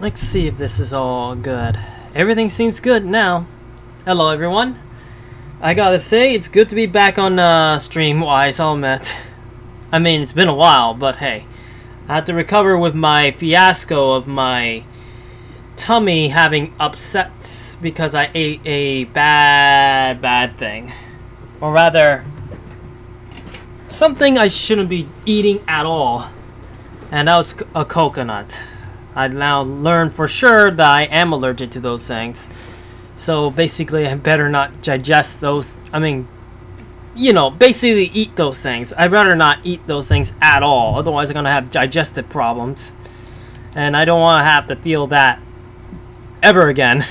Let's see if this is all good. Everything seems good now. Hello everyone. I gotta say, it's good to be back on stream-wise, I'll admit. I mean, it's been a while, but hey. I had to recover with my fiasco of my tummy having upsets because I ate a bad thing. Or rather, something I shouldn't be eating at all. And that was a coconut. I now learned for sure that I am allergic to those things. So basically, I better not digest those. I mean, you know, basically eat those things. I'd rather not eat those things at all. Otherwise, I'm going to have digestive problems. And I don't want to have to feel that ever again.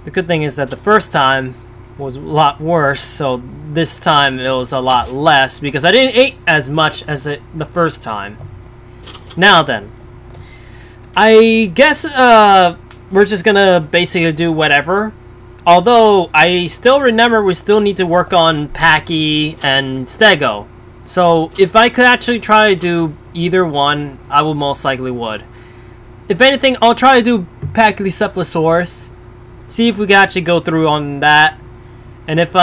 The good thing is that the first time was a lot worse. So this time it was a lot less because I didn't eat as much as the first time. Now then. I guess we're just gonna basically do whatever. Although I still remember we still need to work on Packy and Stego. So if I could actually try to do either one, I would most likely would. If anything, I'll try to do Pachycephalosaurus. See if we can actually go through on that. And if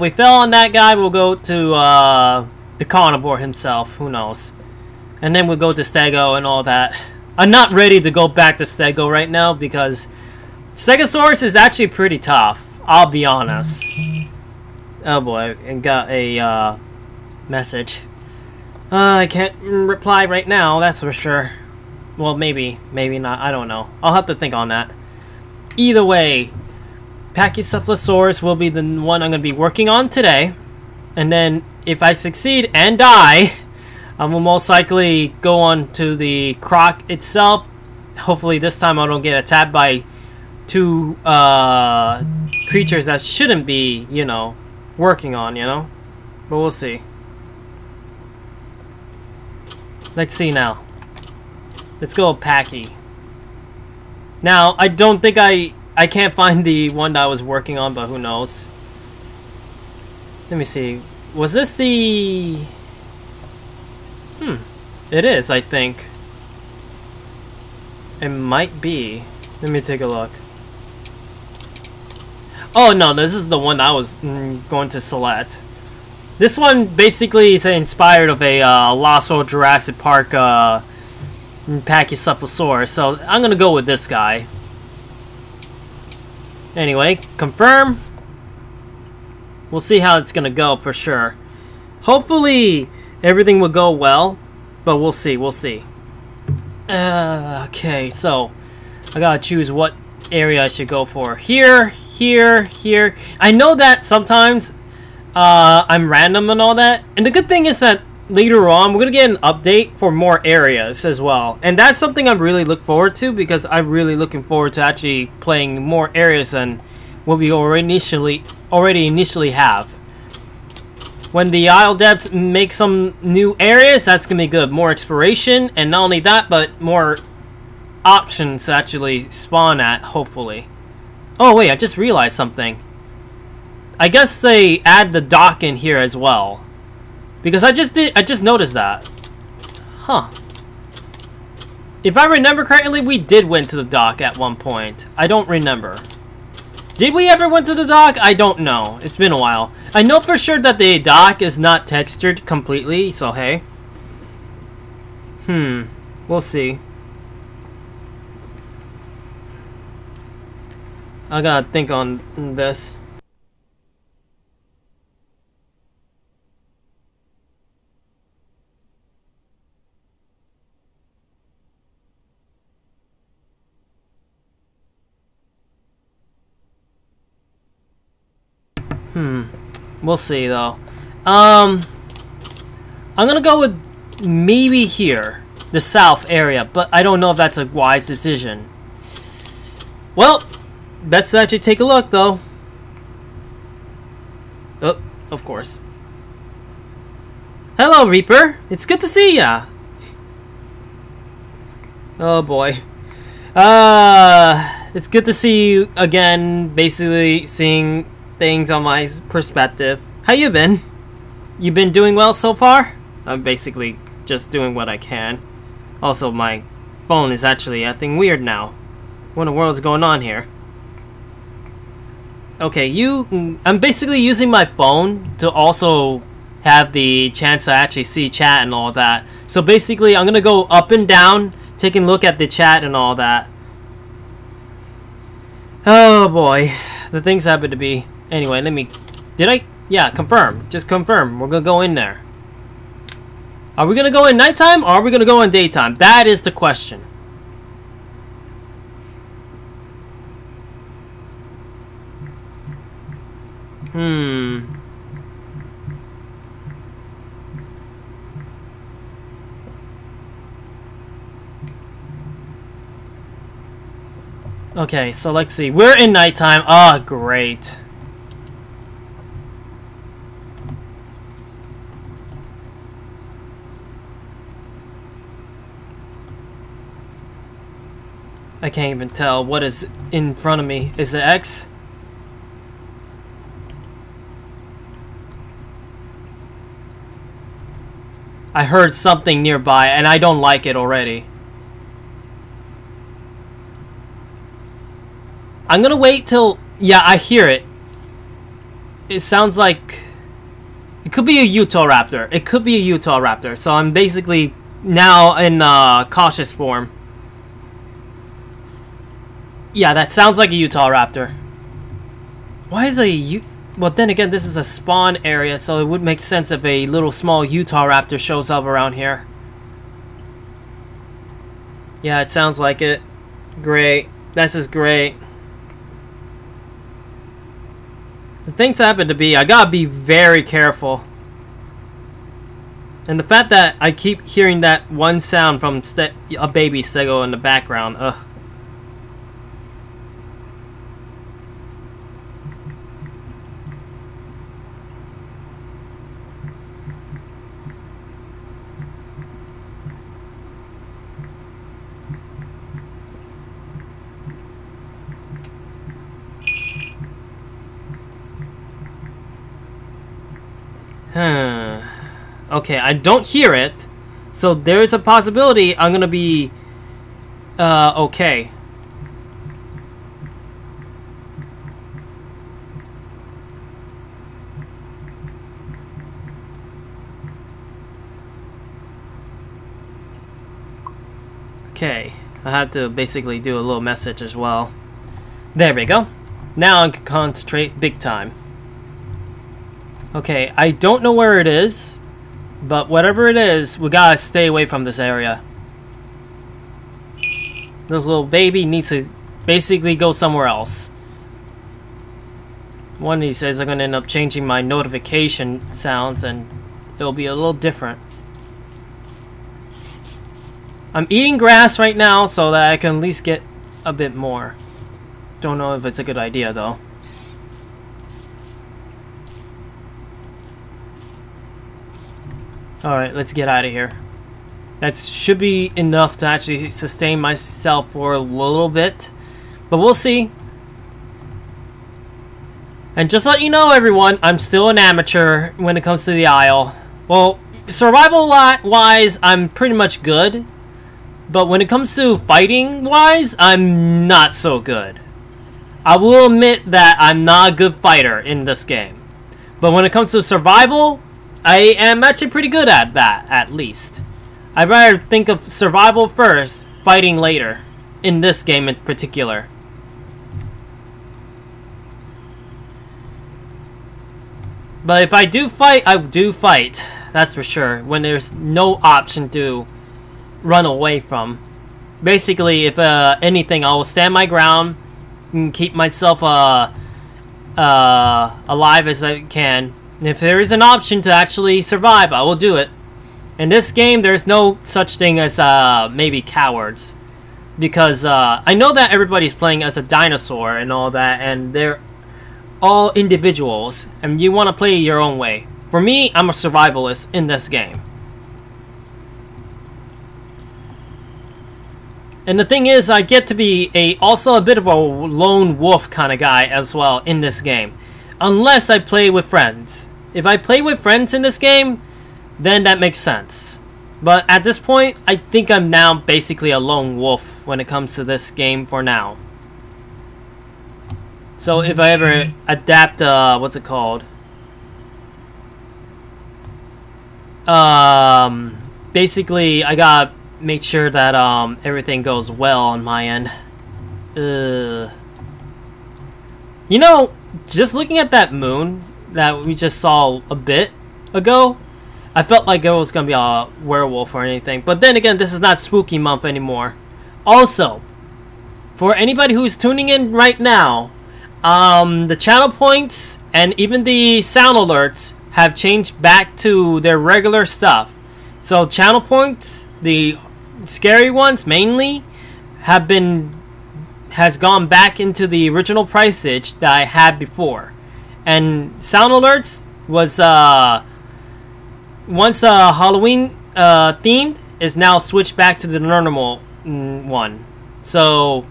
we fail on that guy, we'll go to the carnivore himself. Who knows? And then we'll go to Stego and all that. I'm not ready to go back to Stego right now because Stegosaurus is actually pretty tough. I'll be honest. Oh boy, and got a message. I can't reply right now, that's for sure. Well, maybe not. I don't know. I'll have to think on that. Either way, Pachycephalosaurus will be the one I'm going to be working on today. And then if I succeed and die, I will most likely go on to the croc itself. Hopefully this time I don't get attacked by two creatures that shouldn't be, you know, working on, you know? But we'll see. Let's see now. Let's go with Packy. Now, I don't think I can't find the one that I was working on, but who knows. Let me see. Was this the... It is, I think. It might be. Let me take a look. Oh no, this is the one I was going to select. This one basically is inspired of a Lost World Jurassic Park Pachycephalosaurus, so I'm gonna go with this guy. Anyway, confirm. We'll see how it's gonna go for sure. Hopefully everything will go well, but we'll see, okay, so I gotta choose what area I should go for. Here. I know that sometimes I'm random and all that, and the good thing is that later on we're gonna get an update for more areas as well, and that's something I really look forward to because I'm really looking forward to actually playing more areas than what we already initially have. When the Isle Depths make some new areas, that's gonna be good. More exploration, and not only that, but more options to actually spawn at, hopefully. Oh wait, I just realized something. I guess they add the dock in here as well. Because I just noticed that. Huh. If I remember correctly, we did went to the dock at one point. I don't remember. Did we ever went to the dock? I don't know. It's been a while. I know for sure that the dock is not textured completely, so hey. We'll see. I gotta think on this. We'll see though. I'm gonna go with maybe here, the south area, but I don't know if that's a wise decision. Well, let's actually take a look though. Oh, of course. Hello, Reaper. It's good to see ya. Oh boy. It's good to see you again. Basically, seeing things on my perspective. How you been? You been doing well so far? I'm basically just doing what I can. Also, my phone is actually acting weird now. What in the world is going on here? Okay, I'm basically using my phone to also have the chance to actually see chat and all that. So basically, I'm gonna go up and down, taking a look at the chat and all that. Oh boy, the things happen to be. Anyway, yeah, confirm. Just confirm. We're gonna go in there. Are we gonna go in nighttime or are we gonna go in daytime? That is the question. Okay, so let's see. We're in nighttime. Ah, great. I can't even tell what is in front of me. Is it X? I heard something nearby and I don't like it already. I'm gonna wait till... Yeah, I hear it. It sounds like... It could be a Utah Raptor. It could be a Utah Raptor. So I'm basically now in cautious form. Yeah, that sounds like a Utah Raptor. Why is well, then again, this is a spawn area, so it would make sense if a little small Utah Raptor shows up around here. Yeah, it sounds like it. Great. This is great. The things happen to be, I gotta be very careful. And the fact that I keep hearing that one sound from a baby Sego in the background, ugh. Okay, I don't hear it, so there's a possibility I'm gonna be okay. Okay, I had to basically do a little message as well. There we go. Now I can concentrate big time. Okay, I don't know where it is, but whatever it is, we gotta stay away from this area. This little baby needs to basically go somewhere else. One of these days I'm gonna end up changing my notification sounds and it'll be a little different. I'm eating grass right now so that I can at least get a bit more. Don't know if it's a good idea though. Alright, let's get out of here. That should be enough to actually sustain myself for a little bit. But we'll see. And just to let you know, everyone, I'm still an amateur when it comes to the Isle. Well, survival-wise, I'm pretty much good. But when it comes to fighting-wise, I'm not so good. I will admit that I'm not a good fighter in this game. But when it comes to survival, I am actually pretty good at that, at least. I'd rather think of survival first, fighting later. In this game in particular. But if I do fight, I do fight. That's for sure. When there's no option to run away from. Basically, if anything, I will stand my ground and keep myself alive as I can. And if there is an option to actually survive, I will do it. In this game, there's no such thing as maybe cowards. Because I know that everybody's playing as a dinosaur and all that, and they're all individuals, and you want to play your own way. For me, I'm a survivalist in this game. And the thing is, I get to be also a bit of a lone wolf kind of guy as well in this game. Unless I play with friends. If I play with friends in this game, then that makes sense. But at this point, I think I'm now basically a lone wolf when it comes to this game for now. So if I ever adapt, what's it called? Basically, I gotta make sure that everything goes well on my end. You know, just looking at that moon that we just saw a bit ago, I felt like it was gonna be a werewolf or anything. But then again, this is not spooky month anymore. Also, for anybody who's tuning in right now, the channel points and even the sound alerts have changed back to their regular stuff. So channel points, the scary ones mainly, has gone back into the original pricage that I had before. And sound alerts was once Halloween themed is now switched back to the normal one. So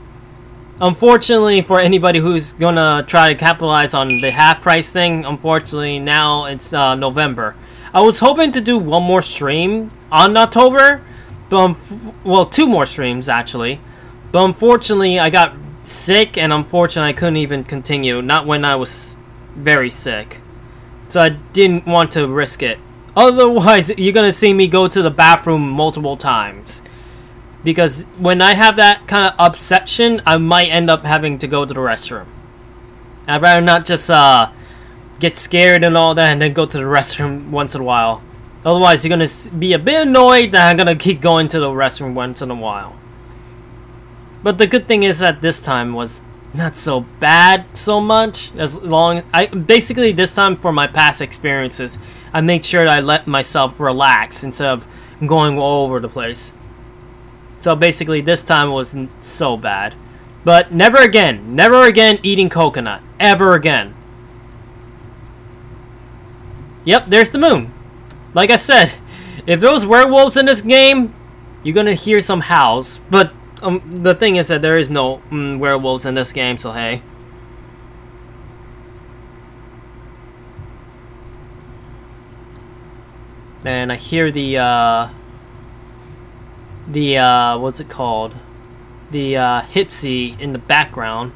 unfortunately, for anybody who's gonna try to capitalize on the half price thing, unfortunately now it's November. I was hoping to do one more stream on October, but well, 2 more streams actually. But unfortunately, I got sick, and unfortunately, I couldn't even continue. Not when I was very sick, so I didn't want to risk it. Otherwise, you're gonna see me go to the bathroom multiple times. Because when I have that kind of obsession, I might end up having to go to the restroom. I'd rather not just get scared and all that and then go to the restroom once in a while. Otherwise, you're going to be a bit annoyed that I'm going to keep going to the restroom once in a while. But the good thing is that this time was not so bad so much. Basically this time, for my past experiences, I made sure that I let myself relax instead of going all over the place. So basically this time wasn't so bad. But never again eating coconut. Ever again. Yep, there's the moon. Like I said, if there was werewolves in this game, you're gonna hear some howls. But the thing is that there is no werewolves in this game, so hey. And I hear the what's it called? The Hipsy in the background.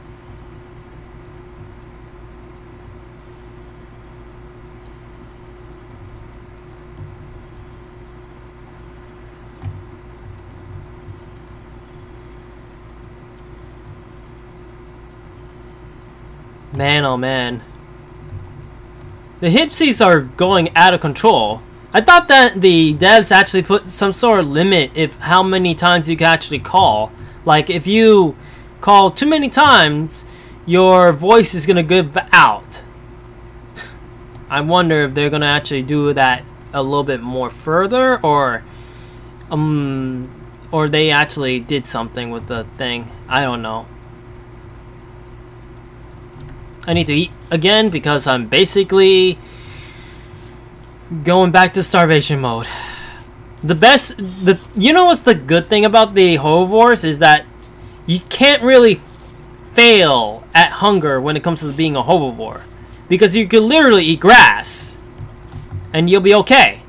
Man, oh man. The Hipsies are going out of control. I thought that the devs actually put some sort of limit if how many times you can actually call. Like if you call too many times, your voice is gonna give out. I wonder if they're gonna actually do that a little bit more further, or they actually did something with the thing. I don't know. I need to eat again because I'm basically going back to starvation mode. You know what's the good thing about the herbivores is that you can't really fail at hunger when it comes to being a herbivore, because you could literally eat grass and you'll be okay.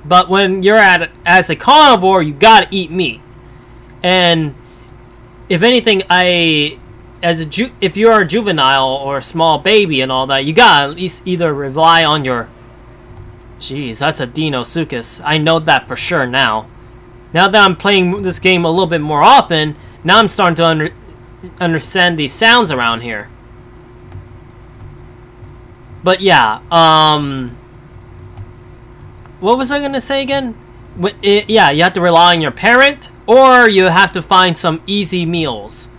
But when you're as a carnivore, you gotta eat meat. And if anything, if you're a juvenile or a small baby and all that, you gotta at least either rely on your... Jeez, that's a Dino Sucus. I know that for sure now. Now that I'm playing this game a little bit more often, now I'm starting to understand these sounds around here. But yeah, what was I gonna say again? Yeah, you have to rely on your parent, or you have to find some easy meals.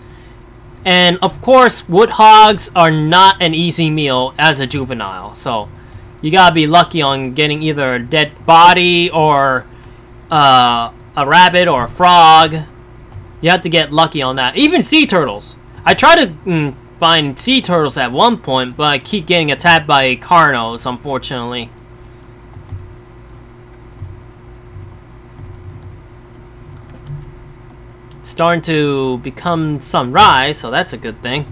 And of course, wood hogs are not an easy meal as a juvenile, so you gotta be lucky on getting either a dead body or a rabbit or a frog. You have to get lucky on that. Even sea turtles. I tried to find sea turtles at one point, but I keep getting attacked by carnos, unfortunately. Starting to become sunrise, so that's a good thing.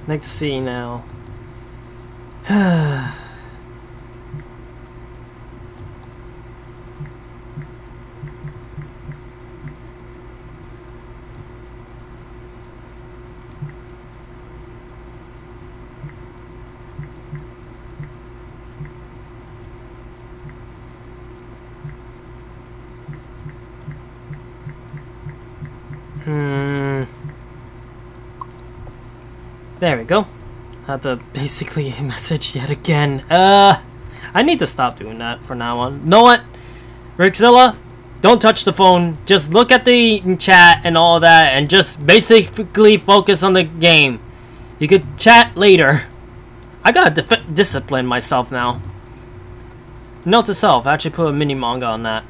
Let's see now. There we go. Had to basically message yet again. I need to stop doing that for now on. Know what? Rickzilla, don't touch the phone. Just look at the chat and all that and just basically focus on the game. You could chat later. I gotta discipline myself now. Note to self, I actually put a mini manga on that.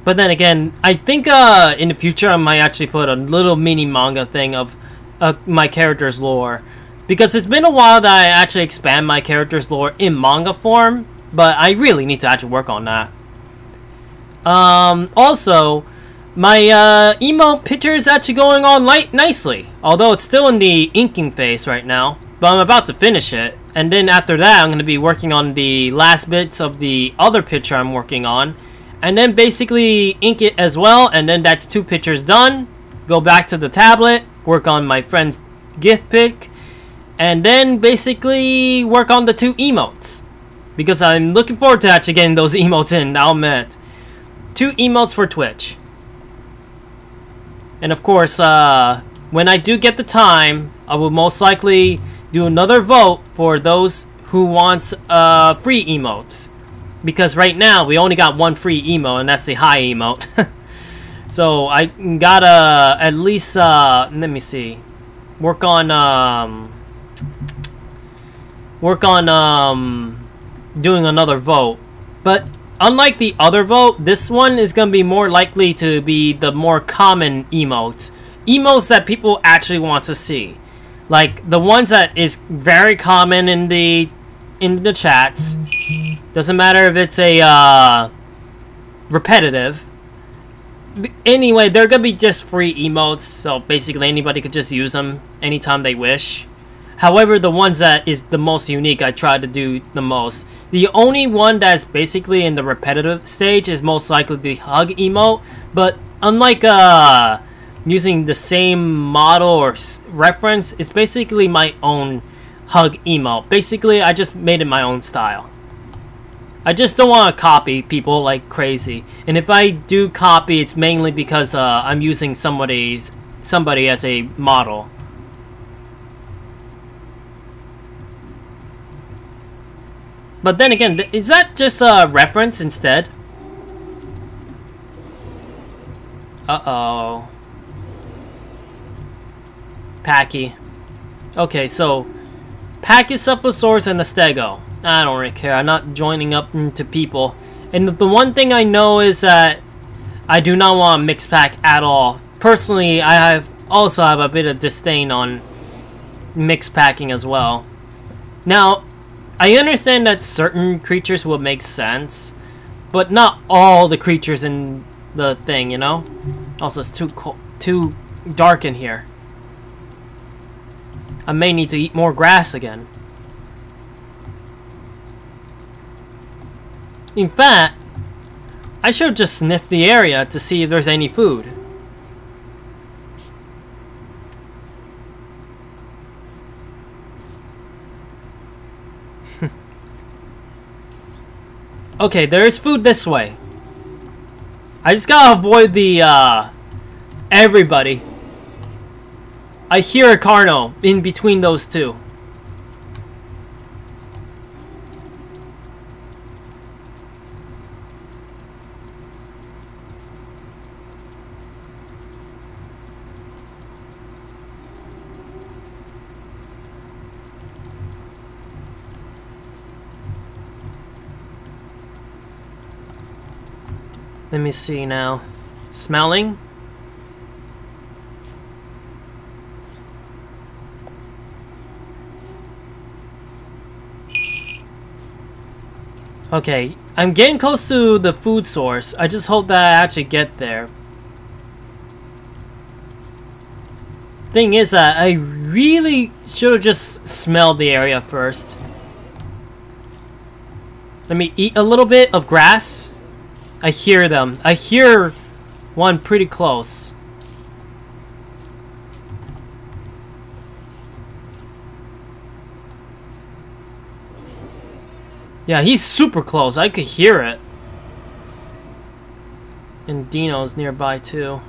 But then again, I think in the future I might actually put a little mini manga thing of my character's lore. Because it's been a while that I actually expand my character's lore in manga form. But I really need to actually work on that. Also, my emote picture is actually going on nicely. Although it's still in the inking phase right now. But I'm about to finish it. And then after that, I'm going to be working on the last bits of the other picture I'm working on. And then basically ink it as well. And then that's 2 pictures done. Go back to the tablet. Work on my friend's gift pic. And then basically work on the 2 emotes. Because I'm looking forward to actually getting those emotes in, I'll admit. 2 emotes for Twitch. And of course, when I do get the time, I will most likely do another vote for those who wants free emotes. Because right now, we only got 1 free emote, and that's the high emote. So, I gotta at least, let me see. Work on doing another vote. But unlike the other vote, this one is gonna be more likely to be the more common emotes. Emotes that people actually want to see. Like, the ones that is very common in the chats. Doesn't matter if it's a repetitive. Anyway, they're gonna be just free emotes, so basically anybody could just use them anytime they wish. However, the ones that is the most unique, I try to do the most. The only one that's basically in the repetitive stage is most likely the hug emote. But unlike using the same model or reference, it's basically my own hug emote. Basically, I just made it my own style. I just don't want to copy people like crazy. And if I do copy, it's mainly because I'm using somebody as a model. But then again, is that just a reference instead? Uh-oh. Packy. Okay, so Pachycephalosaurus and the Stego. I don't really care. I'm not joining up into people. And the one thing I know is that I do not want to mix pack at all. Personally, I also have a bit of disdain on mix packing as well. Now, I understand that certain creatures will make sense, but not all the creatures in the thing, you know? Also, it's too dark in here. I may need to eat more grass again. In fact, I should just sniff the area to see if there's any food. Okay, there is food this way. I just gotta avoid the, everybody. I hear a Carno in between those two. Let me see now. Smelling? Okay, I'm getting close to the food source. I just hope that I actually get there. Thing is that I really should have just smelled the area first. Let me eat a little bit of grass. I hear them. I hear one pretty close. Yeah, he's super close. I could hear it. And Dino's nearby too.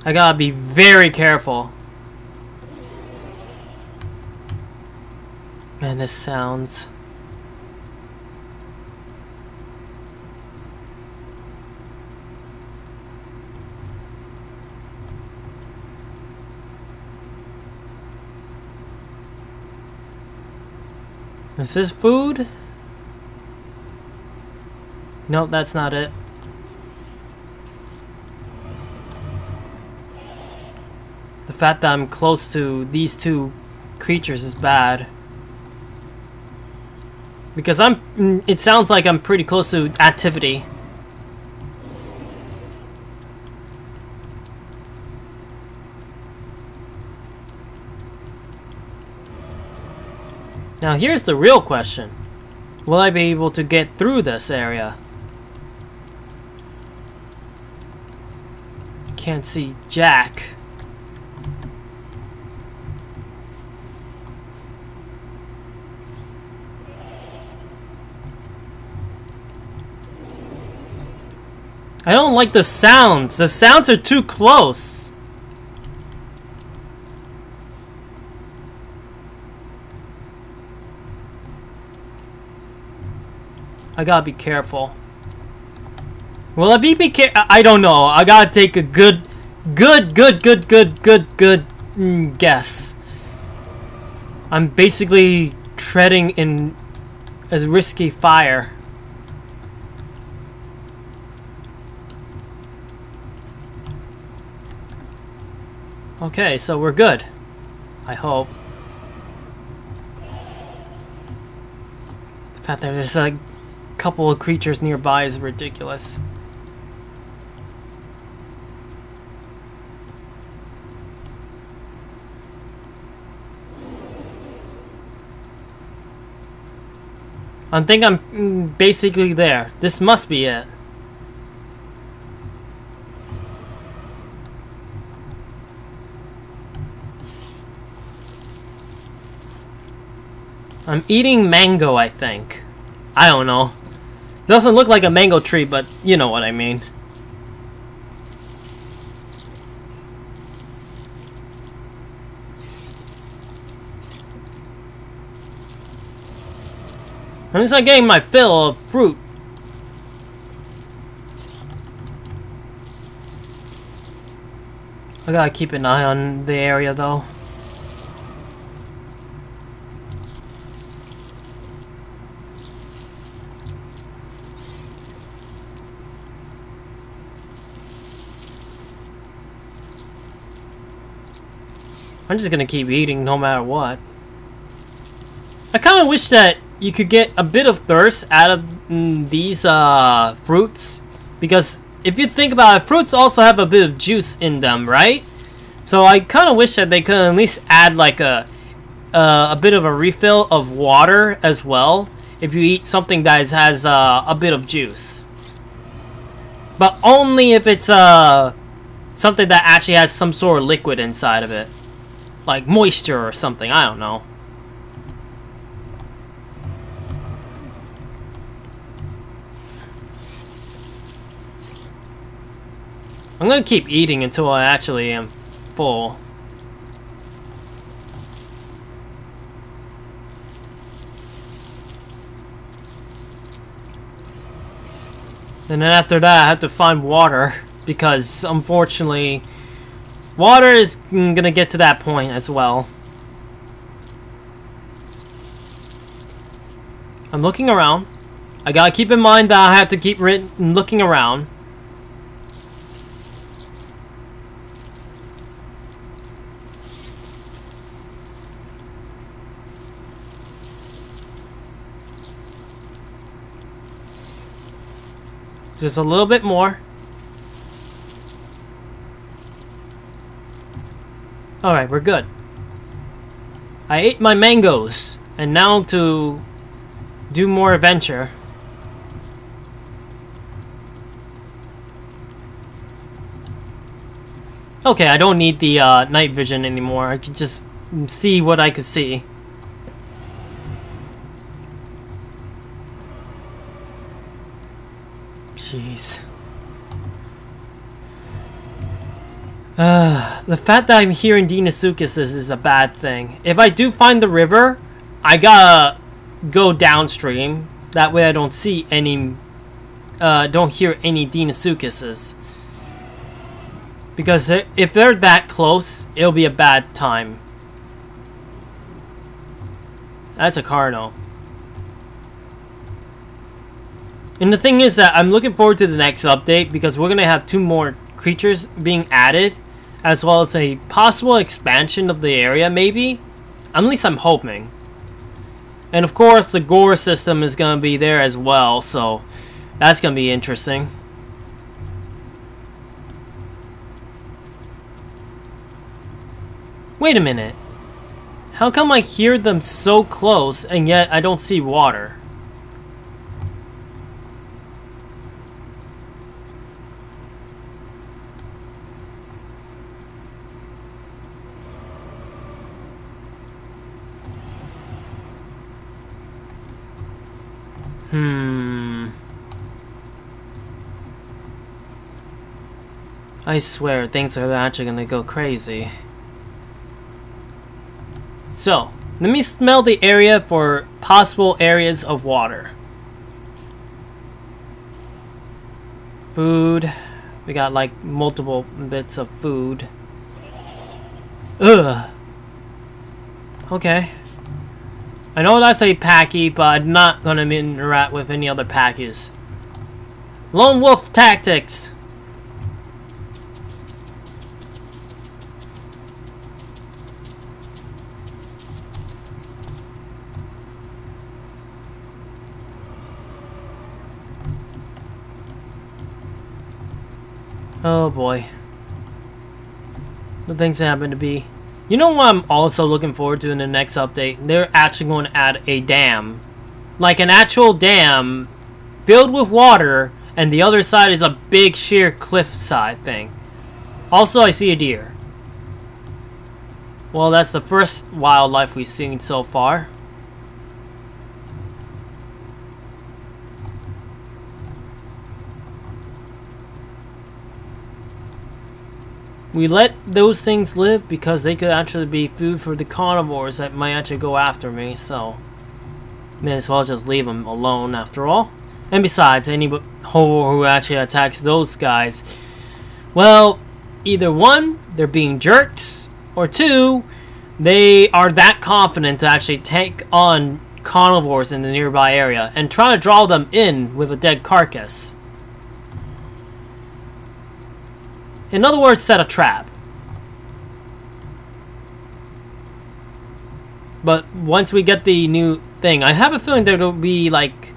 I gotta be very careful. Man, this sounds... Is this food? Nope, that's not it. The fact that I'm close to these two creatures is bad. Because it sounds like I'm pretty close to activity. Now here's the real question. Will I be able to get through this area? Can't see Jack. I don't like the sounds. The sounds are too close. I gotta be careful. Will I be I don't know. I gotta take a good guess. I'm basically treading in a risky fire. Okay, so we're good. I hope. The fact that there's a couple of creatures nearby is ridiculous. I think I'm basically there. This must be it. I'm eating mango, I think. I don't know. Doesn't look like a mango tree, but you know what I mean. I'm just not getting my fill of fruit. I gotta keep an eye on the area though. I'm just gonna keep eating no matter what. I kind of wish that you could get a bit of thirst out of these fruits, because if you think about it, fruits also have a bit of juice in them, right? So I kind of wish that they could at least add like a bit of a refill of water as well if you eat something that has a bit of juice, but only if it's something that actually has some sort of liquid inside of it. Like moisture or something, I don't know. I'm gonna keep eating until I actually am full. And then after that I have to find water, because unfortunately water is gonna get to that point as well. I'm looking around. I gotta keep in mind that I have to keep looking around. Just a little bit more. Alright, we're good. I ate my mangoes. And now to do more adventure. Okay, I don't need the night vision anymore. I can just see what I could see. Jeez. The fact that I'm here in Dino is a bad thing. If I do find the river, I gotta go downstream. That way I don't see any, don't hear any Dino. Because if they're that close, it'll be a bad time. That's a Carno. And the thing is that I'm looking forward to the next update because we're gonna have 2 more creatures being added, as well as a possible expansion of the area, maybe. At least I'm hoping. And of course, the gore system is gonna be there as well, so that's gonna be interesting. Wait a minute. How come I hear them so close and yet I don't see water? I swear, things are actually gonna go crazy. So, let me smell the area for possible areas of water. Food. We got like multiple bits of food. Ugh. Okay. I know that's a packy, but I'm not gonna interact with any other packies. Lone wolf tactics. Oh boy. The things that happen to be. You know what I'm also looking forward to in the next update? They're actually going to add a dam. Like an actual dam filled with water, and the other side is a big sheer cliffside thing. Also, I see a deer. Well, that's the first wildlife we've seen so far. We let those things live because they could actually be food for the carnivores that might actually go after me, so may as well just leave them alone after all. And besides, any who actually attacks those guys, well, either 1, they're being jerks, or 2, they are that confident to actually take on carnivores in the nearby area and try to draw them in with a dead carcass. In other words, set a trap. But once we get the new thing, I have a feeling there will be like,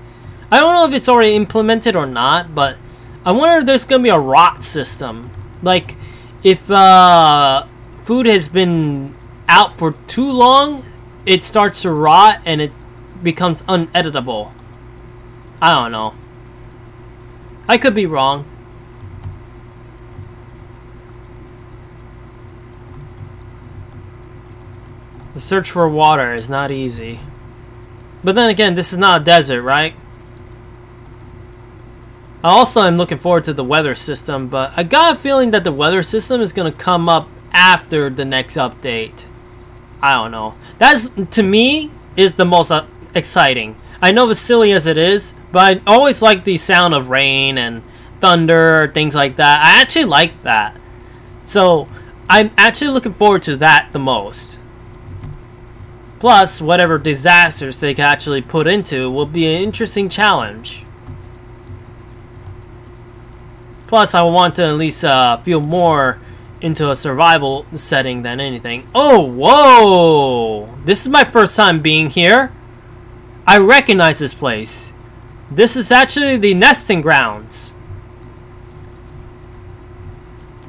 I don't know if it's already implemented or not, but I wonder if there's gonna be a rot system. Like, if food has been out for too long, it starts to rot and it becomes uneditable. I don't know. I could be wrong. The search for water is not easy. But then again, this is not a desert, right? I also am looking forward to the weather system, but I got a feeling that the weather system is going to come up after the next update. I don't know. That's, to me, is the most exciting. I know as silly as it is, but I always like the sound of rain and thunder, things like that. I actually like that. So, I'm actually looking forward to that the most. Plus, whatever disasters they can actually put into will be an interesting challenge. Plus, I want to at least feel more into a survival setting than anything. Oh, whoa! This is my first time being here. I recognize this place. This is actually the nesting grounds.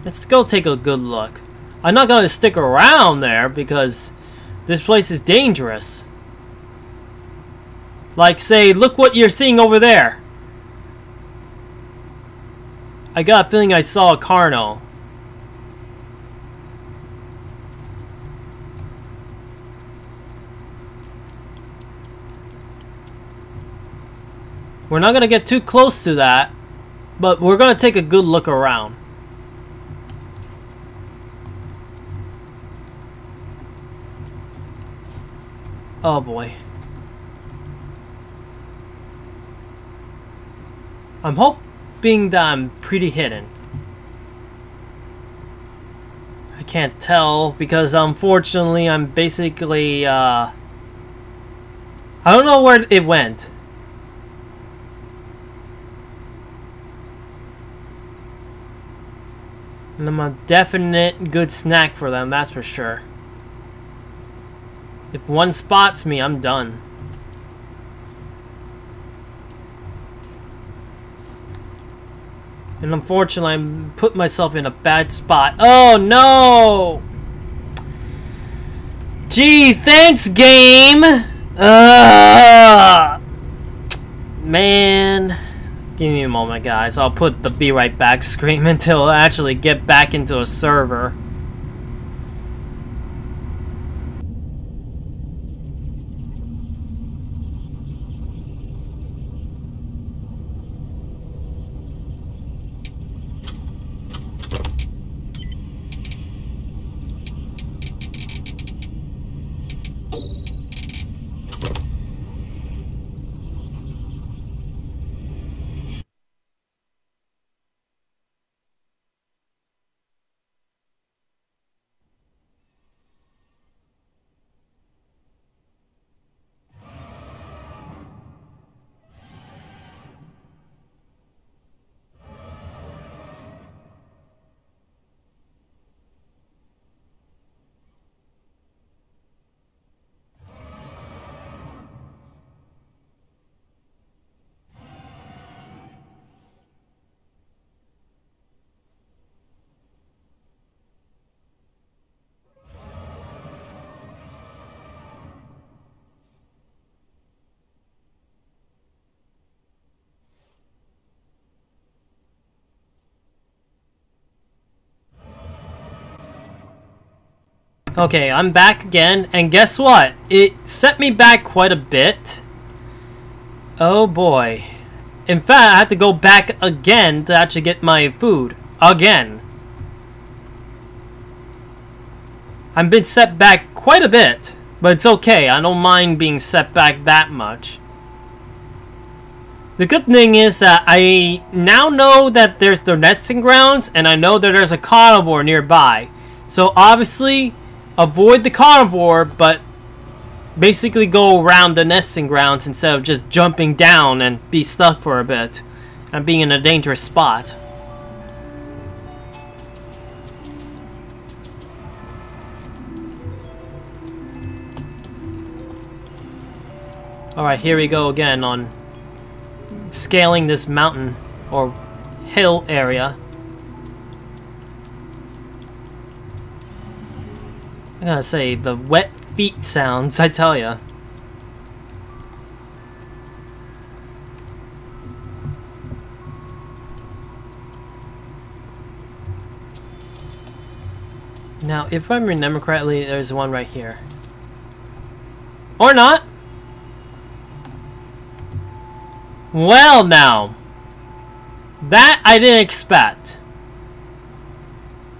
Let's go take a good look. I'm not gonna stick around there because this place is dangerous. Like, say, look what you're seeing over there. I got a feeling I saw a Carno. We're not gonna get too close to that, but we're gonna take a good look around. Oh boy. I'm hoping that I'm pretty hidden. I can't tell because unfortunately I'm basically I don't know where it went. And I'm a definite good snack for them, that's for sure. If one spots me, I'm done. And unfortunately, I put myself in a bad spot. Oh no! Gee, thanks, game! Man. Give me a moment, guys. I'll put the be right back screen until I actually get back into a server. Okay, I'm back again, and guess what? It set me back quite a bit. Oh boy. In fact, I had to go back again to actually get my food. Again. I've been set back quite a bit, but it's okay. I don't mind being set back that much. The good thing is that I now know that there's the nesting grounds, and I know that there's a carnivore nearby. So obviously, avoid the carnivore, but basically go around the nesting grounds instead of just jumping down and be stuck for a bit and being in a dangerous spot. Alright, here we go again on scaling this mountain or hill area. I gotta say, the wet feet sounds, I tell ya. Now, if I remember correctly, there's one right here. Or not! Well now, that I didn't expect.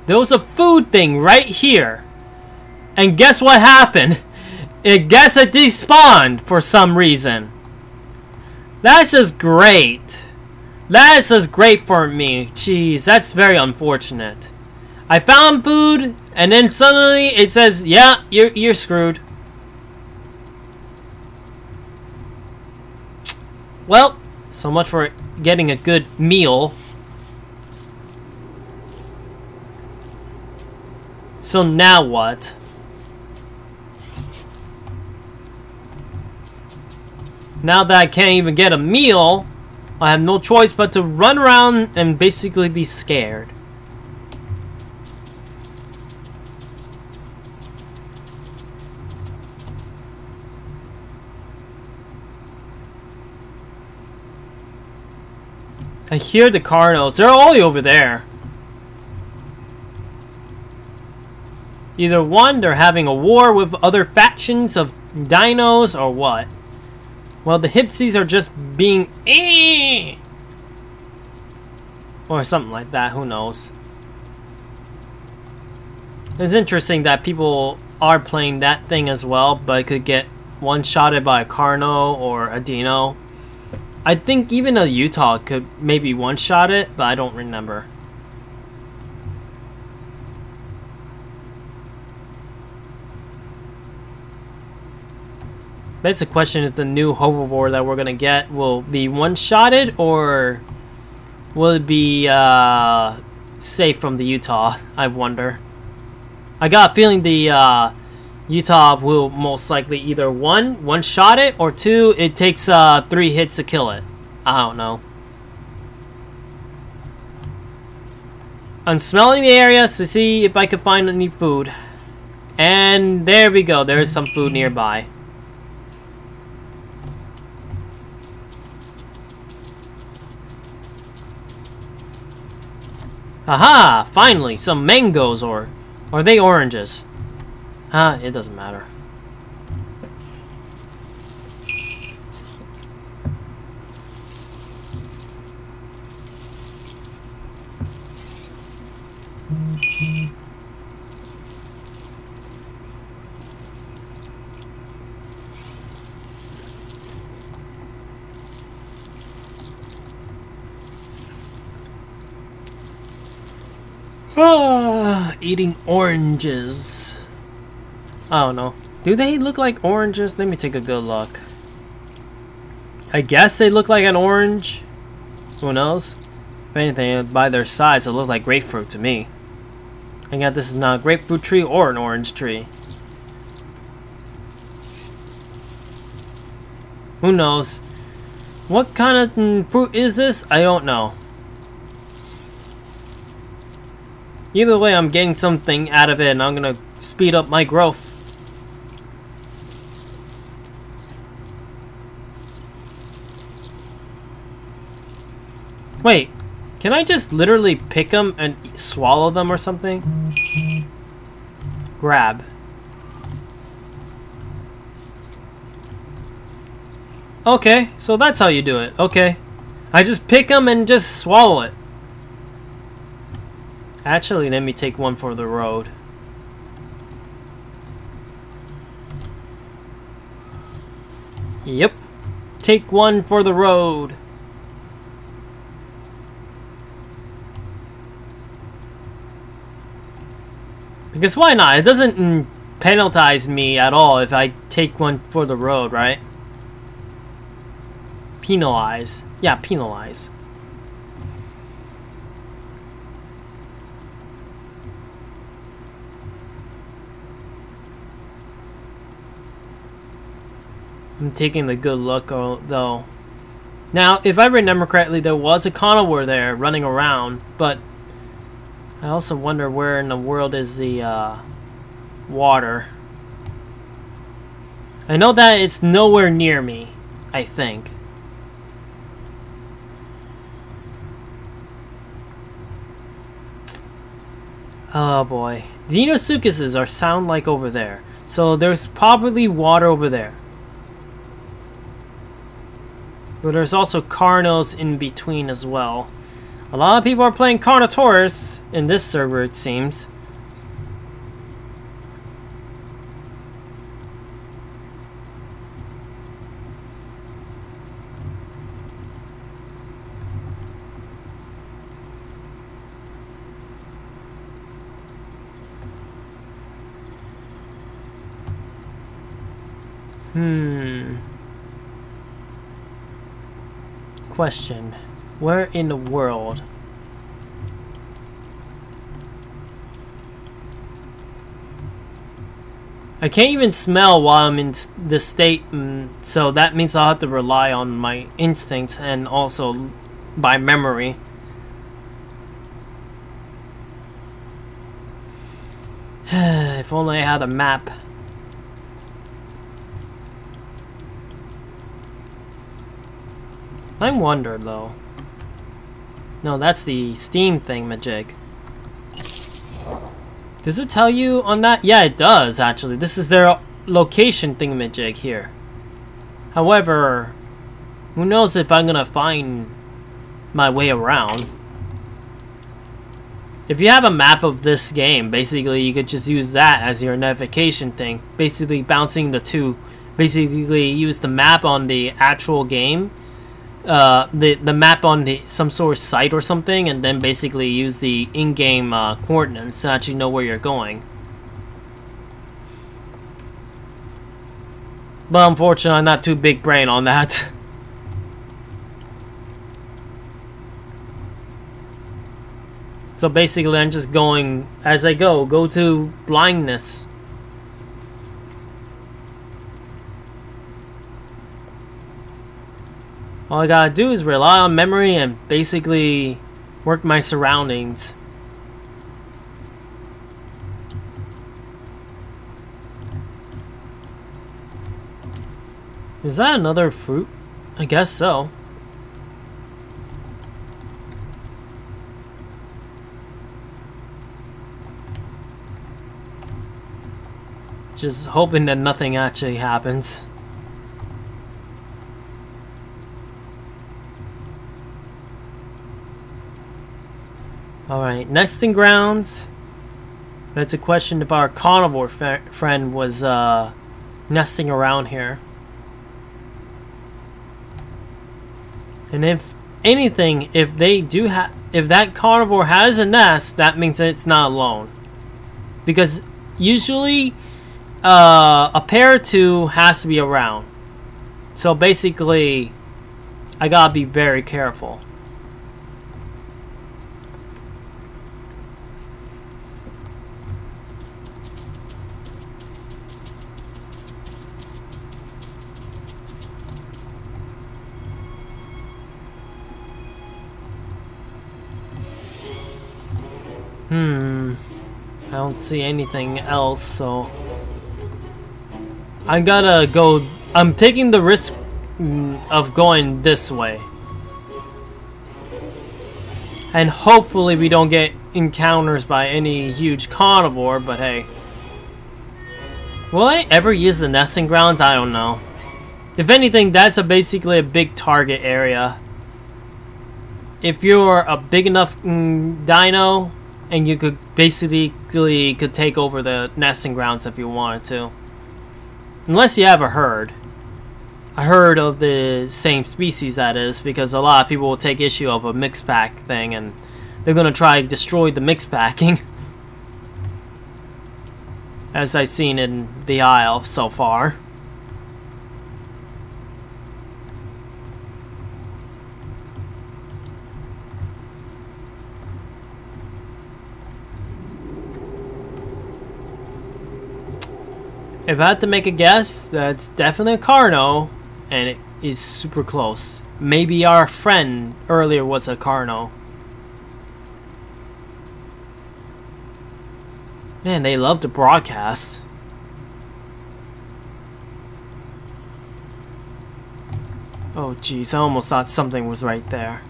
There was a food thing right here. And guess what happened? It despawned for some reason. That's just great. That is just great for me. Jeez, that's very unfortunate. I found food, and then suddenly it says, yeah, you're screwed. Well, so much for getting a good meal. So now what? Now that I can't even get a meal, I have no choice but to run around and basically be scared. I hear the Cardinals. They're all over there. Either one, they're having a war with other factions of dinos, or what? Well, the Hipsies are just being or something like that, who knows. It's interesting that people are playing that thing as well, but could get one-shotted by a Carno or a Dino. I think even a Utah could maybe one-shot it, but I don't remember. But it's a question if the new hoverboard that we're gonna get will be one-shotted, or will it be safe from the Utah? I wonder. I got a feeling the Utah will most likely either one-shot it, or two, it takes 3 hits to kill it. I don't know. I'm smelling the area to see if I can find any food. And there we go, there's some food nearby. Aha! Finally, some mangoes, or are they oranges? It doesn't matter. Eating oranges. I don't know. Do they look like oranges? Let me take a good look. I guess they look like an orange. Who knows? If anything, by their size, it look like grapefruit to me. And yet this is not a grapefruit tree or an orange tree. Who knows? What kind of fruit is this? I don't know. Either way, I'm getting something out of it, and I'm gonna speed up my growth. Wait, can I just literally pick them and swallow them or something? Grab. Okay, so that's how you do it. Okay. I just pick them and just swallow it. Actually, let me take one for the road. Yep. Take one for the road. Because why not? It doesn't penalize me at all if I take one for the road, right? Penalize. Yeah, penalize. I'm taking the good look though. Now, if I remember correctly, there was a carnivore there running around, but I also wonder where in the world is the water. I know that it's nowhere near me, I think. Oh boy. Dinosuchuses are sound like over there. So there's probably water over there. But there's also Carnos in between as well. A lot of people are playing Carnotaurus in this server, it seems. Question. Where in the world? I can't even smell while I'm in this state, so that means I'll have to rely on my instincts and also by memory. If only I had a map. I wonder though. No, that's the Steam thingamajig. Does it tell you on that? Yeah, it does, actually. This is their location thingamajig here. However, who knows if I'm gonna find my way around. If you have a map of this game, basically you could just use that as your navigation thing. Basically bouncing the two. Basically use the map on the actual game. The map on the some sort of site or something, and then basically use the in-game coordinates to actually know where you're going. But unfortunately, I'm not too big brain on that. So basically, I'm just going as I go to blindness. All I gotta do is rely on memory and basically work my surroundings. Is that another fruit? I guess so. Just hoping that nothing actually happens. Alright, nesting grounds. That's a question if our carnivore friend was nesting around here. And if anything, if they do if that carnivore has a nest, that means that it's not alone. Because usually a pair or two has to be around. So basically, I gotta be very careful. I don't see anything else, so I gotta go. I'm taking the risk of going this way, and hopefully we don't get encounters by any huge carnivore. But hey, will I ever use the nesting grounds? I don't know. If anything, that's basically a big target area. If you're a big enough dino, and you could basically take over the nesting grounds if you wanted to. Unless you have a herd. A herd of the same species, that is, because a lot of people will take issue of a mix pack thing and they're gonna try to destroy the mix packing. As I've seen in the Isle so far. If I had to make a guess, that's definitely a Carno, and it is super close. Maybe our friend earlier was a Carno. Man, they love to broadcast. Oh jeez, I almost thought something was right there.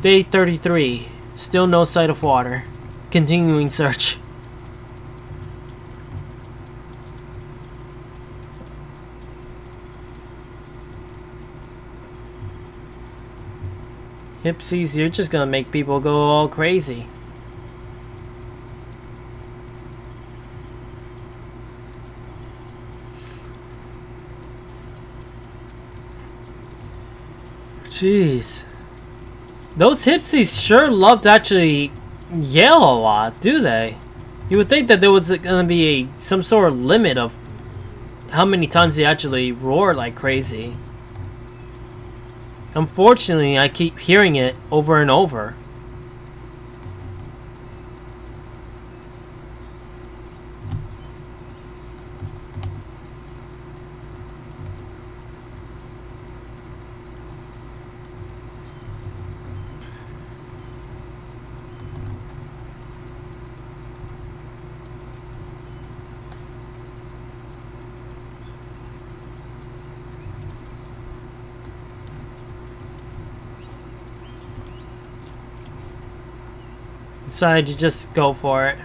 Day 33. Still no sight of water. Continuing search. Hipsies, you're just gonna make people go all crazy. Jeez. Those hipsies sure love to actually yell a lot, do they? You would think that there was gonna be some sort of limit of how many times they actually roar like crazy. Unfortunately, I keep hearing it over and over. Decide to just go for it.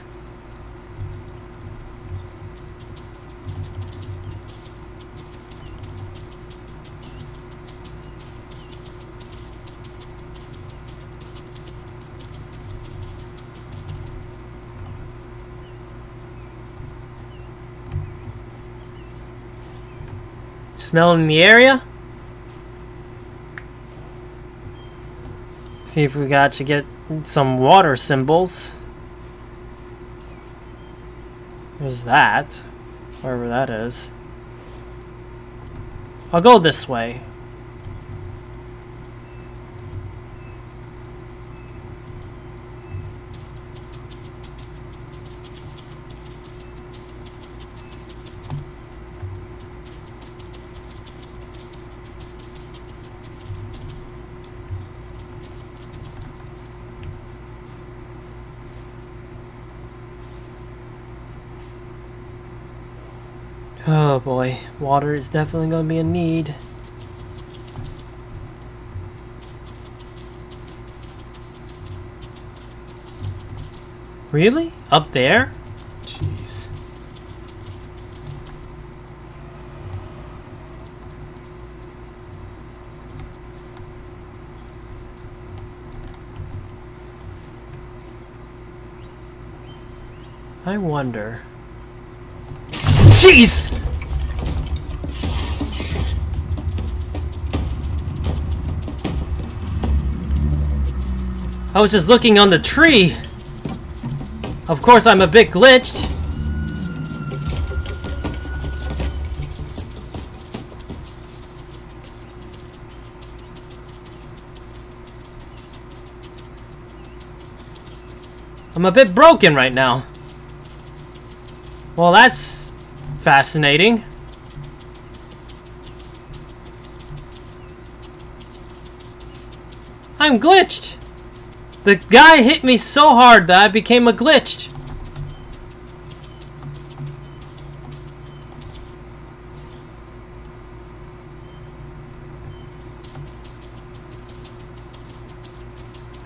Smelling the area. See if we got to get some water symbols. There's that. Wherever that is. I'll go this way. Oh boy, water is definitely going to be a need. Really? Up there? Jeez. I wonder. Jeez! I was just looking on the tree. Of course, I'm a bit glitched. I'm a bit broken right now. Well, that's fascinating. I'm glitched. The guy hit me so hard that I became a glitched.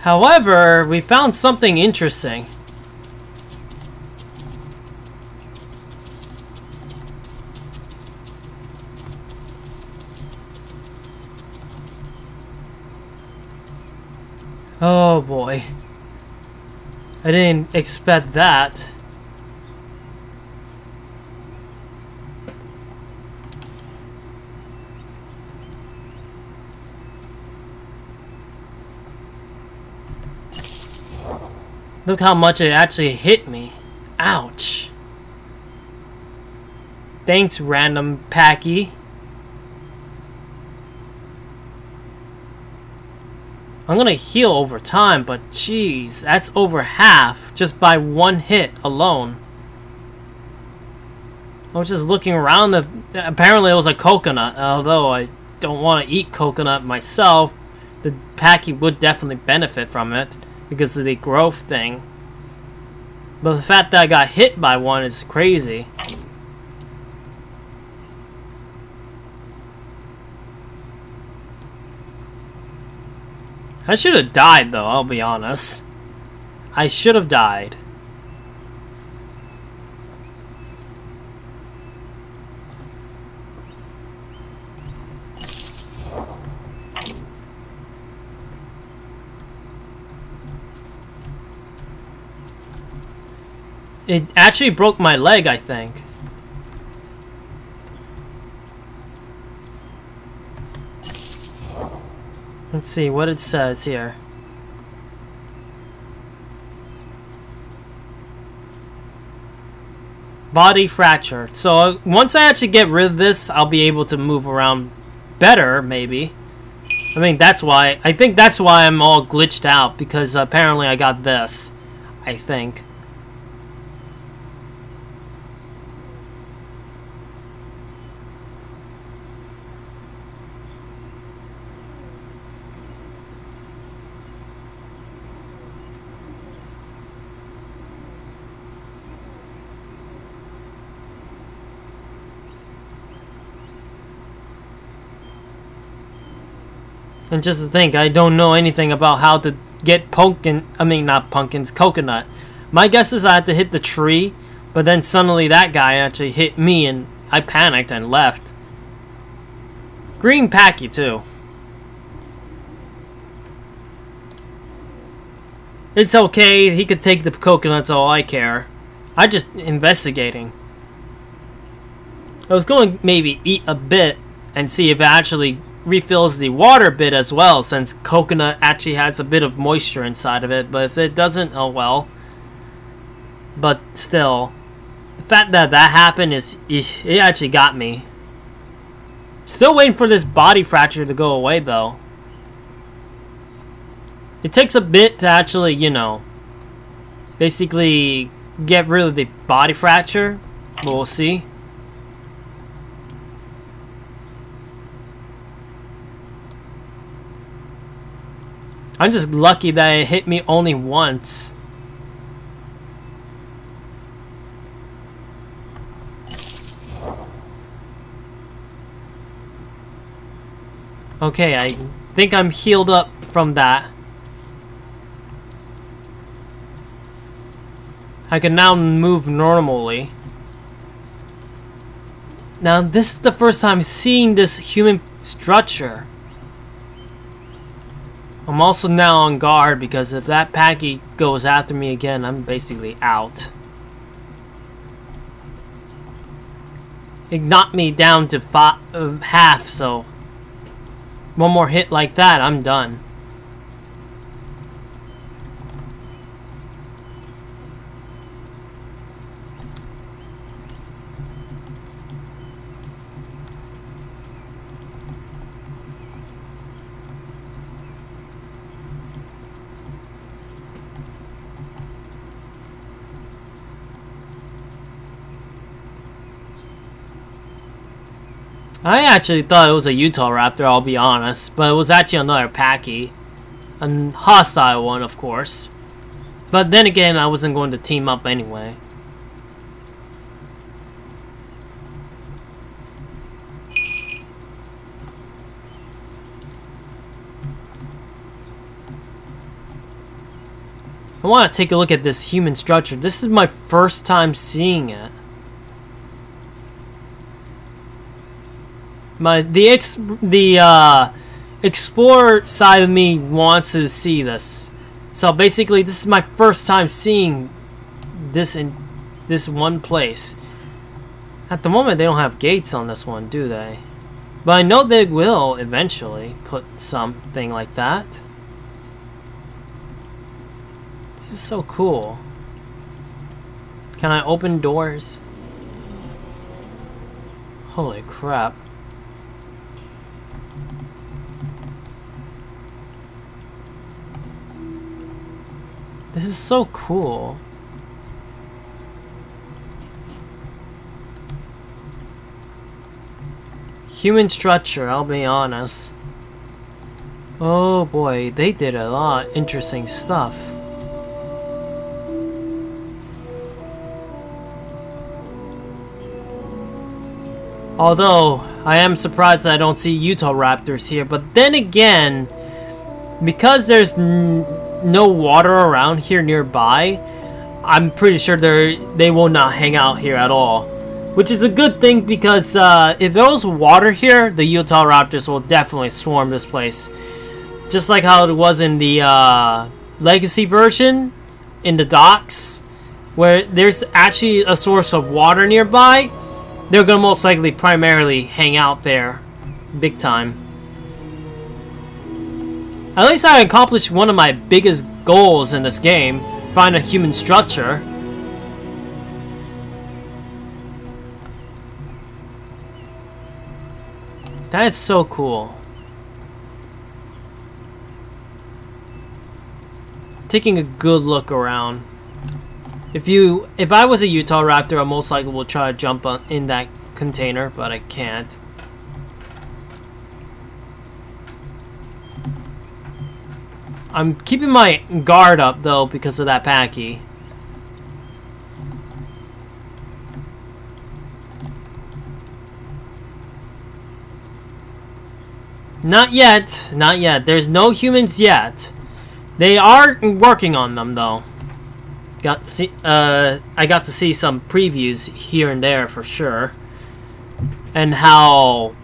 However, we found something interesting. Oh boy. I didn't expect that. Look how much it actually hit me. Ouch. Thanks, random Packy. I'm gonna heal over time, but jeez, that's over half just by one hit alone. I was just looking around. Apparently it was a coconut, although I don't want to eat coconut myself. The Packy would definitely benefit from it because of the growth thing. But the fact that I got hit by one is crazy. I should have died though, I'll be honest. I should have died. It actually broke my leg, I think. Let's see what it says here. Body fractured. So once I actually get rid of this, I'll be able to move around better, maybe. I mean, that's why. I think that's why I'm all glitched out, because apparently I got this. I think. And just to think, I don't know anything about how to get pumpkin. I mean, not pumpkins, coconut. My guess is I had to hit the tree, but then suddenly that guy actually hit me and I panicked and left. Green Packy too. It's okay, he could take the coconuts, all I care. I just investigating. I was going to maybe eat a bit and see if it actually refills the water bit as well, since coconut actually has a bit of moisture inside of it, but if it doesn't, oh well. But still, the fact that that happened it actually got me. Still waiting for this body fracture to go away though. It takes a bit to actually, you know, basically get rid of the body fracture, but we'll see. I'm just lucky that it hit me only once. Okay, I think I'm healed up from that. I can now move normally. Now, this is the first time seeing this human structure. I'm also now on guard because if that Packy goes after me again, I'm basically out. It knocked me down to half, so one more hit like that, I'm done. I actually thought it was a Utah Raptor, I'll be honest, but it was actually another Packy. A hostile one, of course. But then again, I wasn't going to team up anyway. I want to take a look at this human structure. This is my first time seeing it. The explorer side of me wants to see this. So basically, this is my first time seeing this in this one place. At the moment, they don't have gates on this one, do they? But I know they will eventually put something like that. This is so cool. Can I open doors? Holy crap. This is so cool. Human structure, I'll be honest. Oh boy, they did a lot of interesting stuff. Although, I am surprised that I don't see Utah Raptors here, but then again, because there's no water around here nearby, I'm pretty sure they will not hang out here at all. Which is a good thing because if there was water here, the Utah Raptors will definitely swarm this place. Just like how it was in the Legacy version, in the docks, where there's actually a source of water nearby, they're gonna most likely primarily hang out there, big time. At least I accomplished one of my biggest goals in this game, find a human structure. That is so cool. Taking a good look around. If I was a Utah Raptor, I most likely would try to jump in that container, but I can't. I'm keeping my guard up though because of that Packy. Not yet, not yet. There's no humans yet. They are working on them though. I got to see some previews here and there for sure, and how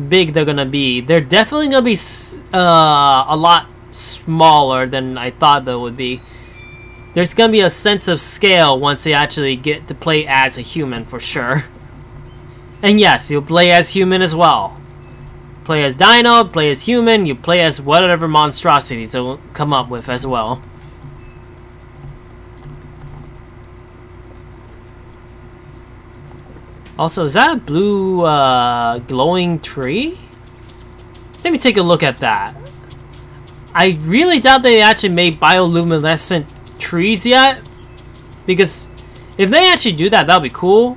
big they're gonna be. They're definitely gonna be a lot smaller than I thought they would be. There's gonna be a sense of scale once they actually get to play as a human for sure. And yes, you'll play as human as well. Play as Dino, play as human, you play as whatever monstrosities they'll come up with as well. Also, is that a blue glowing tree? Let me take a look at that. I really doubt they actually made bioluminescent trees yet, because if they actually do that, that'll be cool.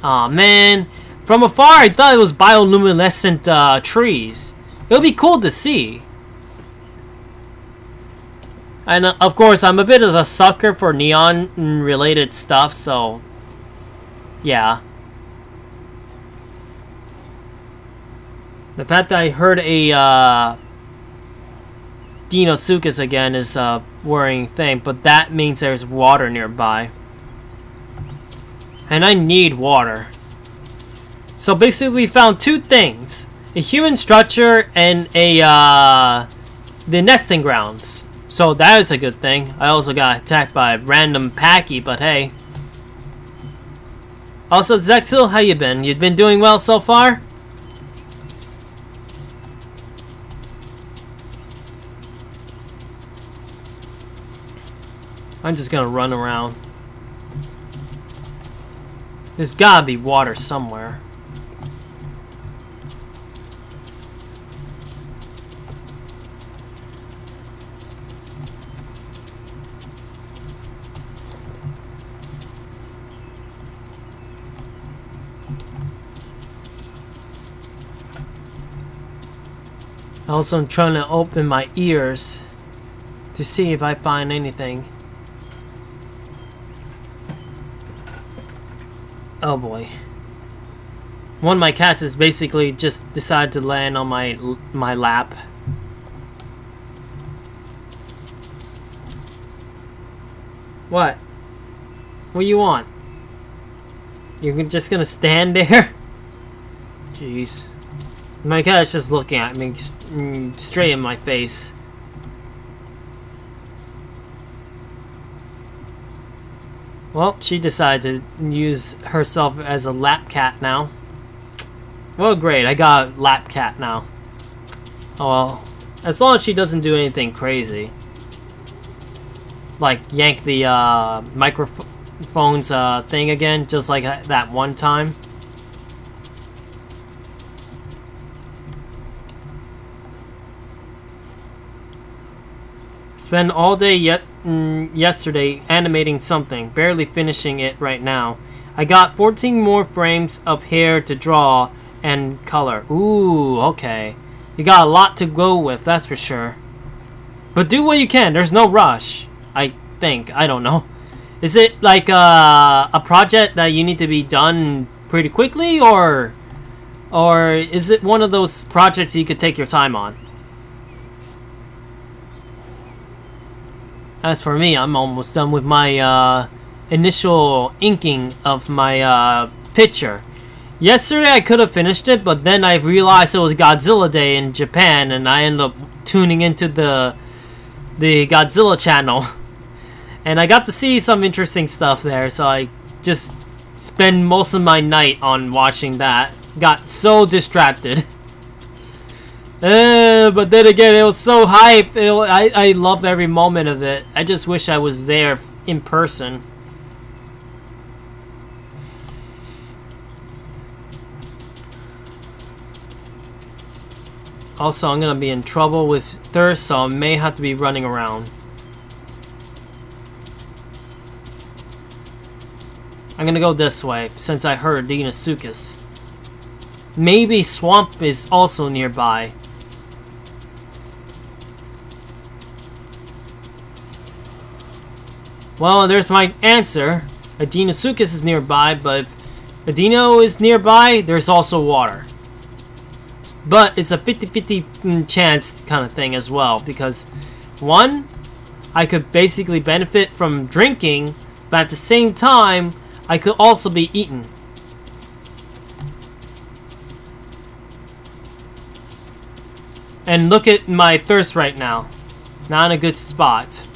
Aw, man. From afar, I thought it was bioluminescent trees. It would be cool to see. And of course, I'm a bit of a sucker for neon-related stuff, so yeah. The fact that I heard a Dino again is a worrying thing, but that means there's water nearby. And I need water. So basically we found two things. A human structure and the nesting grounds. So that is a good thing. I also got attacked by a random Packy, but hey. Also, Zexil, how you been? You've been doing well so far? I'm just gonna run around. There's gotta be water somewhere. Also, I'm trying to open my ears to see if I find anything. Oh boy. One of my cats has basically just decided to land on my lap. What? What do you want? You're just gonna stand there? Jeez. My cat's just looking at me straight in my face. Well, she decided to use herself as a lap cat now. Well, great, I got a lap cat now. Oh well, as long as she doesn't do anything crazy. Like yank the microphone's thing again, just like that one time. Spent all day yesterday animating something, barely finishing it right now. I got 14 more frames of hair to draw and color. Ooh, okay. You got a lot to go with, that's for sure. But do what you can, there's no rush. I think, I don't know. Is it like a project that you need to be done pretty quickly, or is it one of those projects you could take your time on? As for me, I'm almost done with my initial inking of my picture. Yesterday I could have finished it, but then I realized it was Godzilla Day in Japan, and I ended up tuning into the Godzilla channel. And I got to see some interesting stuff there, so I just spent most of my night on watching that. Got so distracted. But then again, it was so hype. I love every moment of it. I just wish I was there in person. Also, I'm gonna be in trouble with thirst, so I may have to be running around. I'm gonna go this way, since I heard Dino. Maybe Swamp is also nearby. Well, there's my answer. A Deinosuchus is nearby, but if a Dino is nearby, there's also water. But it's a 50-50 chance kind of thing as well, because One, I could basically benefit from drinking, but at the same time, I could also be eaten. And look at my thirst right now. Not in a good spot.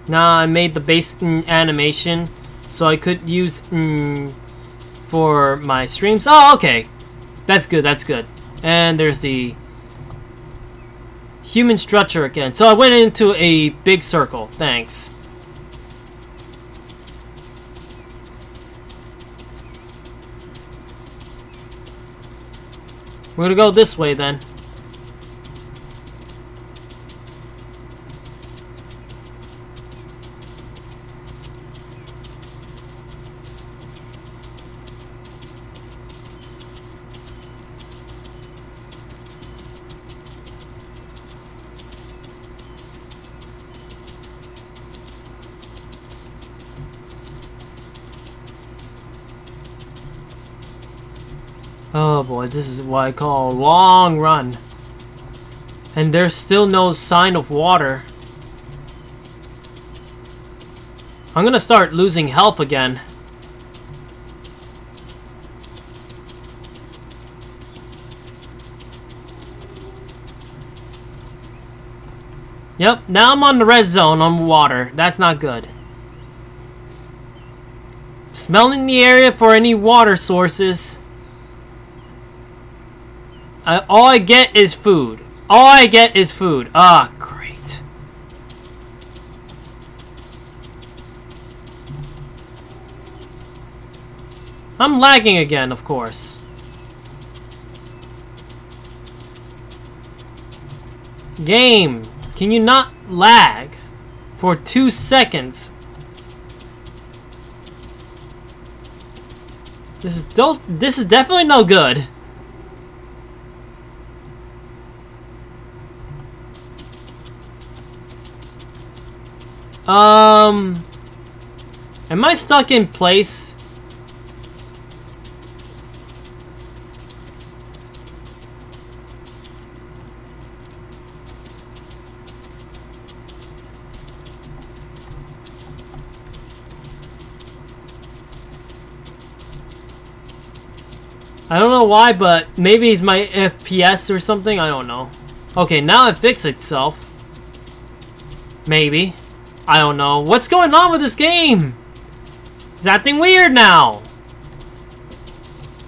Nah, I made the base animation so I could use for my streams. Oh, okay. That's good, that's good. And there's the human structure again. So I went into a big circle. Thanks. We're gonna go this way then. Oh boy, this is what I call a long run. And there's still no sign of water. I'm gonna start losing health again. Yep, now I'm on the red zone on water. That's not good. Smelling the area for any water sources. All I get is food. All I get is food. Ah, great. I'm lagging again, of course. Game, can you not lag for 2 seconds? This is definitely no good. Am I stuck in place? I don't know why, but maybe it's my FPS or something. I don't know. Okay, now it fixed itself. Maybe. I don't know. What's going on with this game? It's acting weird now.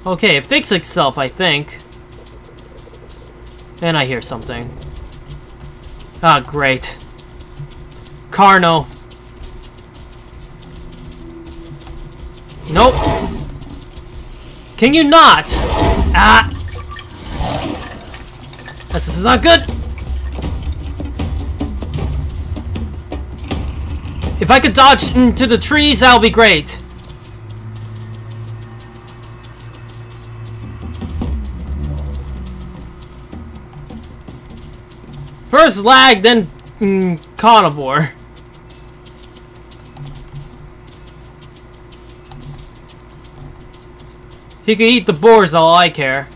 Okay, it fixed itself, I think. And I hear something. Ah, great. Carno. Nope. Can you not? Ah. This is not good. If I could dodge into the trees, that would be great. First lag, then carnivore. He can eat the boars, all I care.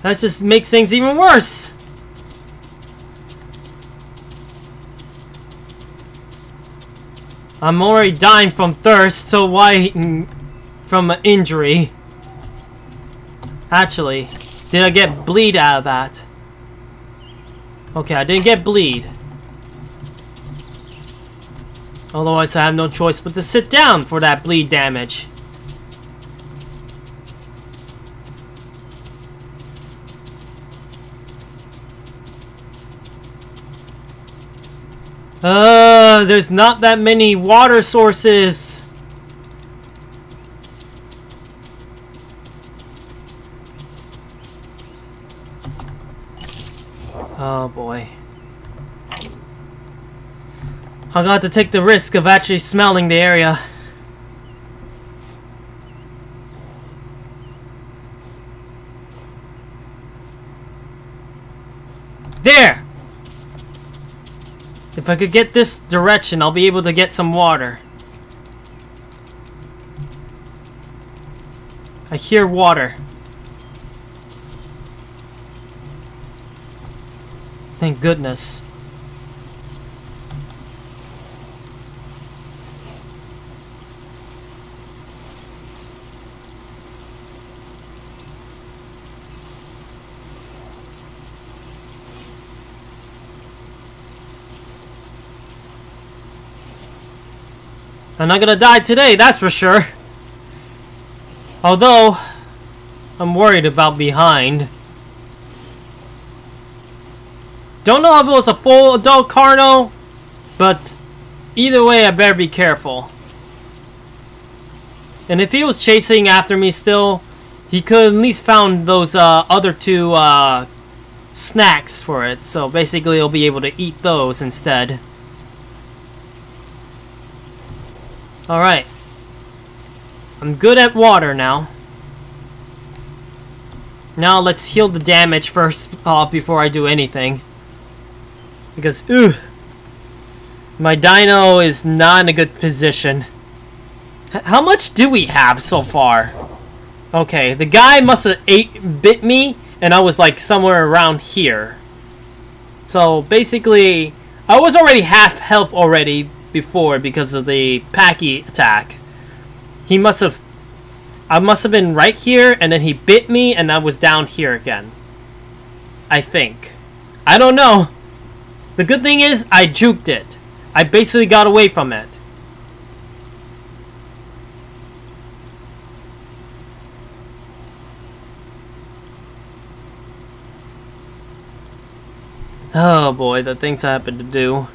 That just makes things even worse. I'm already dying from thirst, so why from an injury? Actually, did I get bleed out of that? Okay, I didn't get bleed. Otherwise, I have no choice but to sit down for that bleed damage. There's not that many water sources. Oh boy. I got to take the risk of actually smelling the area. There! If I could get this direction, I'll be able to get some water. I hear water. Thank goodness. I'm not gonna die today, that's for sure. Although, I'm worried about behind. Don't know if it was a full adult Carno, but either way, I better be careful. And if he was chasing after me still, he could at least found those other two snacks for it. So basically, he'll be able to eat those instead. Alright. I'm good at water now. Now let's heal the damage first off before I do anything. Because, my Dino is not in a good position. How much do we have so far? Okay, the guy must have bit me, and I was like somewhere around here. So basically, I was already half health already before because of the Packy attack. I must have been right here, and then he bit me, and I was down here again. I think. I don't know. The good thing is, I juked it. I basically got away from it. Oh boy, the things I happen to do.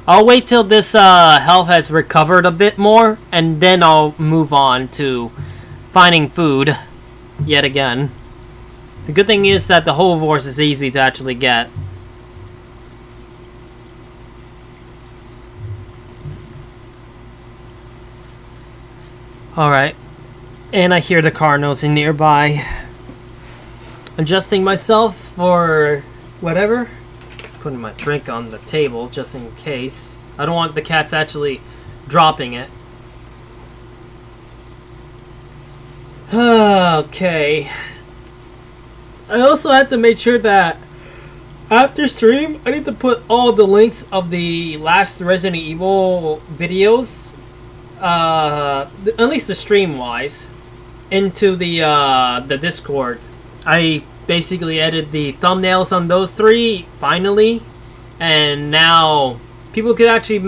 I'll wait till this health has recovered a bit more, and then I'll move on to finding food yet again. The good thing is that the herbivores is easy to actually get. Alright, and I hear the Carnos in nearby. Adjusting myself for whatever. Putting my drink on the table just in case. I don't want the cats actually dropping it. Okay. I also have to make sure that after stream, I need to put all the links of the last Resident Evil videos, at least the stream wise, into the Discord. I basically edited the thumbnails on those three finally, and now people could actually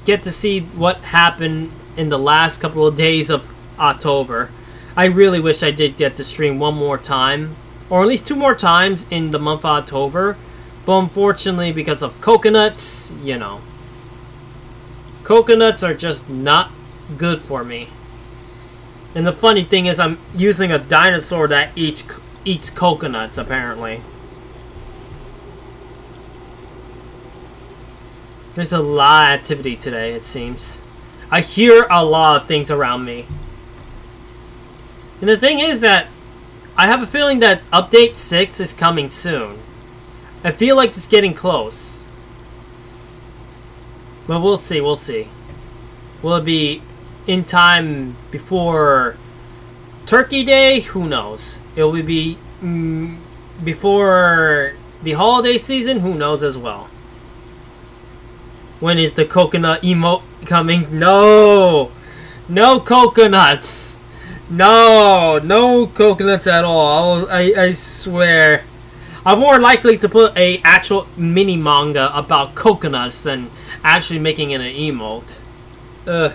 get to see what happened in the last couple of days of October. I really wish I did get to stream one more time, or at least 2 more times in the month of October, but unfortunately because of coconuts, you know, coconuts are just not good for me. And the funny thing is, I'm using a dinosaur that eats coconuts, apparently. There's a lot of activity today, it seems. I hear a lot of things around me. And the thing is that I have a feeling that update 6 is coming soon. I feel like it's getting close. But we'll see, we'll see. Will it be in time before Turkey Day? Who knows? It will be before the holiday season? Who knows as well. When is the coconut emote coming? No! No coconuts! No! No coconuts at all. I swear. I'm more likely to put a actual mini manga about coconuts than actually making it an emote. Ugh.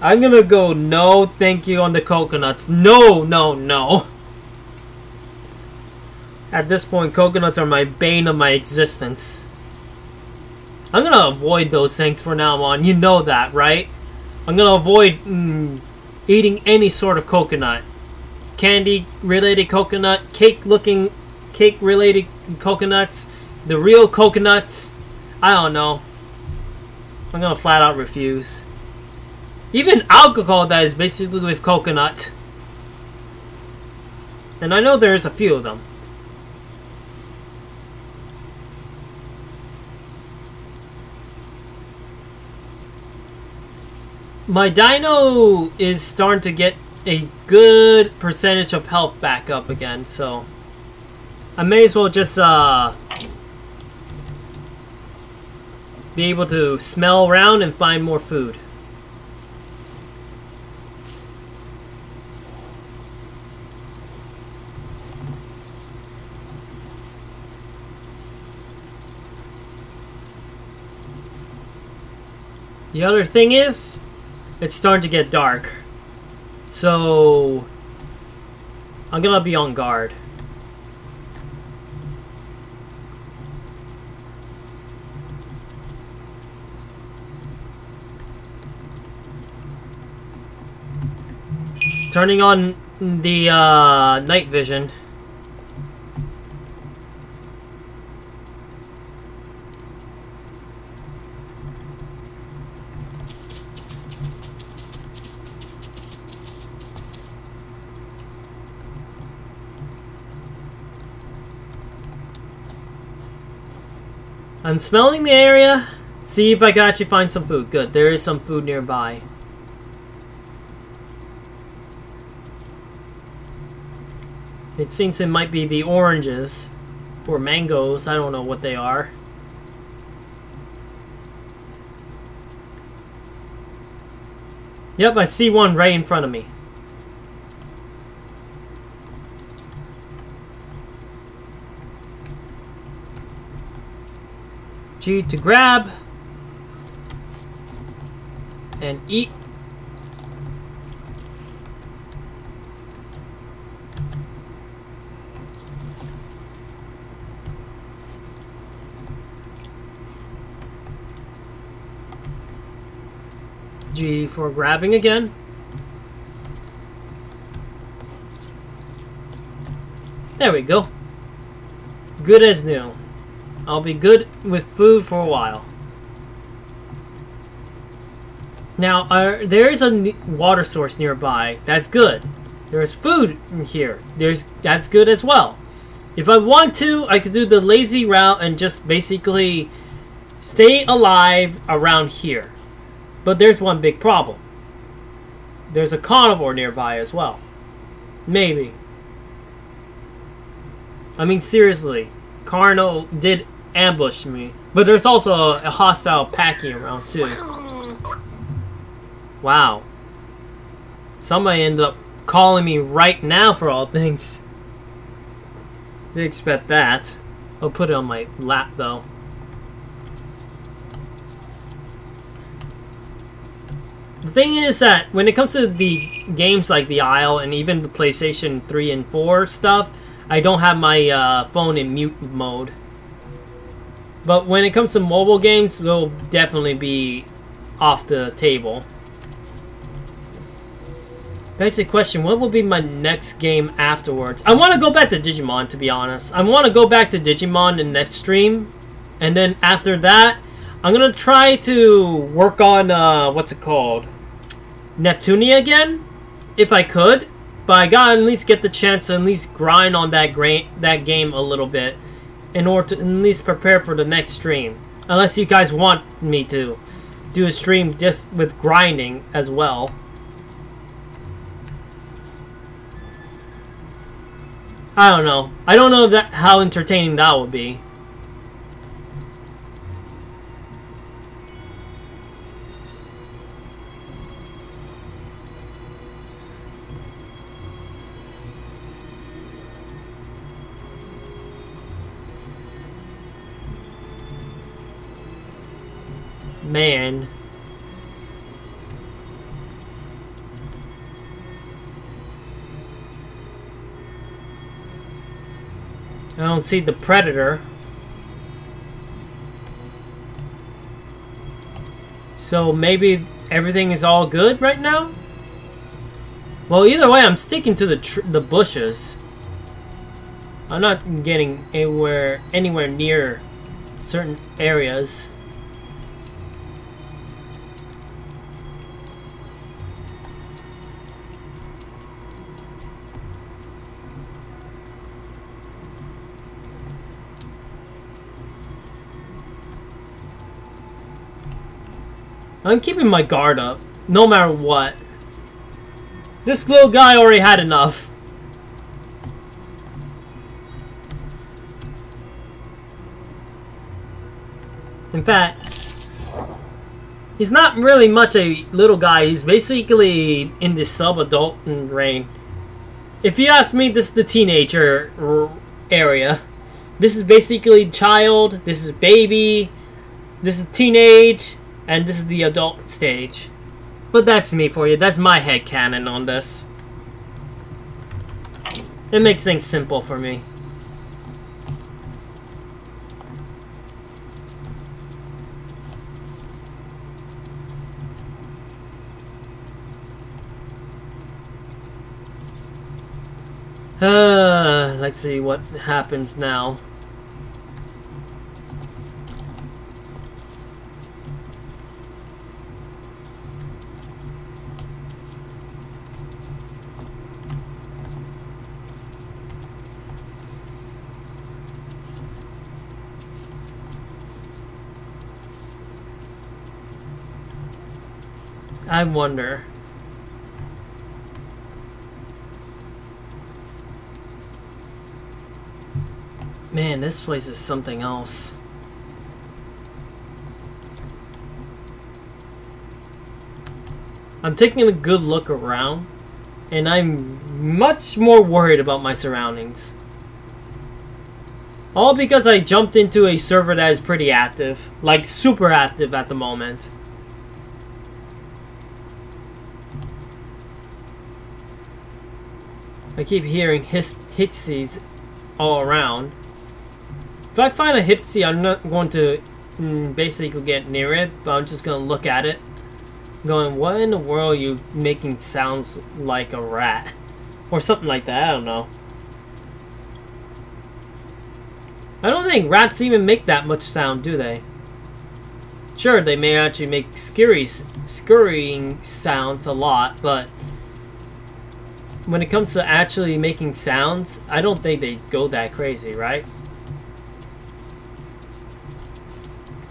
I'm gonna go no thank you on the coconuts. No, no, no. At this point, coconuts are my bane of my existence. I'm gonna avoid those things from now on. You know that, right? I'm gonna avoid eating any sort of coconut. Candy-related coconut, cake-related coconuts, the real coconuts. I don't know. I'm gonna flat out refuse. Even alcohol that is basically with coconut. And I know there's a few of them. My Dino is starting to get a good percentage of health back up again, so I may as well just be able to smell around and find more food. The other thing is, it's starting to get dark, so I'm gonna be on guard. Turning on the night vision. I'm smelling the area. See if I can actually find some food. Good, there is some food nearby. It seems it might be the oranges or mangoes. I don't know what they are. Yep, I see one right in front of me. G to grab and eat. G for grabbing again. There we go. Good as new. I'll be good with food for a while. Now, there is a water source nearby. That's good. There's food in here. That's good as well. If I want to, I could do the lazy route and just basically stay alive around here. But there's one big problem. There's a carnivore nearby as well. Maybe. I mean, seriously. Carno did ambush me. But there's also a hostile Packy around too. Wow. Somebody ended up calling me right now for all things. Didn't expect that. I'll put it on my lap though. The thing is that when it comes to the games like the Isle and even the PlayStation 3 and 4 stuff, I don't have my phone in mute mode. But when it comes to mobile games, it'll definitely be off the table. Basic question, what will be my next game afterwards? I want to go back to Digimon, to be honest. I want to go back to Digimon in next stream. And then after that, I'm going to try to work on, what's it called? Neptunia again, if I could. But I gotta at least get the chance to at least grind on that game a little bit in order to at least prepare for the next stream. Unless you guys want me to do a stream just with grinding as well. I don't know. I don't know how entertaining that would be. Man. I don't see the predator. So maybe everything is all good right now? Well, either way, I'm sticking to the bushes. I'm not getting anywhere near certain areas. I'm keeping my guard up. No matter what. This little guy already had enough. In fact, he's not really much a little guy. He's basically in the sub-adult range. If you ask me, this is the teenager area. This is basically child, this is baby, this is teenage, and this is the adult stage. But that's me for you. That's my headcanon on this. It makes things simple for me. Let's see what happens now. I wonder. Man, this place is something else. I'm taking a good look around, and I'm much more worried about my surroundings. All because I jumped into a server that is pretty active. Like, super active at the moment. I keep hearing hitsies all around. If I find a hipsy, I'm not going to basically get near it, but I'm just going to look at it. Going, what in the world are you making sounds like a rat? Or something like that, I don't know. I don't think rats even make that much sound, do they? Sure, they may actually make scurrying sounds a lot, but when it comes to actually making sounds, I don't think they go that crazy, right?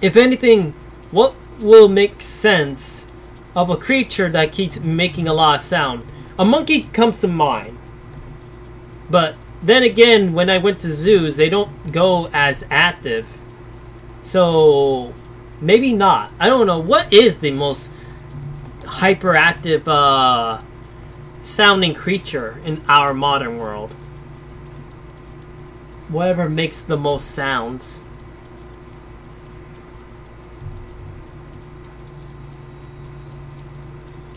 If anything, what will make sense of a creature that keeps making a lot of sound? A monkey comes to mind. But then again, when I went to zoos, they don't go as active. So, maybe not. I don't know. What is the most hyperactive sounding creature in our modern world? Whatever makes the most sounds.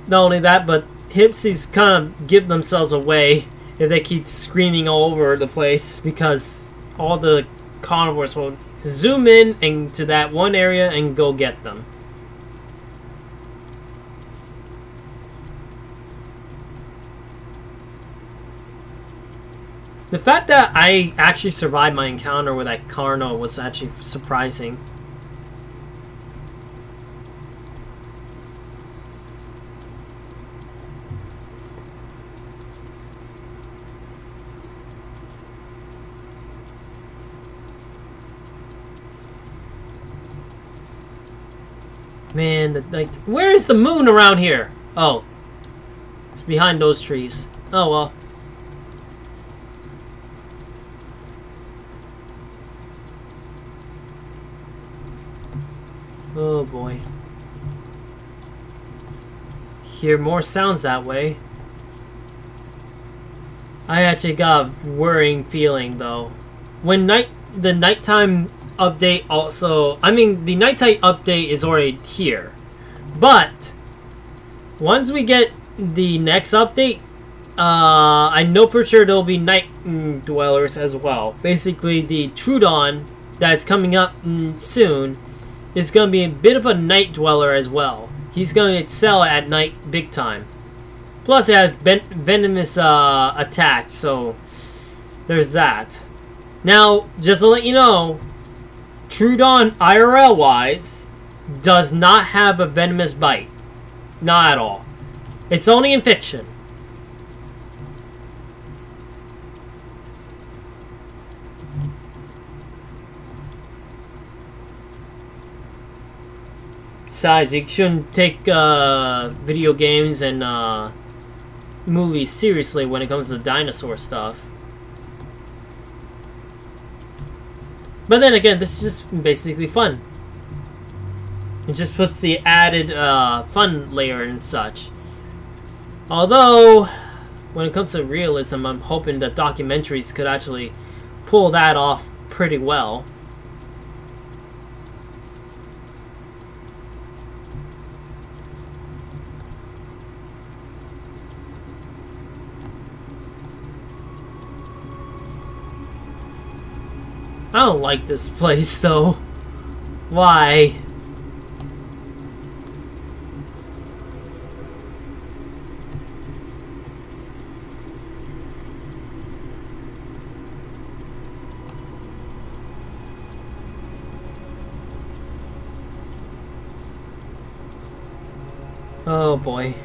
Not only that, but hipsies kind of give themselves away if they keep screaming all over the place, because all the carnivores will zoom in into that one area and go get them. The fact that I actually survived my encounter with that Carno was actually surprising. Man, like, where is the moon around here? Oh, it's behind those trees. Oh well. Oh boy. Hear more sounds that way. I actually got a worrying feeling though. When the nighttime update also, I mean, the nighttime update is already here, but once we get the next update, I know for sure there'll be night dwellers as well. Basically, the True Dawn that's coming up soon is going to be a bit of a night dweller as well. He's going to excel at night big time. Plus, it has venomous attacks, so there's that. Now, just to let you know, True Dawn, IRL-wise, does not have a venomous bite. Not at all. It's only in fiction. Besides, you shouldn't take video games and movies seriously when it comes to dinosaur stuff. But then again, this is just basically fun. It just puts the added fun layer and such. Although, when it comes to realism, I'm hoping that documentaries could actually pull that off pretty well. I don't like this place, though. Why? Oh boy.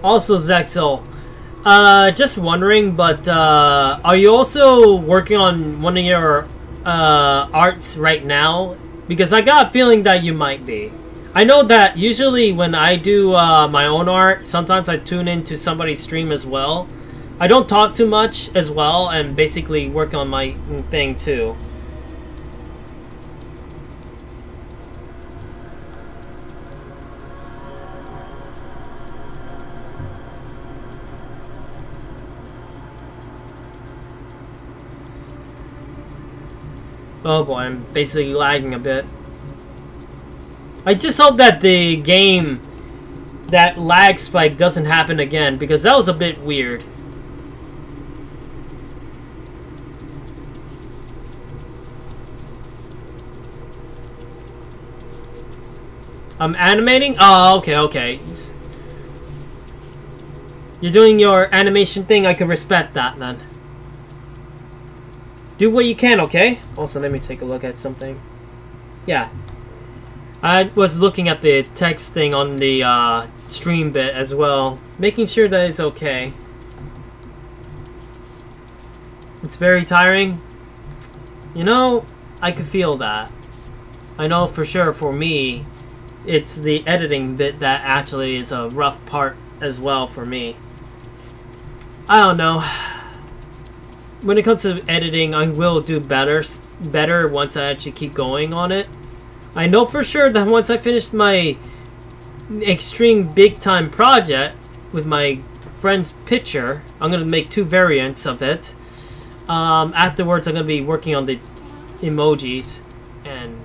Also, Zexel, just wondering, but are you also working on one of your arts right now? Because I got a feeling that you might be. I know that usually when I do my own art, sometimes I tune into somebody's stream as well. I don't talk too much as well, and basically work on my thing too. Oh boy, I'm basically lagging a bit. I just hope that the game, that lag spike doesn't happen again, because that was a bit weird. I'm animating? Oh, okay. You're doing your animation thing, I can respect that then. Do what you can, okay? Also, let me take a look at something. Yeah. I was looking at the text thing on the stream bit as well, making sure that it's okay. It's very tiring. You know, I could feel that. I know for sure for me, it's the editing bit that actually is a rough part as well for me. I don't know. When it comes to editing, I will do better once I actually keep going on it. I know for sure that once I finish my extreme big time project with my friend's picture, I'm going to make 2 variants of it. Afterwards, I'm going to be working on the emojis and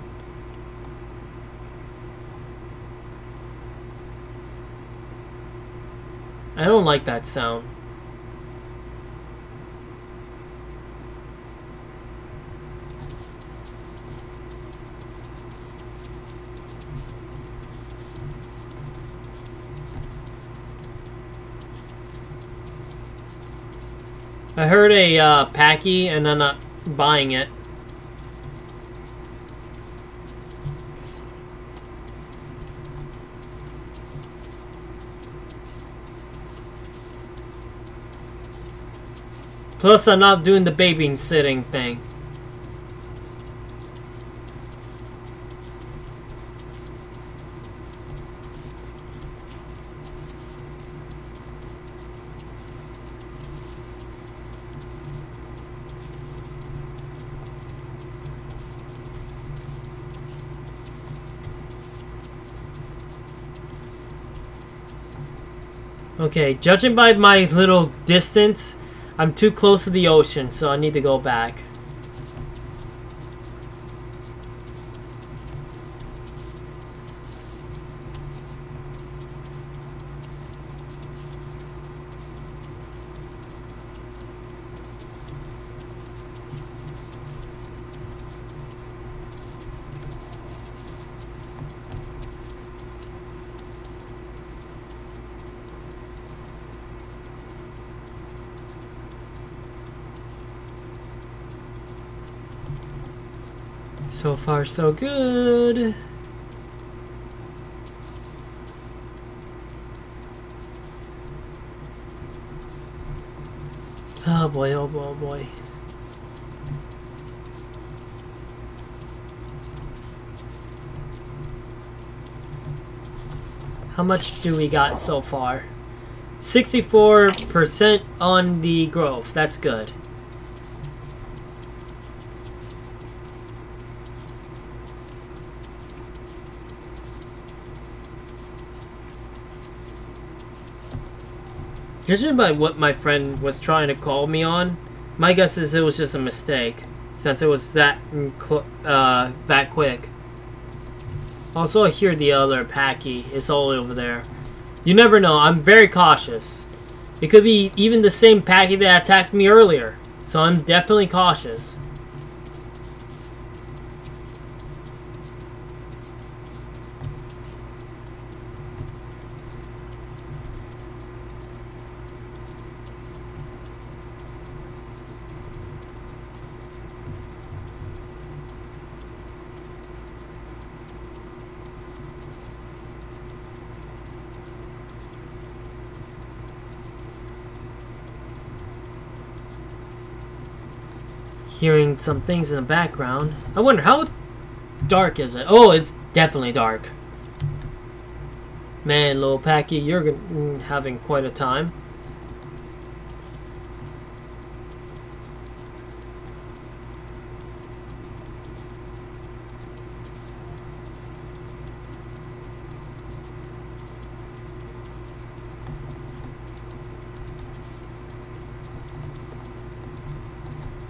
I don't like that sound. I heard a Packy and I'm not buying it. Plus, I'm not doing the bathing sitting thing. Okay, judging by my little distance, I'm too close to the ocean, so I need to go back. So far, so good. Oh boy, oh boy, oh boy. How much do we got so far? 64% on the growth. That's good. Judging by what my friend was trying to call me on, my guess is it was just a mistake, since it was that quick. Also, I hear the other Packy. It's all over there. You never know. I'm very cautious. It could be even the same Packy that attacked me earlier, so I'm definitely cautious. Hearing some things in the background. I wonder, how dark is it? Oh, it's definitely dark. Man, little Packy, you're having quite a time.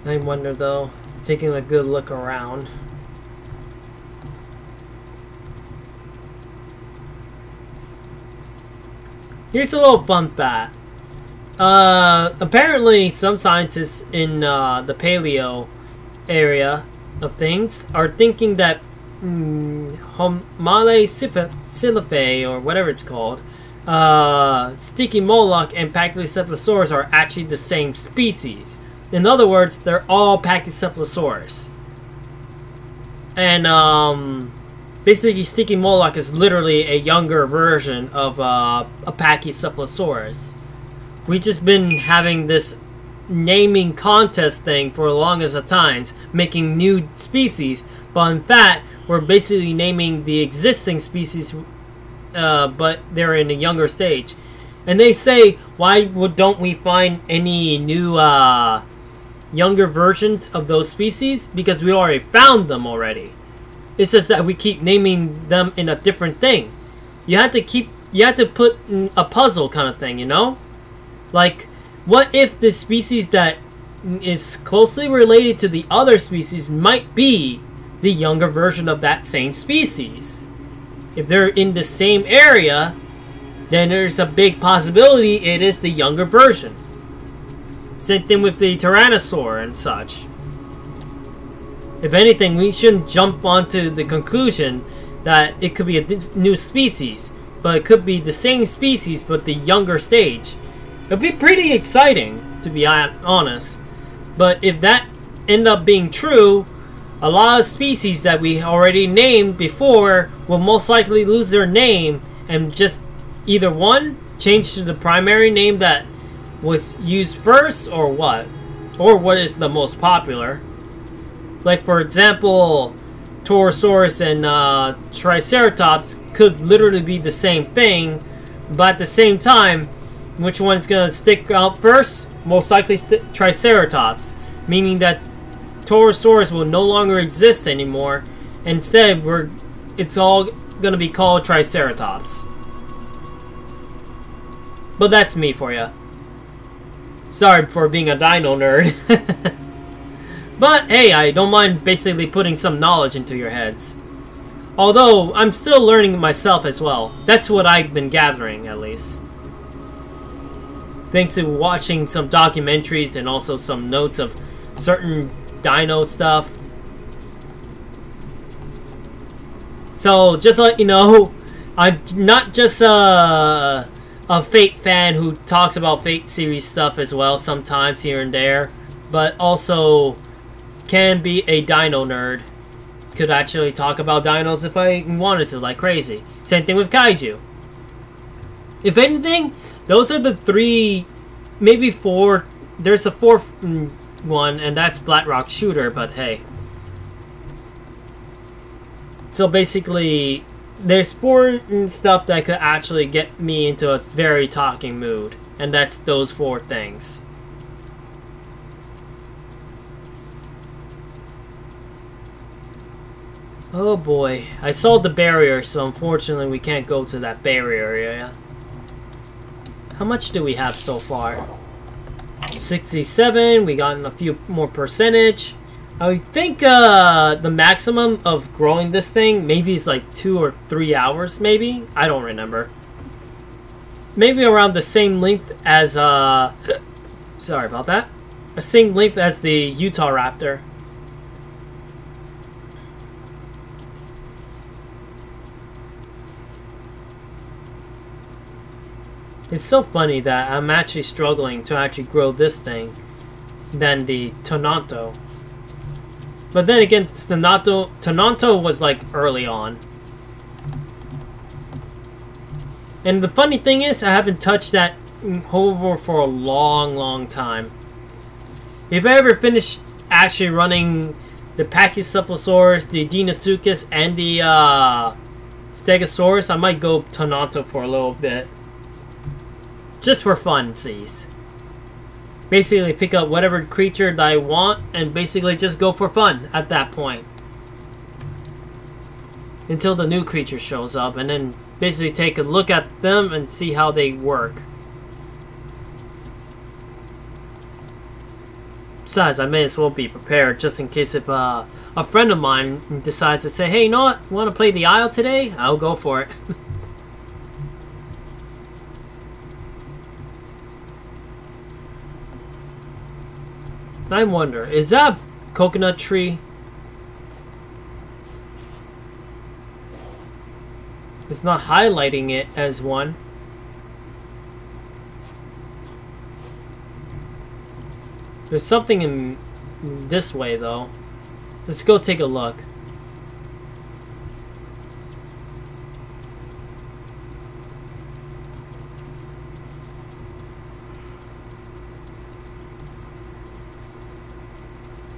I wonder though, taking a good look around. Here's a little fun fact. Apparently some scientists in the paleo area of things are thinking that Homale Siliphae, or whatever it's called, Sticky Moloch and Pachycephalosaurus are actually the same species. In other words, they're all Pachycephalosaurus. And basically Sticky Moloch is literally a younger version of a Pachycephalosaurus. We've just been having this naming contest thing for the longest of times, making new species, but in fact, we're basically naming the existing species, but they're in a younger stage. And they say, why don't we find any new younger versions of those species? Because we already found them already. It's just that we keep naming them in a different thing. You have to put in a puzzle kind of thing, you know? Like, what if the species that is closely related to the other species might be the younger version of that same species? If they're in the same area, then there's a big possibility it is the younger version. Same thing with the Tyrannosaur and such. If anything, we shouldn't jump onto the conclusion that it could be a new species, but it could be the same species but the younger stage. It'd be pretty exciting, to be honest. But if that end up being true, a lot of species that we already named before will most likely lose their name and just either one, change to the primary name that was used first, or what is the most popular. Like, for example, Torosaurus and Triceratops could literally be the same thing, but at the same time, which one's gonna stick out first? Most likely Triceratops, meaning that Torosaurus will no longer exist anymore. Instead, it's all gonna be called Triceratops. But that's me for you. Sorry for being a dino nerd. But hey, I don't mind basically putting some knowledge into your heads. Although, I'm still learning myself as well. That's what I've been gathering, at least. Thanks to watching some documentaries and also some notes of certain dino stuff. So, just to let you know, I'm not just a Fate fan who talks about Fate series stuff as well sometimes here and there, but also can be a dino nerd. Could actually talk about dinos if I wanted to, like crazy. Same thing with kaiju. If anything, those are the three, maybe four. There's a fourth one, and that's Blackrock Shooter, but hey. So basically, there's important stuff that could actually get me into a very talking mood, and that's those 4 things. Oh boy, I saw the barrier, so unfortunately we can't go to that barrier area. How much do we have so far? 67, we got a few more percentage. I think the maximum of growing this thing maybe is like 2 or 3 hours, maybe? I don't remember. Maybe around the same length as, sorry about that. The same length as the Utah Raptor. It's so funny that I'm actually struggling to actually grow this thing than the Tonanto. But then again, Tonanto was like early on. And the funny thing is, I haven't touched that hover for a long time. If I ever finish actually running the Pachycephalosaurus, the Deinosuchus, and the Stegosaurus, I might go Tonanto for a little bit. Just for funsies. Basically pick up whatever creature that I want and basically just go for fun at that point. Until the new creature shows up, and then basically take a look at them and see how they work. Besides, I may as well be prepared just in case if a friend of mine decides to say, hey, you know what, want to play the Isle today? I'll go for it. I wonder, is that a coconut tree? It's not highlighting it as one. There's something in this way, though. Let's go take a look.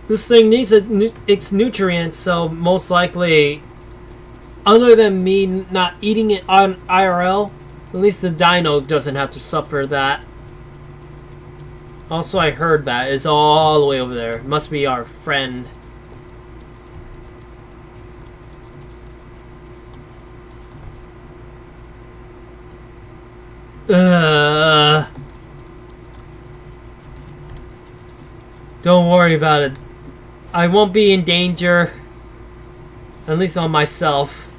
This thing needs its nutrients, so most likely, other than me not eating it on IRL, at least the Dino doesn't have to suffer that. Also, I heard that is all the way over there. Must be our friend. Don't worry about it. I won't be in danger. At least on myself.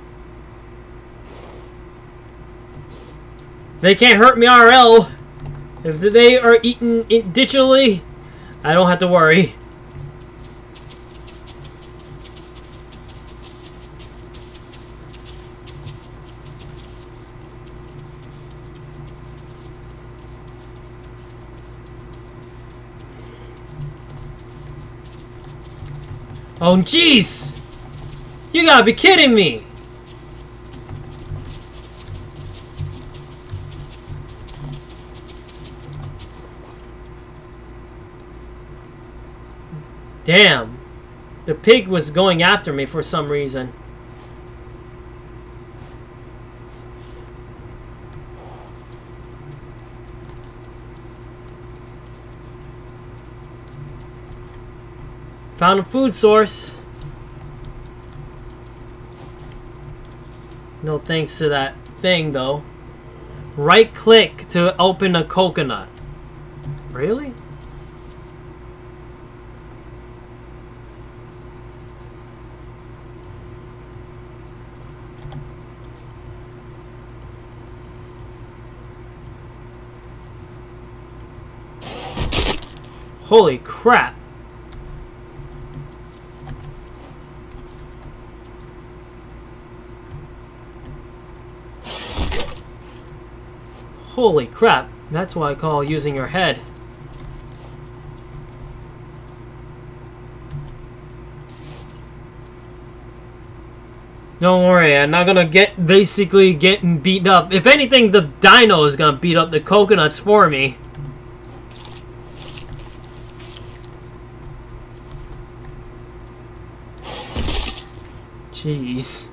They can't hurt me RL. If they are eaten digitally, I don't have to worry. Oh, jeez! You gotta be kidding me! Damn. The pig was going after me for some reason. Found a food source. No thanks to that thing, though. Right click to open a coconut. Really? Holy crap. Holy crap. That's what I call using your head. Don't worry, I'm not gonna get basically getting beat up. If anything, the Dino is gonna beat up the coconuts for me. Jeez.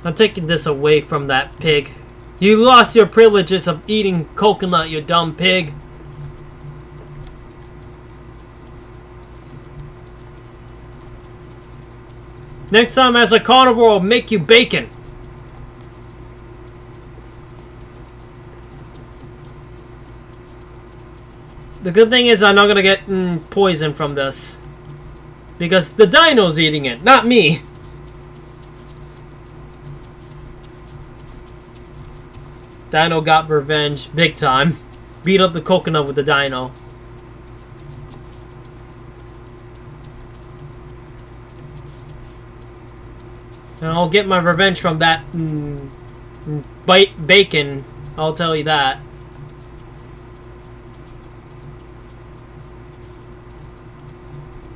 I'm taking this away from that pig. You lost your privileges of eating coconut, you dumb pig. Next time as a carnivore, I'll make you bacon. The good thing is I'm not gonna get poison from this. Because the dino's eating it, not me. Dino got revenge, big time. Beat up the coconut with the dino. And I'll get my revenge from that bacon, I'll tell you that.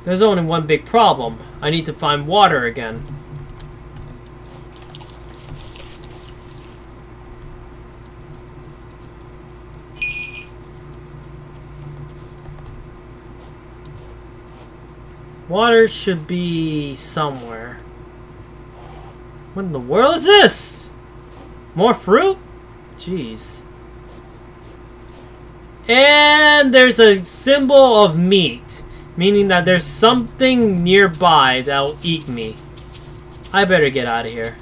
There's only one big problem. I need to find water again. Water should be somewhere. What in the world is this? More fruit? Jeez. And there's a symbol of meat, meaning that there's something nearby that'll eat me. I better get out of here.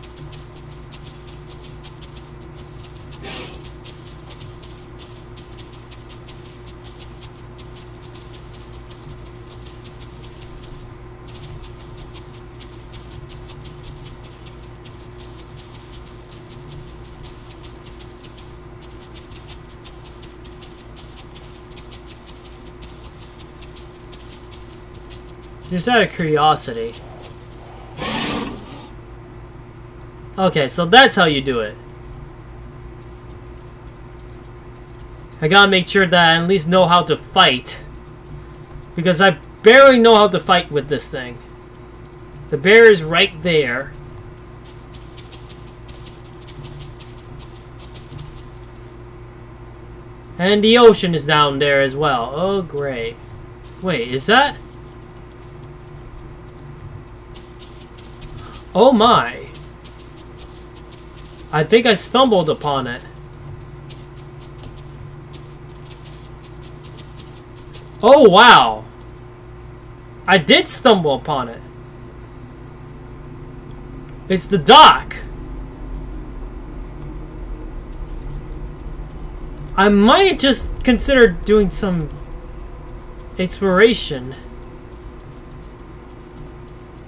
Just out of curiosity. Okay, so that's how you do it. I gotta make sure that I at least know how to fight. Because I barely know how to fight with this thing. The bear is right there. And the ocean is down there as well. Oh, great. Wait, is that... Oh my! I think I stumbled upon it. Oh wow! I did stumble upon it. It's the dock! I might just consider doing some exploration.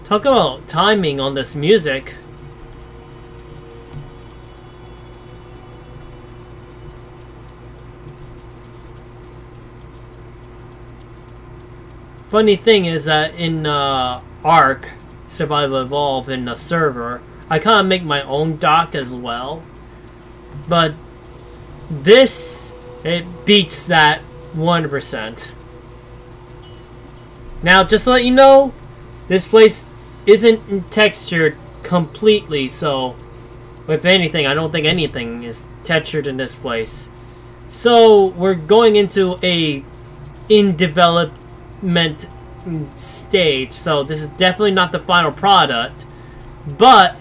Talk about timing on this music. Funny thing is that in Ark, Survival Evolved in the server, I kind of make my own dock as well. But this, it beats that 100%. Now, just to let you know, this place isn't textured completely, so if anything, I don't think anything is textured in this place. So we're going into a in development stage, so this is definitely not the final product, but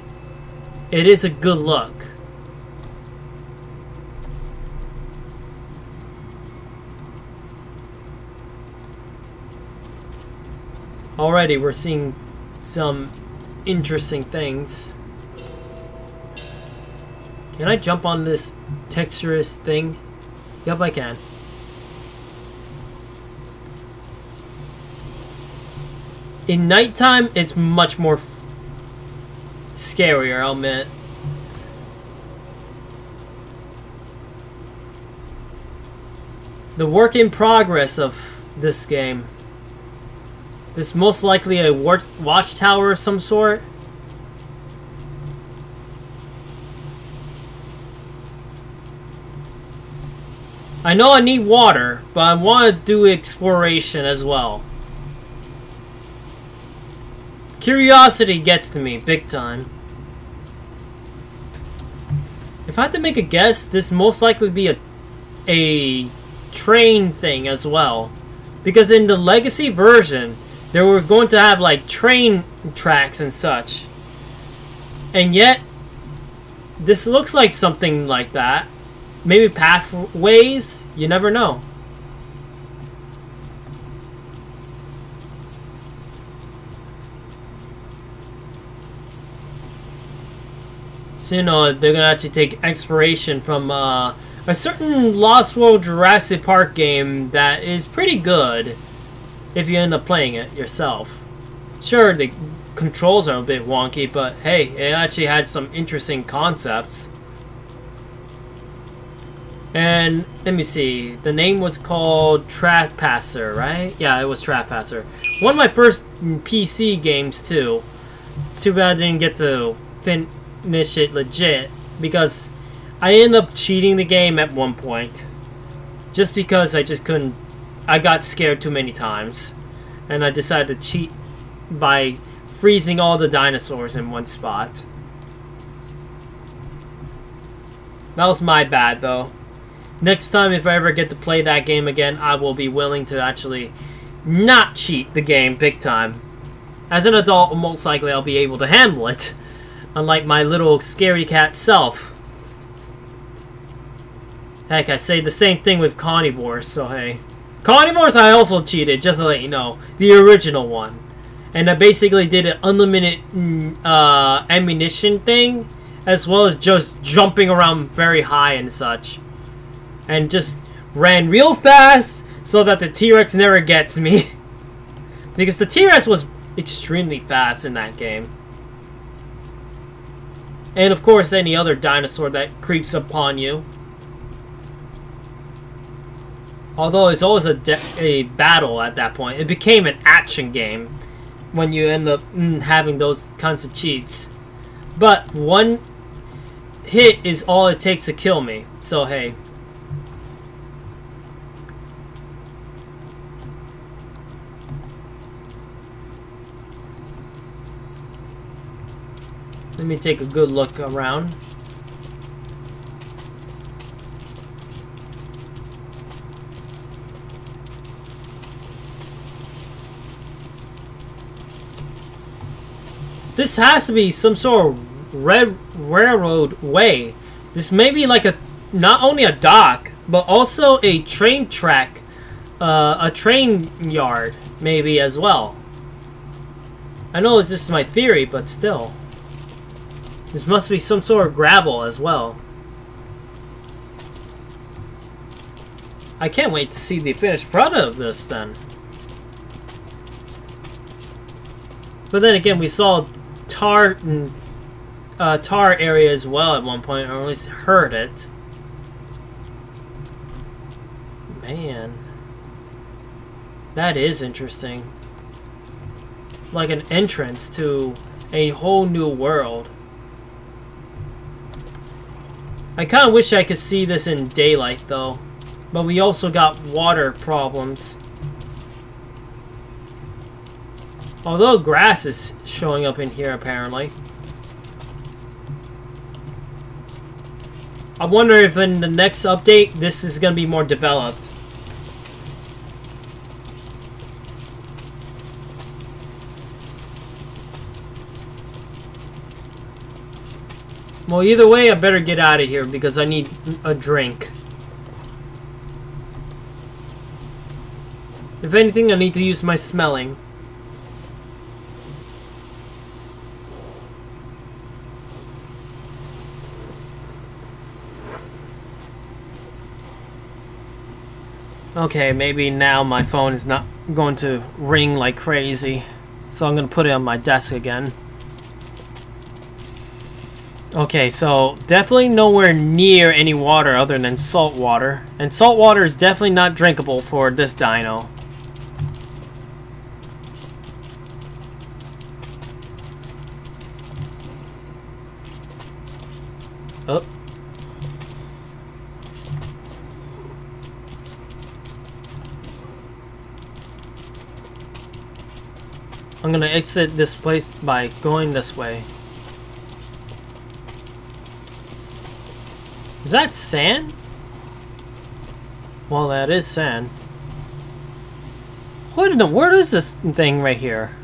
it is a good look. Already we're seeing some interesting things. Can I jump on this texturous thing? Yep, I can. In nighttime, it's much more scarier, I'll admit. The work in progress of this game. This is most likely a watchtower of some sort. I know I need water, but I want to do exploration as well. Curiosity gets to me big time. If I had to make a guess, this most likely be a train thing as well. Because in the Legacy version, they were going to have like train tracks and such. And yet, This looks like something like that. Maybe pathways? You never know. So, you know, they're gonna actually take inspiration from a certain Lost World Jurassic Park game that is pretty good if you end up playing it yourself. Sure, the controls are a bit wonky, but hey, it actually had some interesting concepts. And let me see, the name was called Trapasser, right? Yeah, it was Trapasser. One of my first PC games too. It's too bad I didn't get to finish it legit, because I ended up cheating the game at one point. Just because I just couldn't, I got scared too many times. And I decided to cheat by freezing all the dinosaurs in one spot. That was my bad though. Next time, if I ever get to play that game again, I will be willing to actually not cheat the game big time. As an adult, most likely I'll be able to handle it. Unlike my little scaredy cat self. Heck, I say the same thing with Carnivores, so hey. Carnivores I also cheated, just to let you know. The original one. And I basically did an unlimited ammunition thing, as well as just jumping around very high and such. And just ran real fast so that the T-Rex never gets me. Because the T-Rex was extremely fast in that game. And of course any other dinosaur that creeps upon you. Although it's always a battle at that point. It became an action game when you end up having those kinds of cheats. But one hit is all it takes to kill me. So hey. Let me take a good look around. This has to be some sort of railroad way. This may be like not only a dock, but also a train track, a train yard, maybe as well. I know it's just my theory, but still. This must be some sort of gravel as well. I can't wait to see the finished product of this then. But then again, we saw tar area as well at one point, or at least heard it. Man. That is interesting. Like an entrance to a whole new world. I kind of wish I could see this in daylight though, but we also got water problems. Although grass is showing up in here apparently. I wonder if in the next update this is going to be more developed. Well, either way, I better get out of here because I need a drink. If anything, I need to use my smelling. Okay, maybe now my phone is not going to ring like crazy. So I'm going to put it on my desk again. Okay, so definitely nowhere near any water other than salt water. And salt water is definitely not drinkable for this dino. Oh. I'm gonna exit this place by going this way. Is that sand? Well, that is sand. What in the world is this thing right here?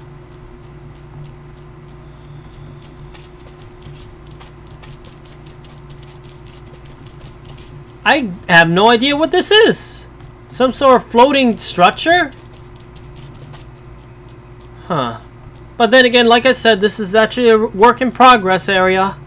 I have no idea what this is. Some sort of floating structure? Huh. But then again, like I said, this is actually a work in progress area.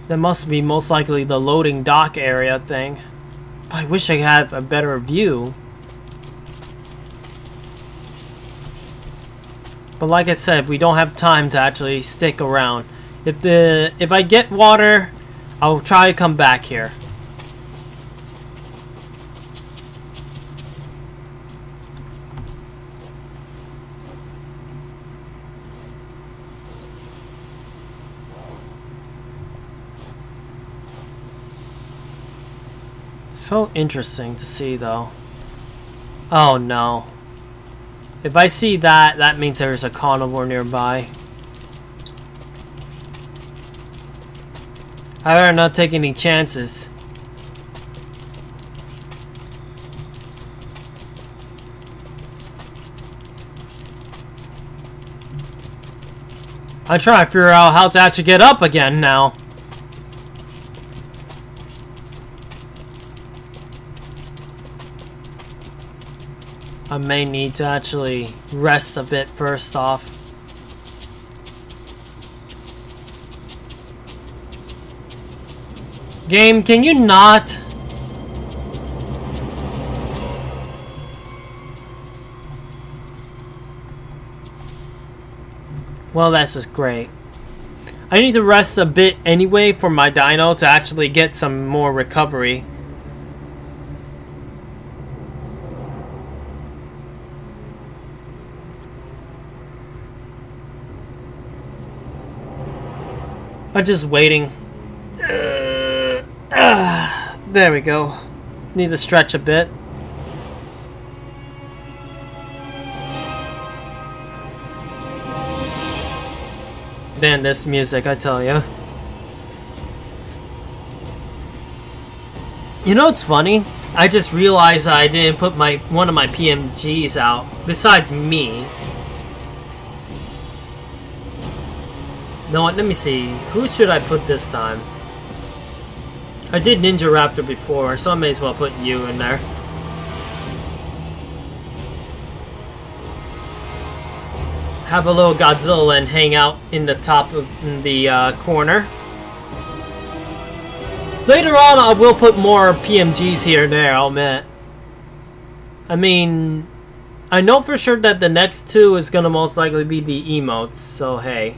That must be most likely the loading dock area thing. I wish I had a better view. But like I said, we don't have time to actually stick around. If I get water, I'll try to come back here. So interesting to see though. Oh no. If I see that, that means there's a carnivore nearby. I better not take any chances. I'm trying to figure out how to actually get up again now. I may need to actually rest a bit first off. Game, can you not? Well, that's just great. I need to rest a bit anyway for my Dino to actually get some more recovery. I'm just waiting. There we go. Need to stretch a bit. Man, this music, I tell ya. You know what's funny? I just realized I didn't put one of my PMGs out. Besides me. No, let me see. Who should I put this time? I did Ninja Raptor before, so I may as well put you in there. Have a little Godzilla and hang out in the top of the corner. Later on, I will put more PMGs here and there, I'll admit. I mean, I know for sure that the next two is going to most likely be the emotes, so hey.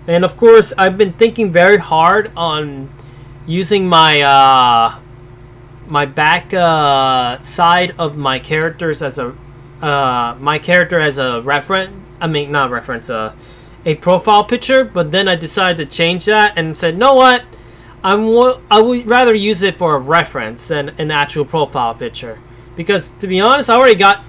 And of course, I've been thinking very hard on using my my back side of my characters as a character as a reference. I mean, not reference, a profile picture. But then I decided to change that and said, "No, what? I would rather use it for a reference than an actual profile picture." Because to be honest, I already got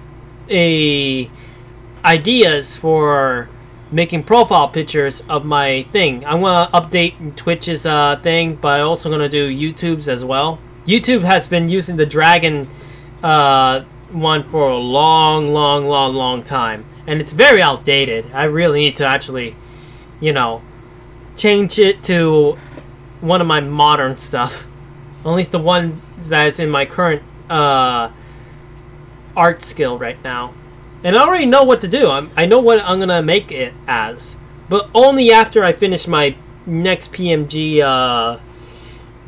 ideas for making profile pictures of my thing. I want to update Twitch's thing, but I'm also going to do YouTube's as well. YouTube has been using the dragon one for a long time, and it's very outdated. I really need to actually, you know, change it to one of my modern stuff, at least the one that is in my current art skill right now. And I already know what to do. I know what I'm going to make it as. But only after I finish my next PMG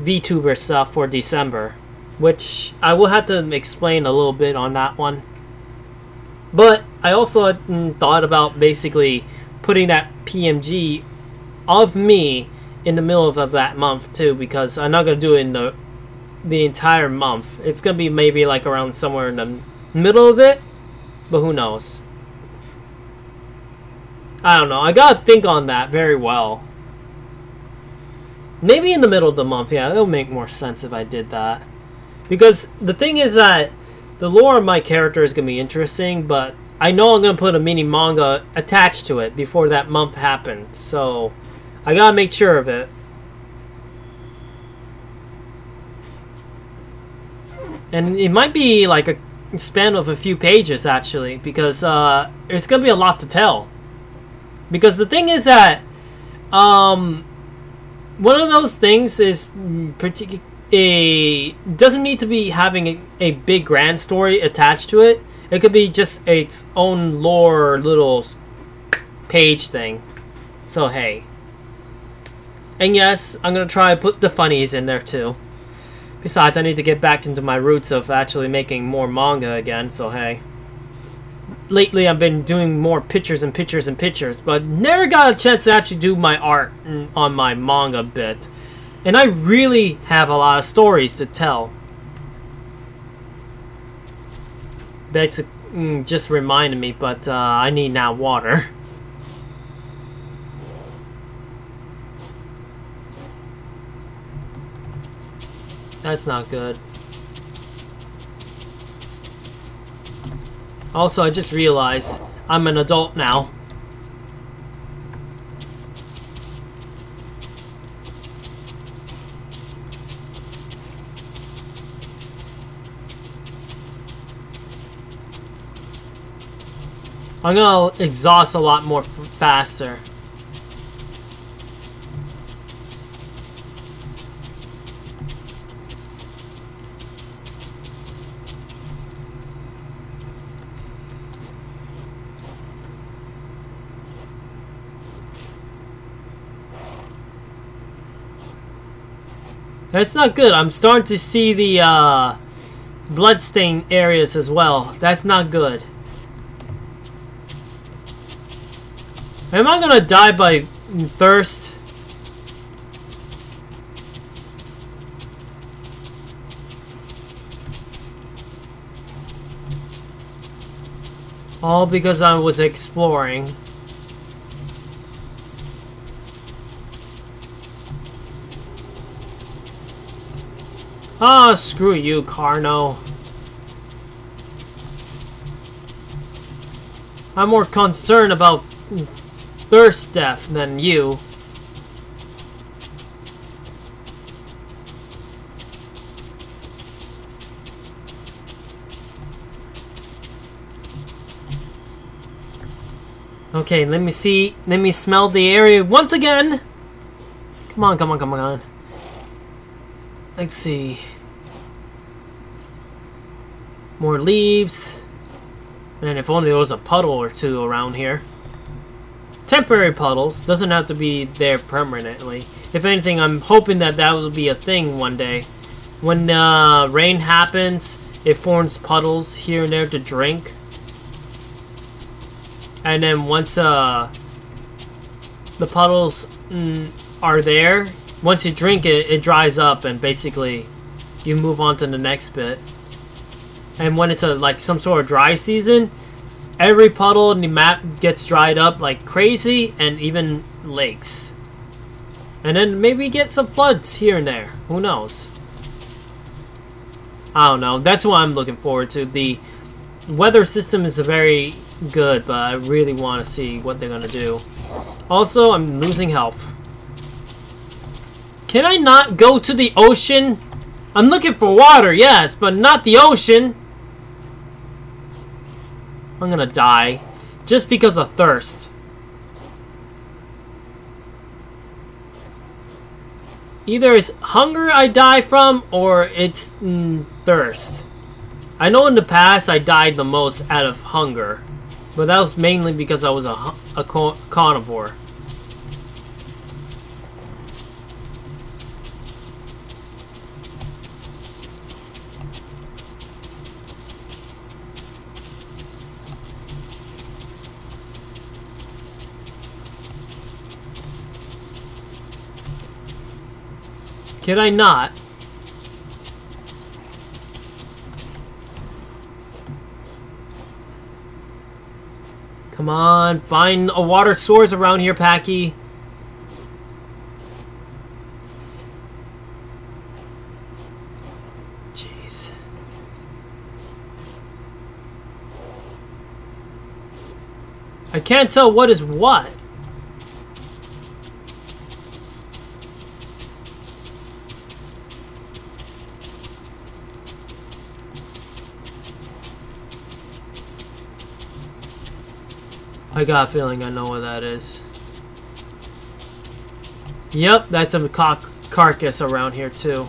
VTuber stuff for December. Which I will have to explain a little bit on that one. But I also thought about basically putting that PMG of me in the middle of that month too. Because I'm not going to do it in the entire month. It's going to be maybe like around somewhere in the middle of it. But who knows? I don't know. I gotta think on that very well. Maybe in the middle of the month. Yeah, it'll make more sense if I did that. Because the thing is that the lore of my character is gonna be interesting, but I know I'm gonna put a mini manga attached to it before that month happens. So I gotta make sure of it. And it might be like a span of a few pages actually, because there's gonna be a lot to tell. Because the thing is that one of those things is doesn't need to be having a big grand story attached to it. It could be just its own lore little page thing. So hey. And yes, I'm gonna try to put the funnies in there too. Besides, I need to get back into my roots of actually making more manga again, so hey. Lately, I've been doing more pictures and pictures and pictures, but never got a chance to actually do my art on my manga bit. And I really have a lot of stories to tell. Bex just reminded me, but I need now water. That's not good. Also, I just realized I'm an adult now. I'm gonna exhaust a lot more faster. That's not good. I'm starting to see the bloodstain areas as well. That's not good. Am I gonna die by thirst? All because I was exploring. Ah, screw you, Carno. I'm more concerned about thirst death than you. Okay, let me see. Let me smell the area once again. Come on, come on, come on. Let's see. More leaves. Man, if only there was a puddle or two around here. Temporary puddles. Doesn't have to be there permanently. If anything, I'm hoping that that will be a thing one day. When rain happens, it forms puddles here and there to drink. And then once the puddles are there, once you drink it, it dries up and basically you move on to the next bit. And when it's like some sort of dry season, every puddle in the map gets dried up like crazy, and even lakes. And then maybe get some floods here and there. Who knows? I don't know. That's what I'm looking forward to. The weather system is very good, but I really want to see what they're going to do. Also, I'm losing health. Can I not go to the ocean? I'm looking for water, yes, but not the ocean. I'm gonna die just because of thirst. Either it's hunger I die from, or it's thirst. I know in the past I died the most out of hunger, but that was mainly because I was a carnivore. Can I not? Come on, find a water source around here, Packy. Jeez. I can't tell what is what. I got a feeling I know what that is. Yep, that's a carcass around here too.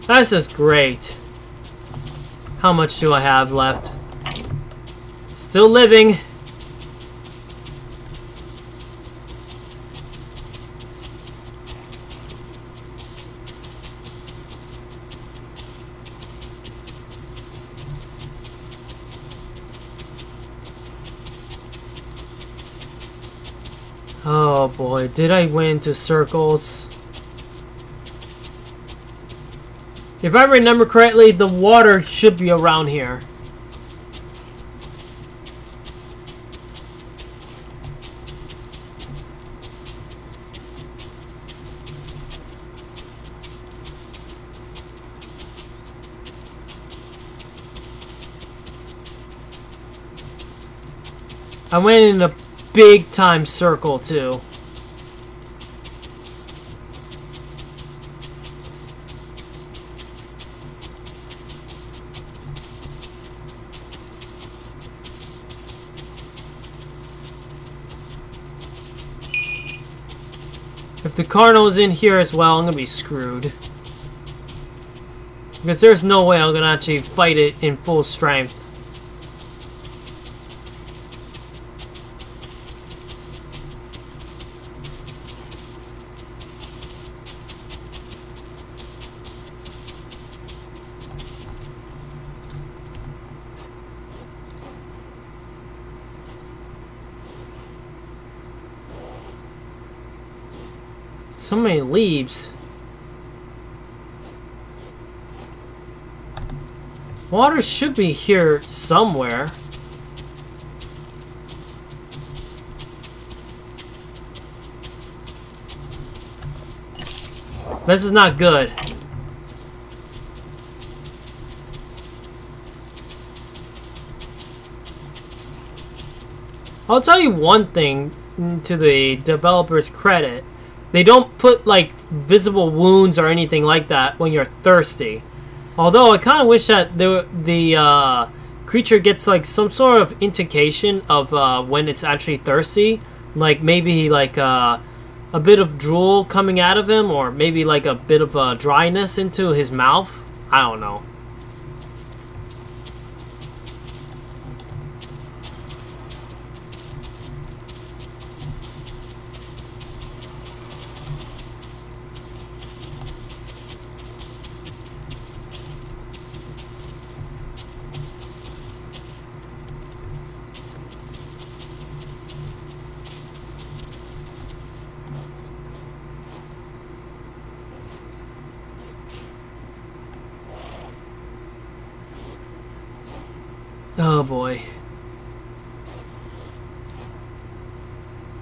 This is great. How much do I have left? Still living. Oh boy, did I went into circles? If I remember correctly, the water should be around here. I went in a big time circle too. If the Cardinal's in here as well, I'm gonna be screwed. Because there's no way I'm gonna actually fight it in full strength. So many leaves. Water should be here somewhere. This is not good. I'll tell you one thing to the developer's credit. They don't put like visible wounds or anything like that when you're thirsty. Although I kind of wish that the creature gets like some sort of indication of when it's actually thirsty. Like maybe like a bit of drool coming out of him, or maybe like a bit of dryness into his mouth. I don't know. Oh boy.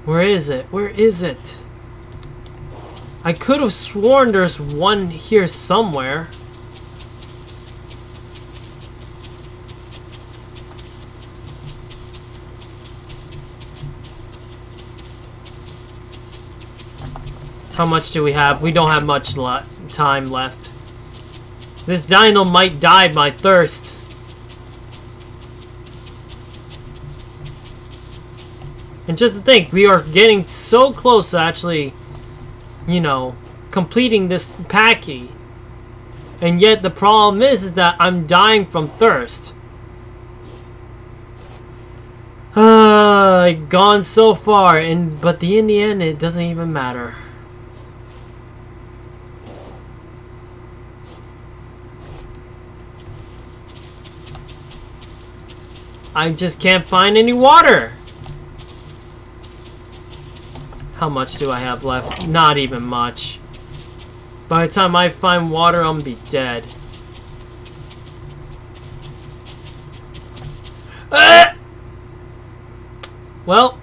Where is it? Where is it? I could have sworn there's one here somewhere. How much do we have? We don't have much time left. This dino might die by thirst. And just to think, we are getting so close to actually, you know, completing this packy. And yet the problem is that I'm dying from thirst. I've gone so far, but in the end, it doesn't even matter. I just can't find any water. How much do I have left? Not even much. By the time I find water, I'm gonna be dead. Ah! Well,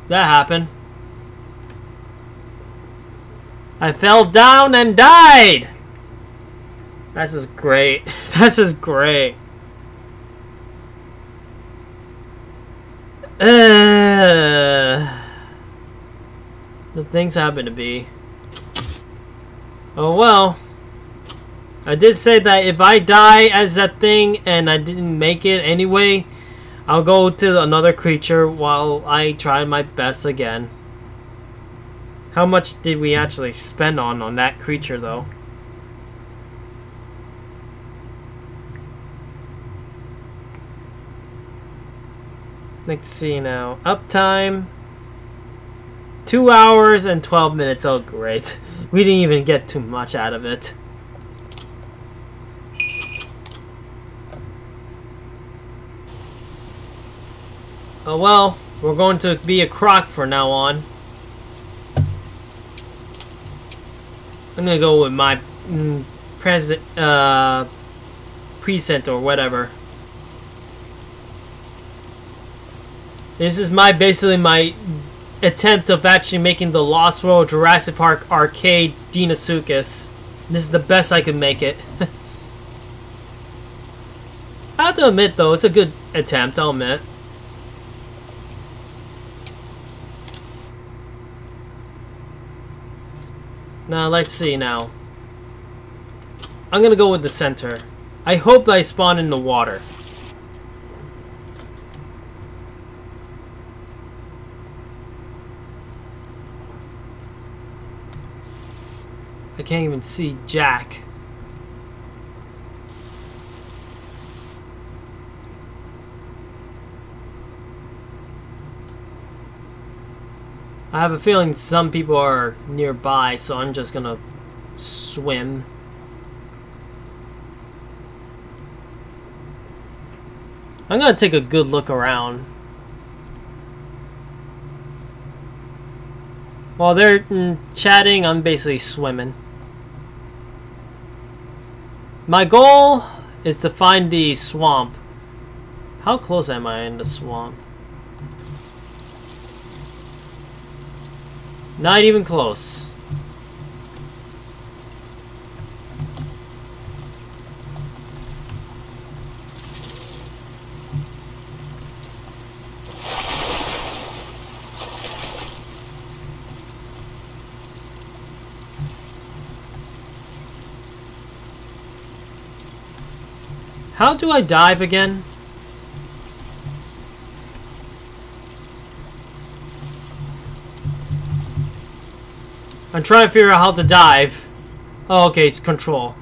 that happened. I fell down and died! This is great. This is great. The things happen to be. Oh well. I did say that if I die as that thing and I didn't make it anyway, I'll go to another creature while I try my best again. How much did we actually spend on that creature though? Let's see now. Uptime. 2 hours and 12 minutes. Oh great. We didn't even get too much out of it. Oh well, we're going to be a croc for now on. I'm gonna go with my present or whatever. This is basically my attempt of actually making the Lost World Jurassic Park arcade Dinosuchus. This is the best I can make it. I have to admit though, it's a good attempt, I'll admit. Now let's see now. I'm gonna go with the center. I hope I spawn in the water. I can't even see Jack. I have a feeling some people are nearby, so I'm just gonna swim. I'm gonna take a good look around. While they're chatting, I'm basically swimming. My goal is to find the swamp. How close am I in the swamp? Not even close. How do I dive again? I'm trying to figure out how to dive. Oh, okay, it's control.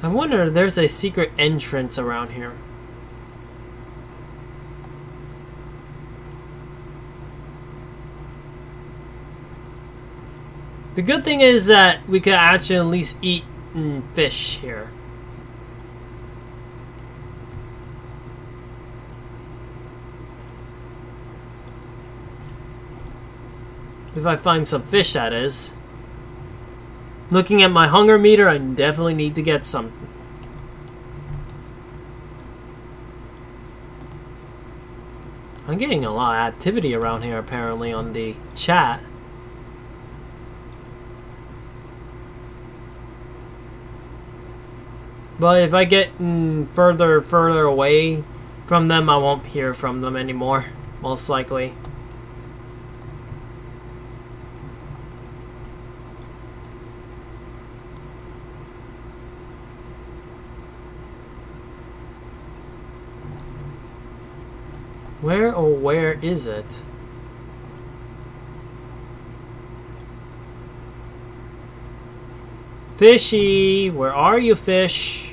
I wonder if there's a secret entrance around here. The good thing is that we could actually at least eat fish here. If I find some fish, that is. Looking at my hunger meter, I definitely need to get some. I'm getting a lot of activity around here apparently on the chat. But if I get further away from them, I won't hear from them anymore, most likely. Where is it? Fishy, where are you, fish?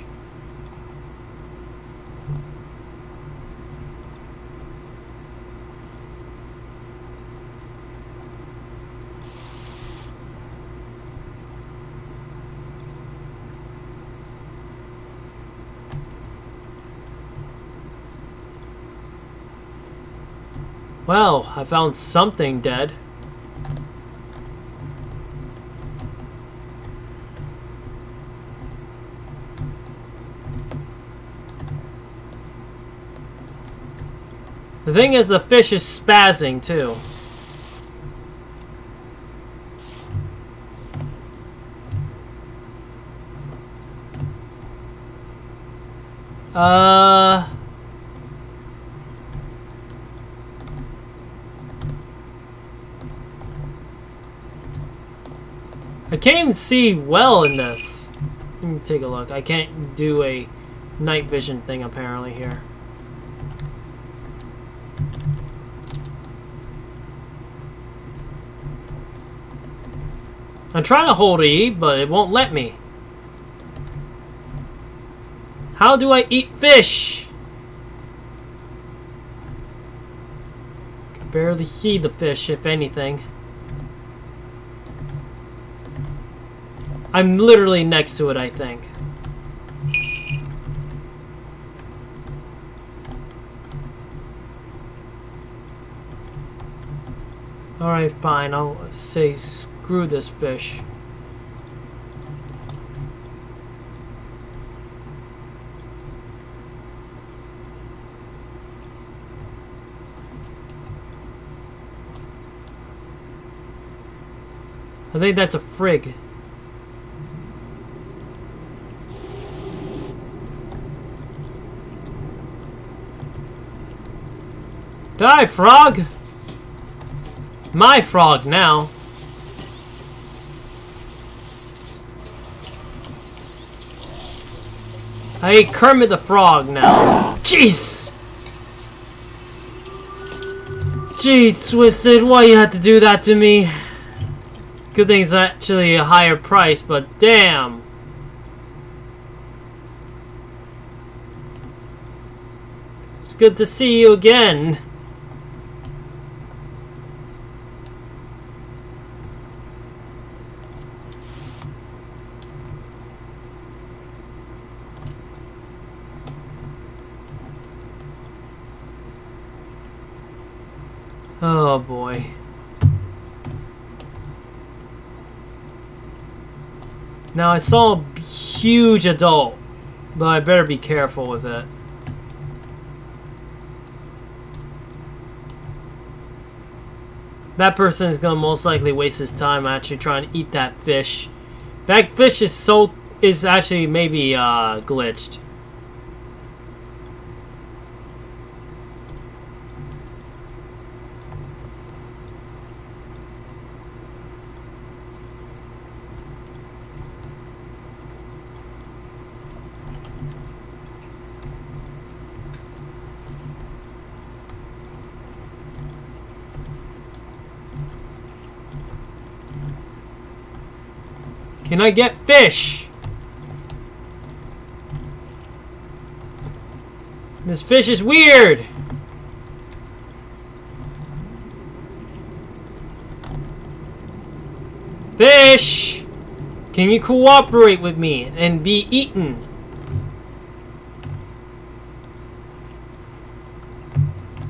Well, I found something dead. The thing is, the fish is spazzing too. I can't even see well in this. Let me take a look. I can't do a night vision thing apparently here. I'm trying to hold E, but it won't let me. How do I eat fish? Can barely see the fish, if anything. I'm literally next to it, I think. Alright, fine. I'll say screw this fish. I think that's a frig. Die, frog! My frog now. I ate Kermit the Frog now. Jeez! Jeez, Twisted, why you had to do that to me? Good thing it's actually a higher price, but damn! It's good to see you again. Oh boy. Now I saw a huge adult, but I better be careful with it. That person is gonna most likely waste his time actually trying to eat that fish. That fish is actually maybe glitched. Can I get fish? This fish is weird. Fish! Can you cooperate with me and be eaten?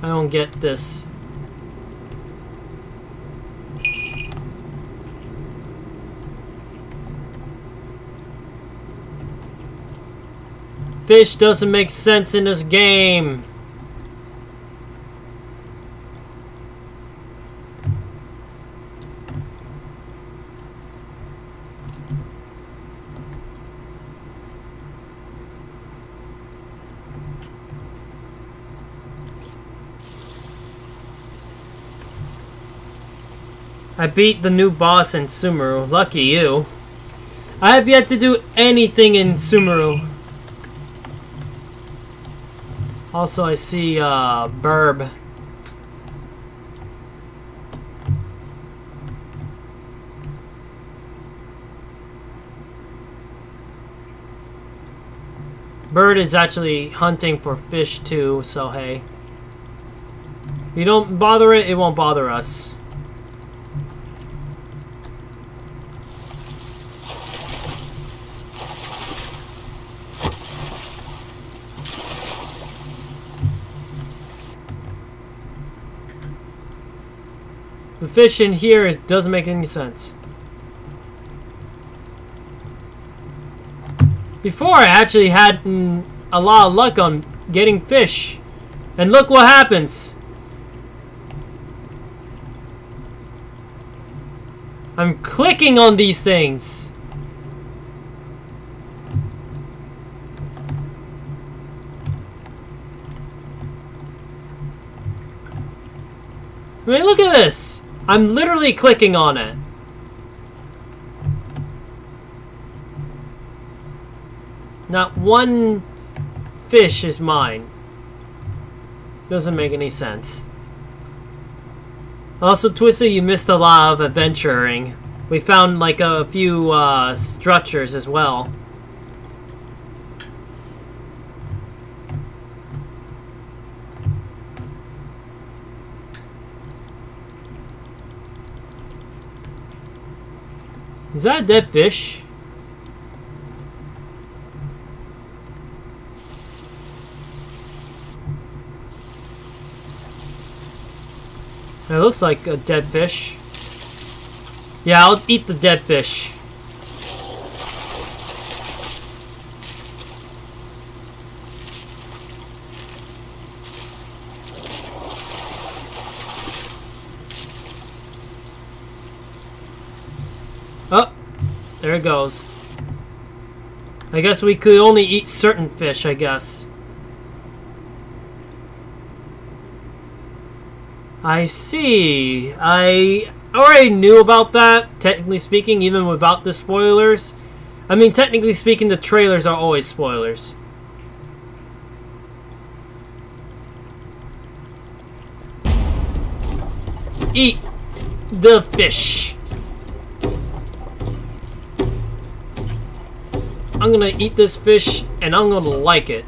I don't get this. Fish doesn't make sense in this game. I beat the new boss in Sumeru. Lucky you. I have yet to do anything in Sumeru. Also, I see Burb. Bird is actually hunting for fish too, so hey. If you don't bother it, it won't bother us. The fish in here doesn't make any sense. Before I actually had a lot of luck on getting fish. And look what happens. I'm clicking on these things. I mean, look at this. I'm literally clicking on it. Not one fish is mine. Doesn't make any sense. Also, Twisted, you missed a lot of adventuring. We found like a few structures as well. Is that a dead fish? It looks like a dead fish. Yeah, I'll eat the dead fish. Oh, there it goes. I guess we could only eat certain fish, I guess. I see. I already knew about that, technically speaking, even without the spoilers. I mean, technically speaking, the trailers are always spoilers. Eat the fish. I'm gonna eat this fish, and I'm gonna like it.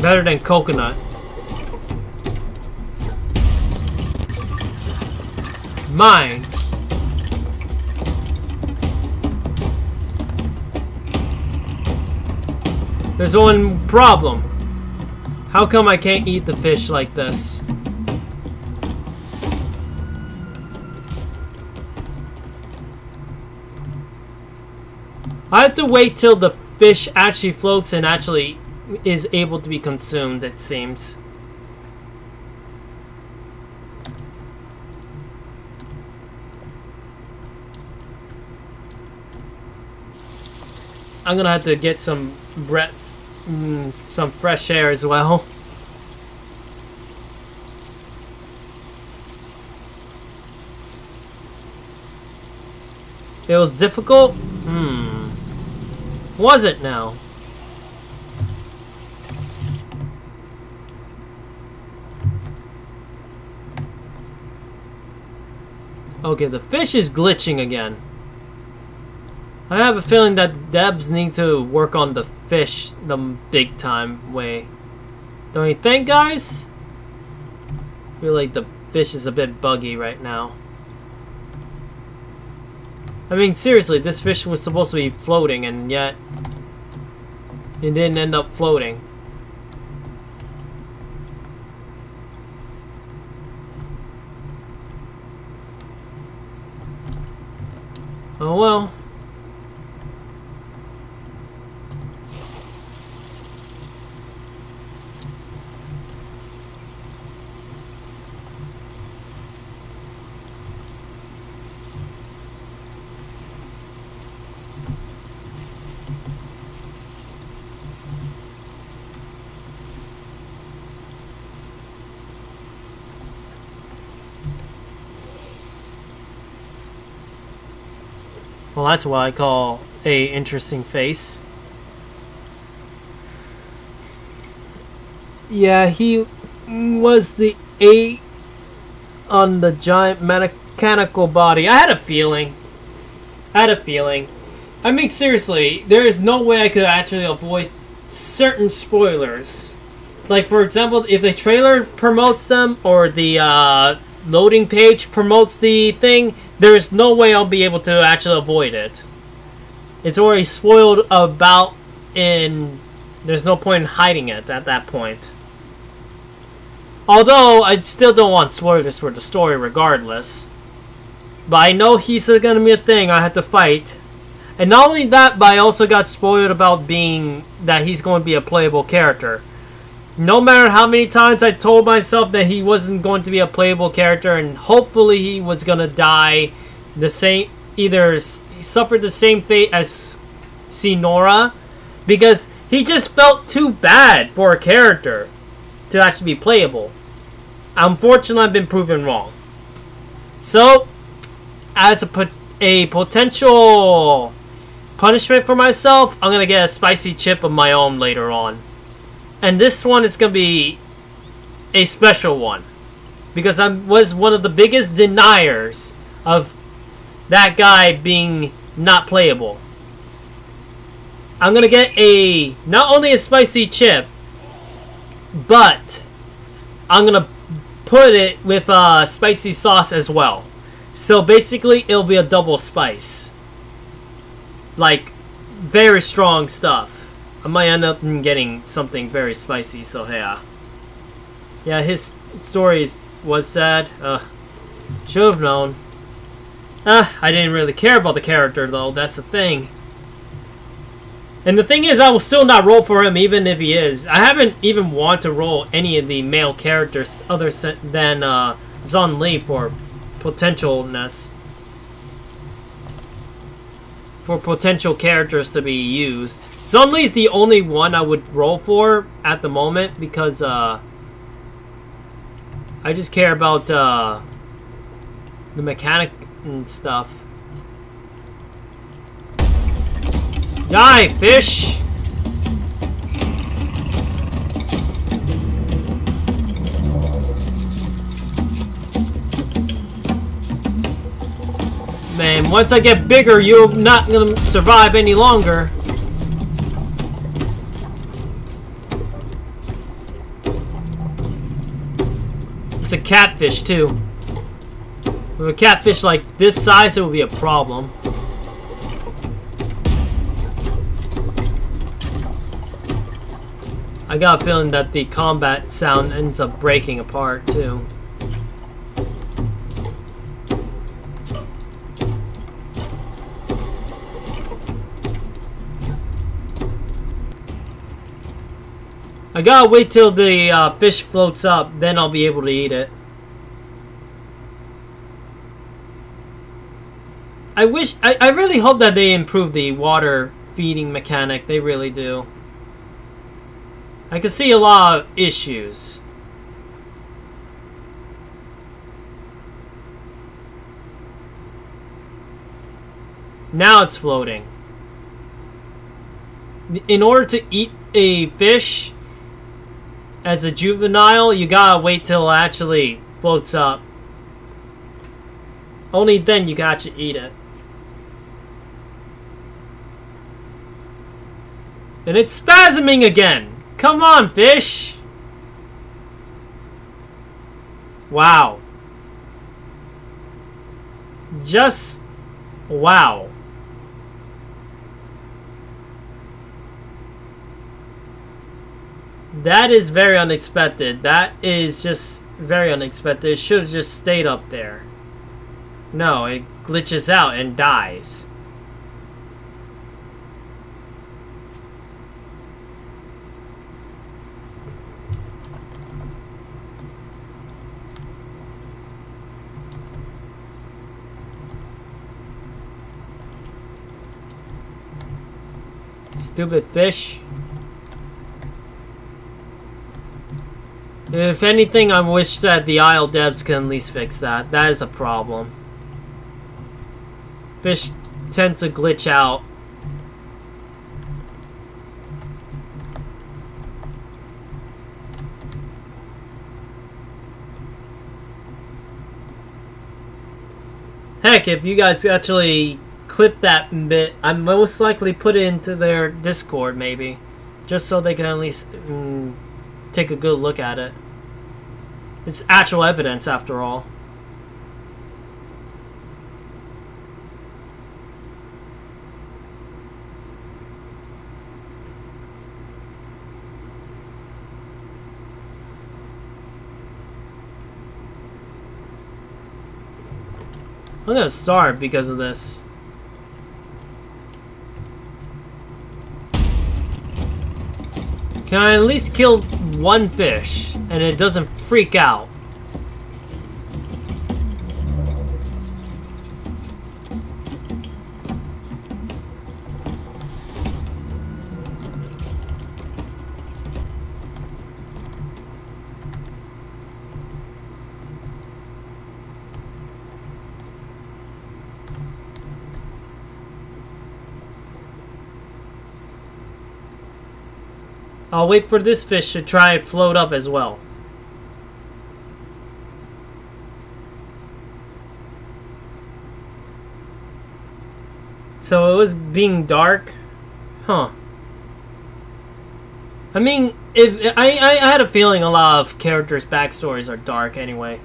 Better than coconut. Mine. There's one problem. How come I can't eat the fish like this? I have to wait till the fish actually floats and actually is able to be consumed, it seems. I'm gonna have to get some breath, some fresh air as well. It was difficult? Was it now? Okay, the fish is glitching again. I have a feeling that devs need to work on the fish the big time way. Don't you think, guys? I feel like the fish is a bit buggy right now. I mean, seriously, this fish was supposed to be floating, and yet it didn't end up floating. Oh well. Well, that's what I call a interesting face. Yeah, he was the 8 on the giant mechanical body. I had a feeling. I mean, seriously, there is no way I could actually avoid certain spoilers. Like, for example, if the trailer promotes them or the loading page promotes the thing, there's no way I'll be able to actually avoid it. It's already spoiled about, and there's no point in hiding it at that point. Although, I still don't want spoilers for the story regardless. But I know he's gonna be a thing I have to fight. And not only that, but I also got spoiled about being that he's going to be a playable character. No matter how many times I told myself that he wasn't going to be a playable character, and hopefully he was going to die the same, either suffered the same fate as Sinora, because he just felt too bad for a character to actually be playable. Unfortunately, I've been proven wrong. So, as a potential punishment for myself, I'm gonna get a spicy chip of my own later on. And this one is gonna be a special one. Because I was one of the biggest deniers of that guy being not playable. I'm gonna get not only a spicy chip, but I'm gonna put it with spicy sauce as well. So basically it'll be a double spice. Like, very strong stuff. I might end up getting something very spicy, so yeah. Yeah, his story was sad. Should have known. I didn't really care about the character though, that's the thing. And the thing is, I will still not roll for him even if he is. I haven't even wanted to roll any of the male characters other than Zhong Li for potentialness. For potential characters to be used. Zhong Li is the only one I would roll for at the moment because I just care about the mechanic and stuff. Die, fish! Man, once I get bigger, you're not gonna survive any longer. It's a catfish, too. With a catfish like this size, it would be a problem. I got a feeling that the combat sound ends up breaking apart, too. I gotta wait till the fish floats up, then I'll be able to eat it. I really hope that they improve the water feeding mechanic. They really do. I can see a lot of issues. Now it's floating. In order to eat a fish as a juvenile, you gotta wait till it actually floats up. Only then you can actually eat it. And it's spasming again! Come on, fish! Wow. Just... wow. That is very unexpected. That is just very unexpected. It should have just stayed up there. No, it glitches out and dies. Stupid fish. If anything, I wish that the Isle devs can at least fix that. That is a problem. Fish tend to glitch out. Heck, if you guys actually clip that bit, I most likely put it into their Discord, maybe. Just so they can at least take a good look at it. It's actual evidence, after all. I'm gonna starve because of this. Can I at least kill one fish and it doesn't freak out? I'll wait for this fish to try and float up as well. So it was being dark? Huh. I mean, if I had a feeling a lot of characters' backstories are dark anyway.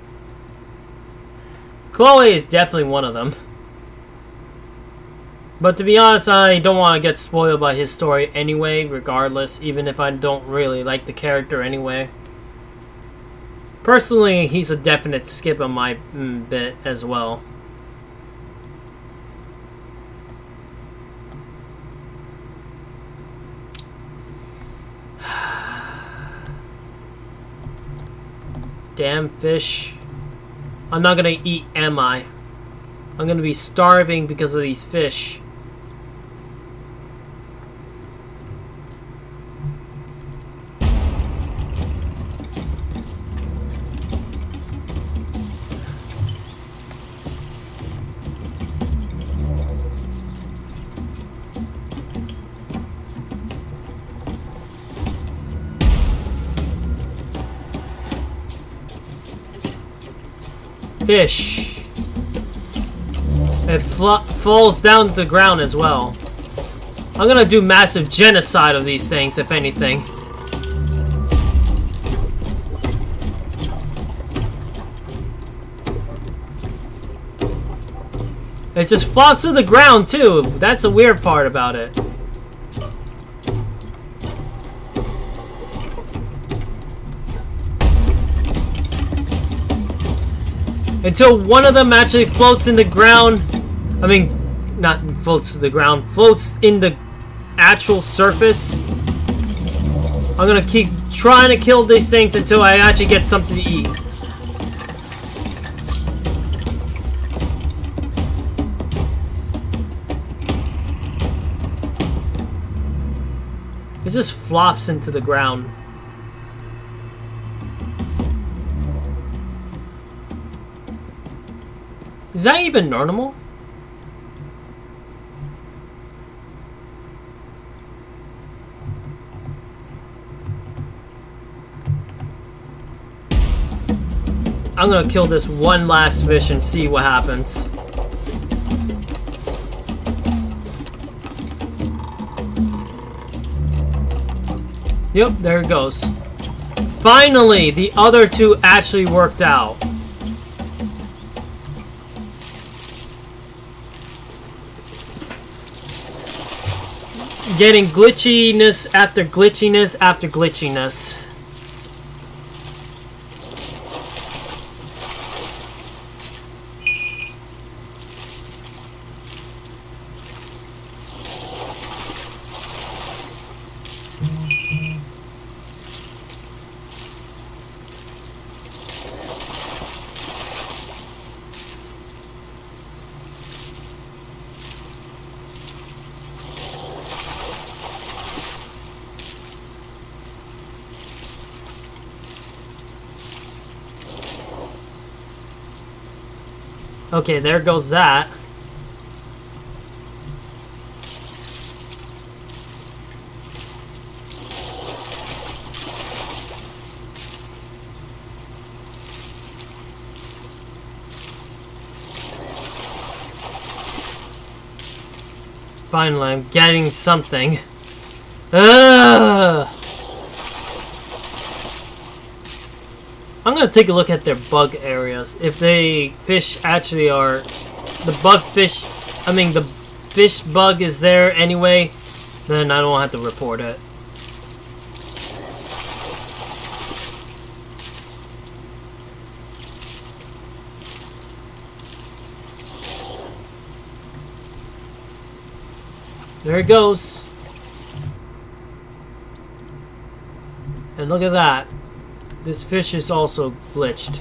Chloe is definitely one of them. But to be honest, I don't want to get spoiled by his story anyway, regardless, even if I don't really like the character anyway. Personally, he's a definite skip on my bit as well. Damn fish. I'm not gonna eat, am I? I'm gonna be starving because of these fish. Fish. It falls down to the ground as well. I'm gonna do massive genocide of these things, if anything. It just floats to the ground too. That's a weird part about it. Until one of them actually floats in the ground. I mean, not floats to the ground, floats in the actual surface. I'm gonna keep trying to kill these things until I actually get something to eat. It just flops into the ground. Is that even normal? I'm gonna kill this one last fish and see what happens. Yep, there it goes. Finally, the other two actually worked out. Getting glitchiness after glitchiness after glitchiness. Okay, there goes that. Finally, I'm getting something. Ugh! I'm gonna take a look at their bug areas. If they fish actually are... The bug fish... I mean, the fish bug is there anyway, then I don't have to report it. There it goes. And look at that. This fish is also glitched.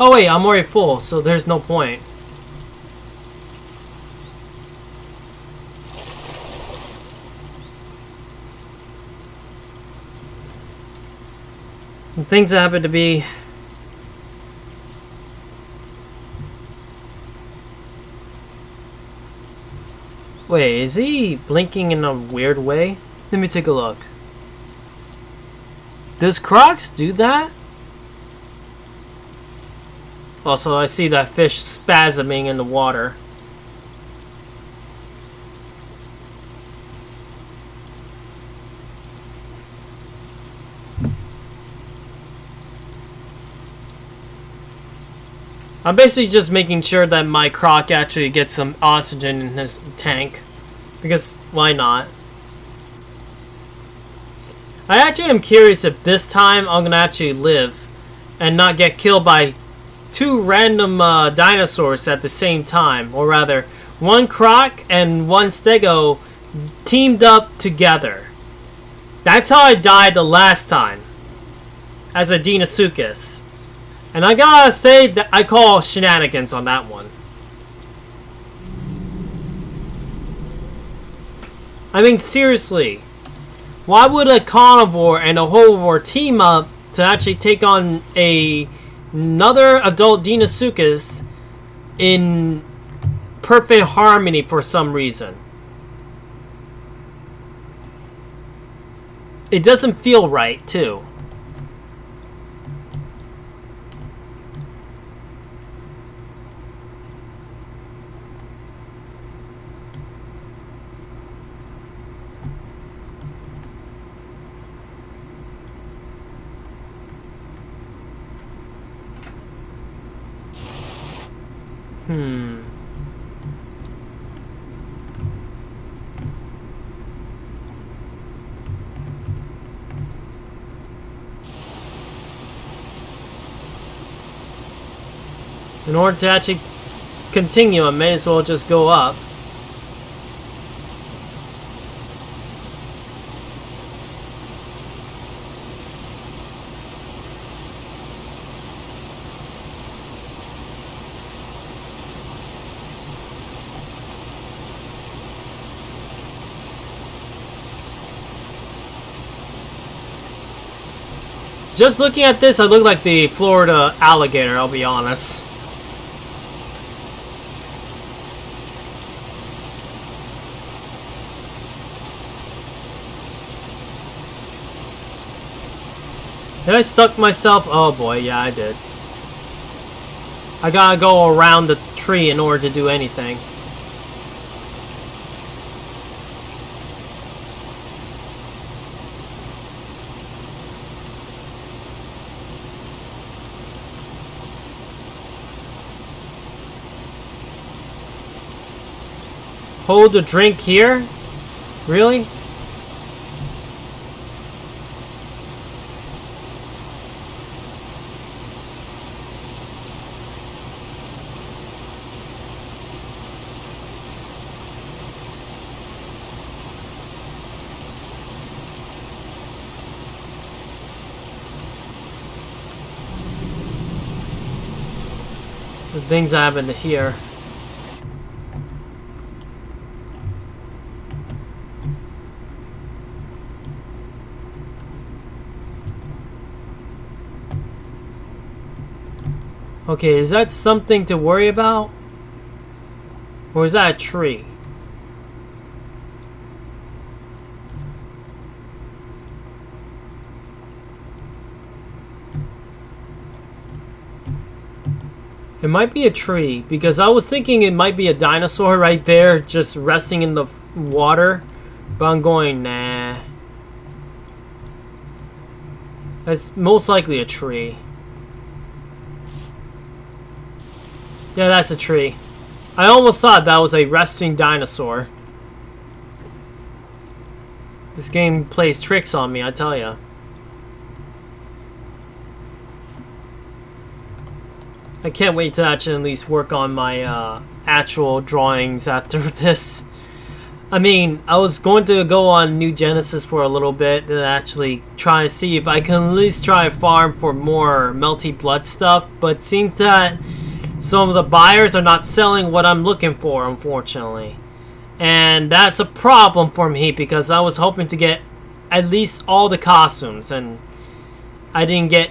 Oh wait, I'm already full, so there's no point. And things happen to be Wait, is he blinking in a weird way? Let me take a look. Does Crocs do that? Also, I see that fish spasming in the water. I'm basically just making sure that my croc actually gets some oxygen in his tank. Because, why not? I actually am curious if this time I'm gonna actually live and not get killed by two random dinosaurs at the same time. Or rather, one croc and one stego teamed up together. That's how I died the last time. As a Deinosuchus. And I gotta say that I call shenanigans on that one. I mean, seriously. Why would a carnivore and a herbivore team up to actually take on another adult Deinosuchus in perfect harmony for some reason? It doesn't feel right, too. In order to actually continue, I may as well just go up. Just looking at this, I look like the Florida alligator, I'll be honest. Did I stuck myself? Oh boy, yeah, I did. I gotta go around the tree in order to do anything. Hold the drink here? Really? The things I happen to hear. Okay, is that something to worry about? Or is that a tree? It might be a tree, because I was thinking it might be a dinosaur right there, just resting in the water. But I'm going, nah. That's most likely a tree. Yeah, that's a tree. I almost thought that was a resting dinosaur. This game plays tricks on me, I tell ya. I can't wait to actually at least work on my actual drawings after this. I mean, I was going to go on New Genesis for a little bit and actually try to see if I can at least try to farm for more Melty Blood stuff, but it seems that some of the buyers are not selling what I'm looking for, unfortunately. And that's a problem for me because I was hoping to get at least all the costumes, and I didn't get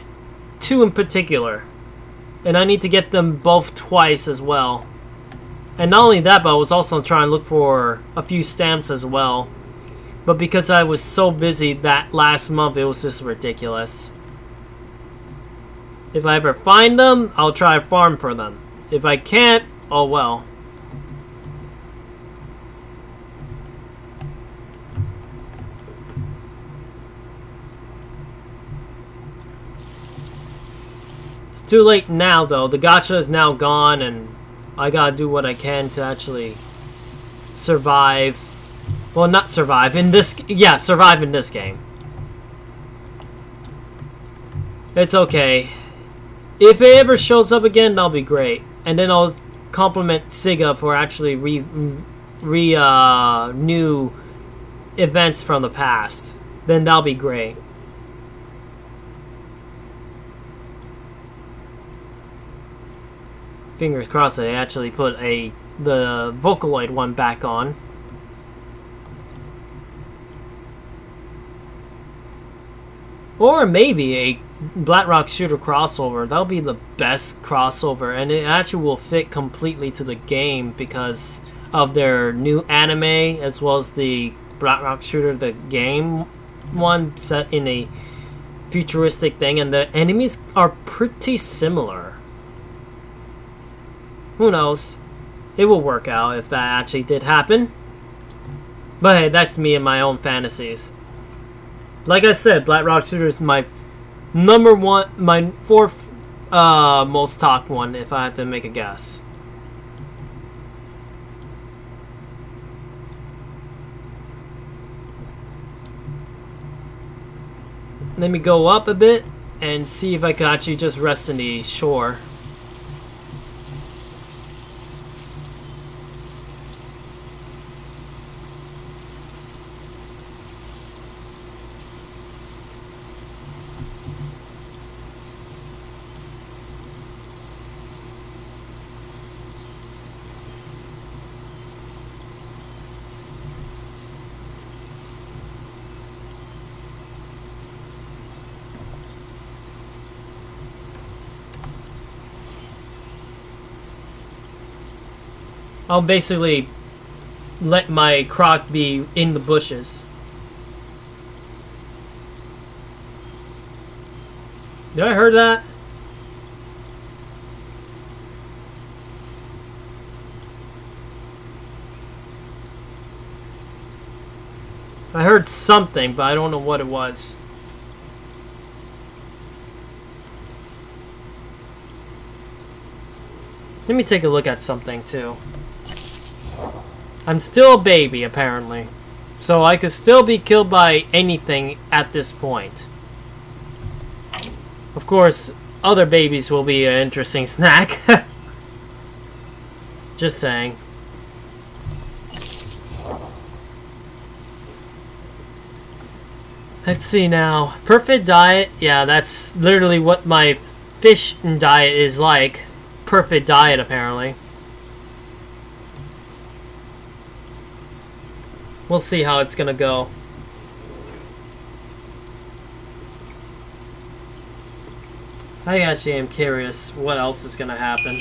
two in particular. And I need to get them both twice as well. And not only that, but I was also trying to look for a few stamps as well. But because I was so busy that last month, it was just ridiculous. If I ever find them, I'll try to farm for them. If I can't, oh well. It's too late now, though. The gacha is now gone, and I gotta do what I can to actually survive. Well, not survive in this... Yeah, survive in this game. It's okay. If it ever shows up again, that'll be great. And then I'll compliment Siga for actually new events from the past. Then that'll be great. Fingers crossed they actually put the Vocaloid one back on. Or maybe a Blackrock Shooter crossover. That'll be the best crossover, and it actually will fit completely to the game because of their new anime as well as the Blackrock Shooter, the game one set in a futuristic thing, and the enemies are pretty similar. Who knows? It will work out if that actually did happen. But hey, that's me and my own fantasies. Like I said, Blackrock Shooter is my number one, my fourth most talked one, if I had to make a guess. Let me go up a bit and see if I can actually just rest in the shore. I'll basically let my croc be in the bushes. Did I hear that? I heard something, but I don't know what it was. Let me take a look at something too. I'm still a baby, apparently. So I could still be killed by anything at this point. Of course, other babies will be an interesting snack. Just saying. Let's see now. Perfect diet. Yeah, that's literally what my fish diet is like. Perfect diet, apparently. We'll see how it's gonna go. I actually am curious what else is gonna happen.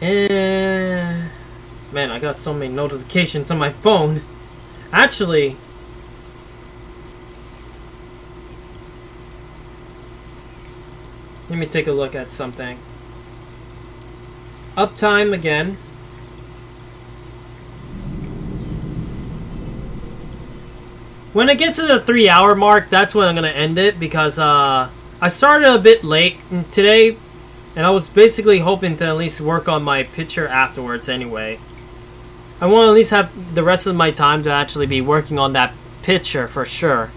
Man, I got so many notifications on my phone. Actually, let me take a look at something. Uptime again. When I get to the 3-hour mark, that's when I'm going to end it, because I started a bit late today, and I was basically hoping to at least work on my picture afterwards anyway. I want to at least have the rest of my time to actually be working on that picture for sure.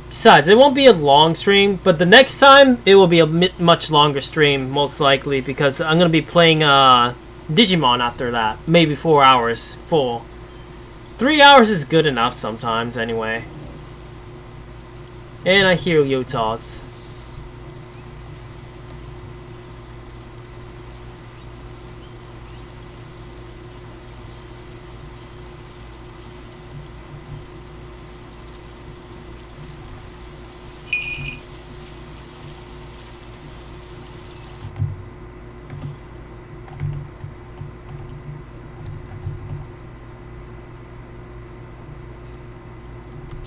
Besides, it won't be a long stream, but the next time it will be a much longer stream, most likely, because I'm going to be playing Digimon after that. Maybe 4 hours full. 3 hours is good enough sometimes, anyway. And I hear Utahs.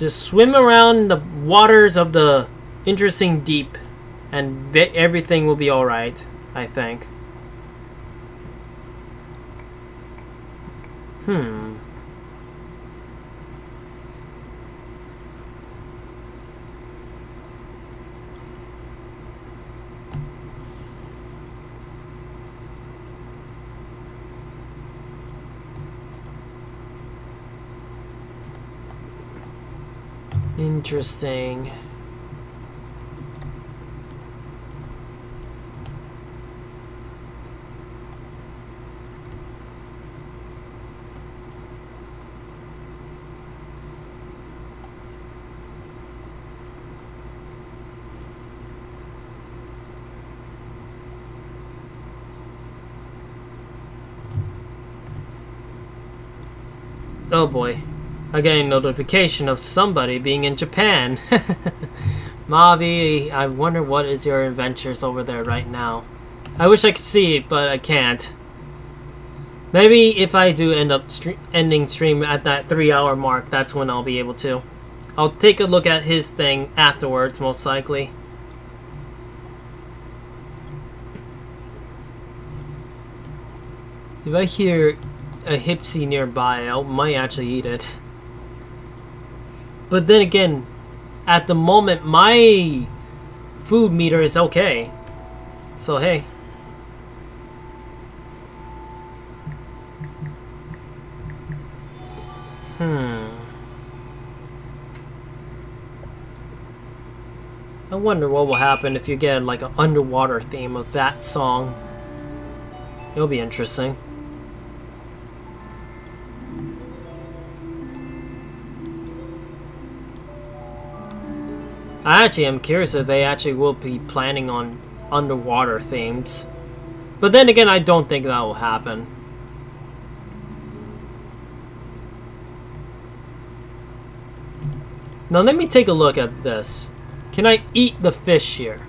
Just swim around the waters of the interesting deep, and everything will be alright, I think. Interesting. Oh boy. I got a notification of somebody being in Japan. Mavi, I wonder what is your adventures over there right now. I wish I could see it, but I can't. Maybe if I do end up ending stream at that 3-hour mark, that's when I'll be able to. I'll take a look at his thing afterwards, most likely. If I hear a hipsy nearby, I might actually eat it. But then again, at the moment, my food meter is okay. So, hey. I wonder what will happen if you get like an underwater theme of that song. It'll be interesting. I actually am curious if they actually will be planning on underwater themes. But then again, I don't think that will happen. Now let me take a look at this. Can I eat the fish here?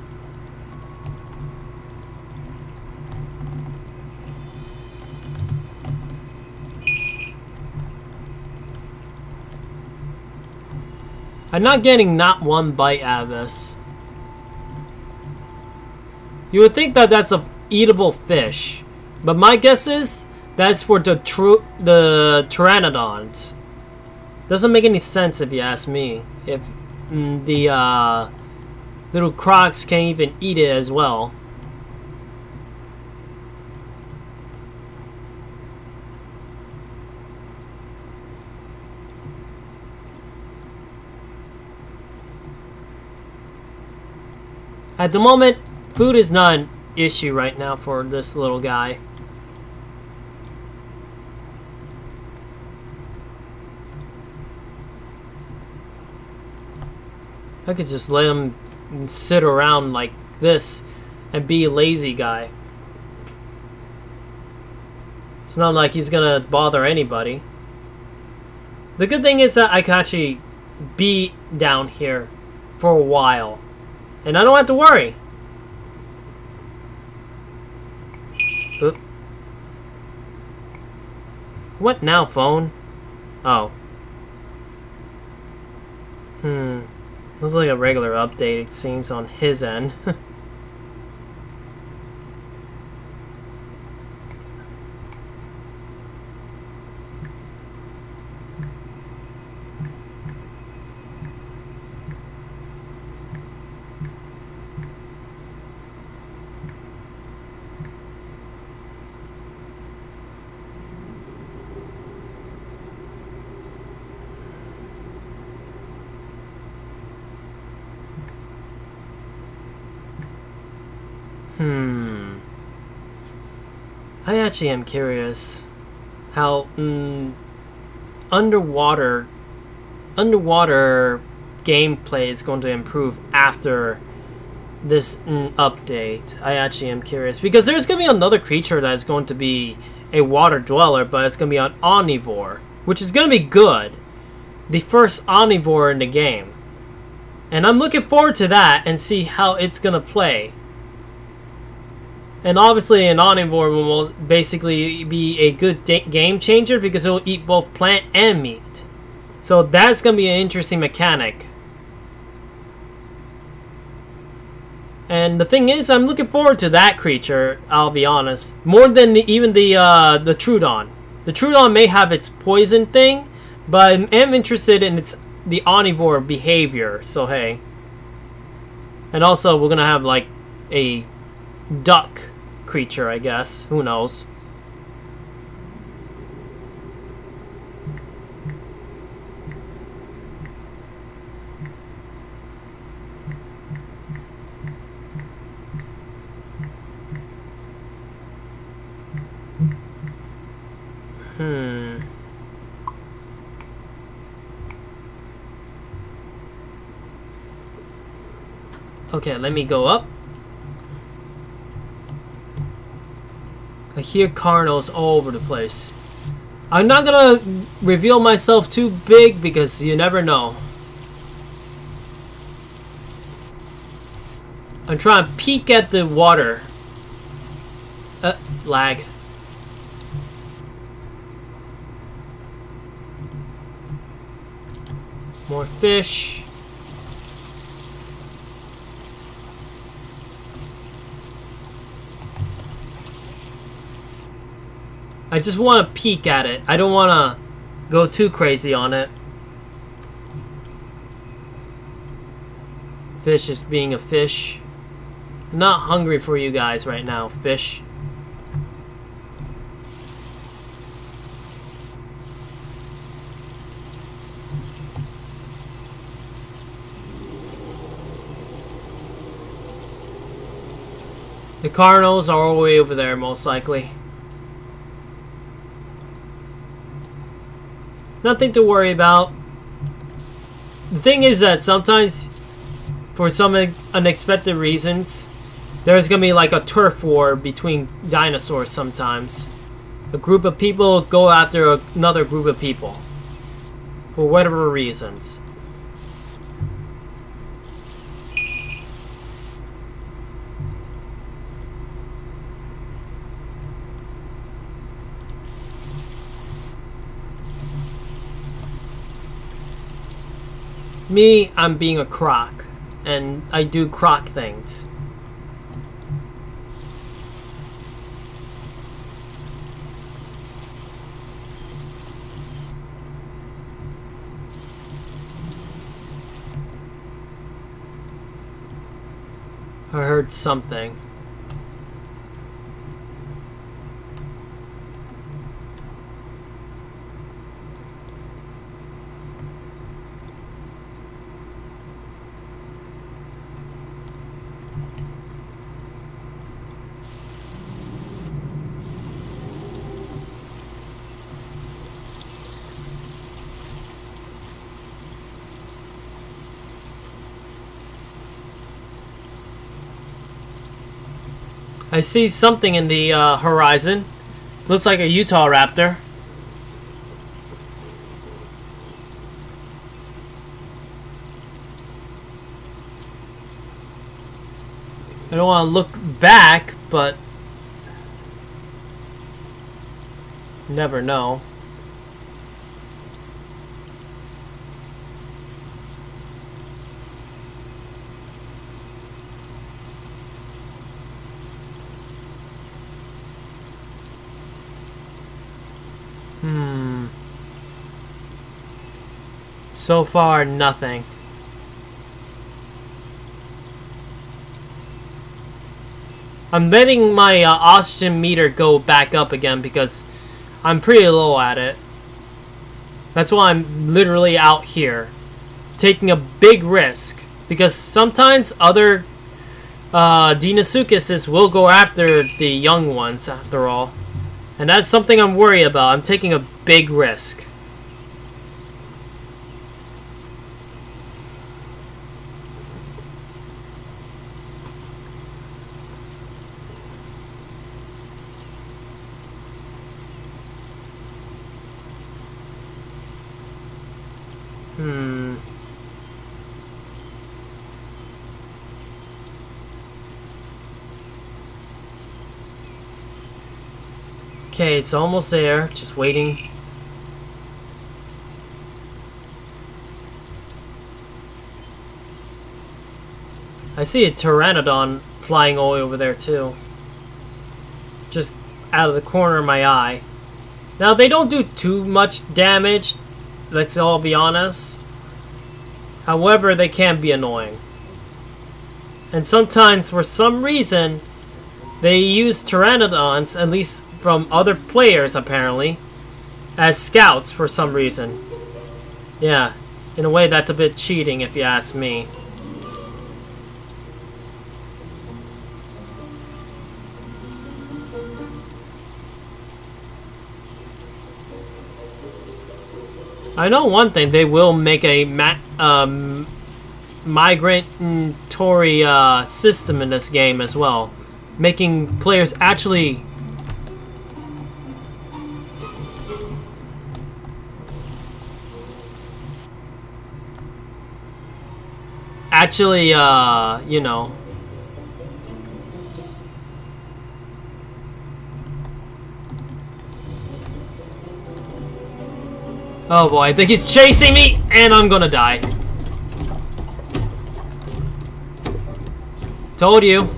I'm not getting not one bite out of this. You would think that that's a eatable fish, but my guess is that's for the pteranodons. Doesn't make any sense if you ask me. If the little crocs can't even eat it as well. At the moment, food is not an issue right now for this little guy. I could just let him sit around like this and be a lazy guy. It's not like he's gonna bother anybody. The good thing is that I can actually be down here for a while. And I don't have to worry. Oop. What now, phone? Oh. Looks like a regular update, it seems, on his end. I actually am curious how underwater gameplay is going to improve after this update. I actually am curious because there's going to be another creature that is going to be a water dweller, but it's going to be an omnivore, which is going to be good. The first omnivore in the game. And I'm looking forward to that and see how it's going to play. And obviously an omnivore will basically be a good game changer because it will eat both plant and meat. So that's going to be an interesting mechanic. And the thing is, I'm looking forward to that creature, I'll be honest. More than even the Trudon. The Trudon may have its poison thing, but I am interested in the omnivore behavior, so hey. And also, we're going to have like a duck creature, I guess. Who knows? Okay, let me go up. I hear Carnos all over the place. I'm not gonna reveal myself too big because you never know. I'm trying to peek at the water. Lag. More fish. I just want to peek at it. I don't want to go too crazy on it. Fish is being a fish. I'm not hungry for you guys right now, fish. The Carnos are all the way over there, most likely. Nothing to worry about. The thing is that sometimes, for some unexpected reasons, there's gonna be like a turf war between dinosaurs sometimes. A group of people go after another group of people. For whatever reasons. Me, I'm being a croc, and I do croc things. I heard something. I see something in the horizon. Looks like a Utah raptor. I don't want to look back, but never know. So far, nothing. I'm letting my oxygen meter go back up again because I'm pretty low at it. That's why I'm literally out here, taking a big risk. Because sometimes other Deinosuchuses will go after the young ones, after all. And that's something I'm worried about. I'm taking a big risk. Okay, it's almost there. Just waiting. I see a pteranodon flying all over there too. Just out of the corner of my eye. Now they don't do too much damage, let's all be honest. However, they can be annoying. And sometimes, for some reason, they use pteranodons, at least from other players apparently, as scouts for some reason. Yeah, in a way that's a bit cheating if you ask me. I know one thing, they will make a migratory system in this game as well, making players actually you know, oh boy, I think he's chasing me, and I'm gonna die. Told you.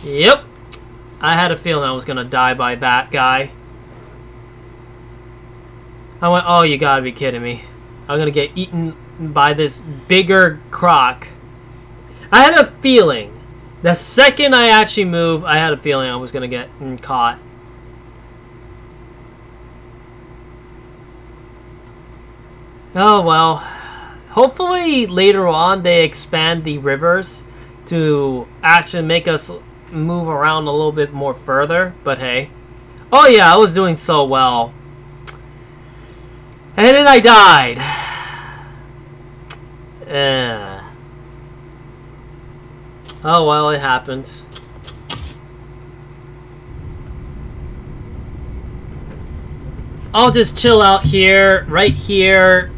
Yep. I had a feeling I was gonna die by that guy. I went, oh, you gotta be kidding me. I'm gonna get eaten by this bigger croc. I had a feeling. The second I actually moved, I had a feeling I was gonna get caught. Oh well. Hopefully later on they expand the rivers to actually make us move around a little bit more further, but hey. Oh yeah, I was doing so well. And then I died. Oh well, it happens. I'll just chill out here, right here,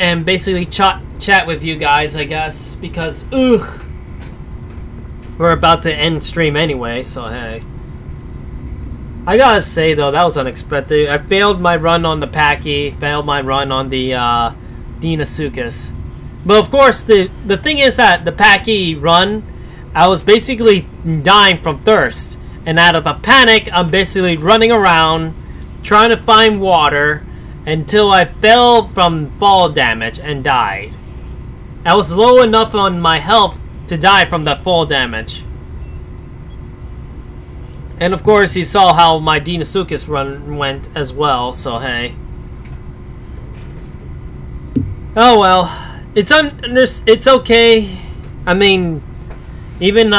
and basically chat with you guys, I guess, because, ugh. We're about to end stream anyway, so hey. I gotta say though, that was unexpected. I failed my run on the Packy, failed my run on the Dino. But of course, the thing is that the Packy run, I was basically dying from thirst. And out of a panic, I'm basically running around, trying to find water, until I fell from fall damage and died. I was low enough on my health to die from that fall damage. And of course, you saw how my Dino run went as well, so hey. Oh well, it's okay. I mean, even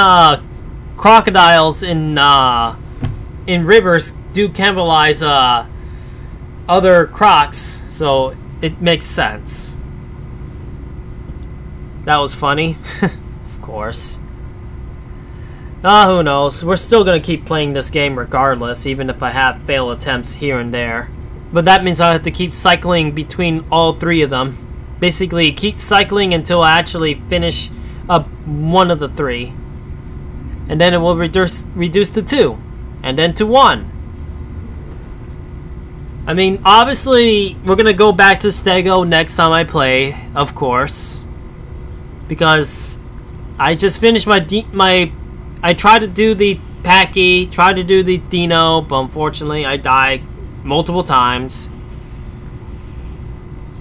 crocodiles in rivers do cannibalize other crocs, so it makes sense. That was funny, of course. Who knows? We're still gonna keep playing this game regardless, even if I have fail attempts here and there. But that means I have to keep cycling between all three of them. Basically, keep cycling until I actually finish up one of the three. And then it will reduce to 2. And then to 1. I mean, obviously, we're gonna go back to Stego next time I play, of course. Because I just finished I tried to do the Packy, tried to do the Dino, but unfortunately I died multiple times.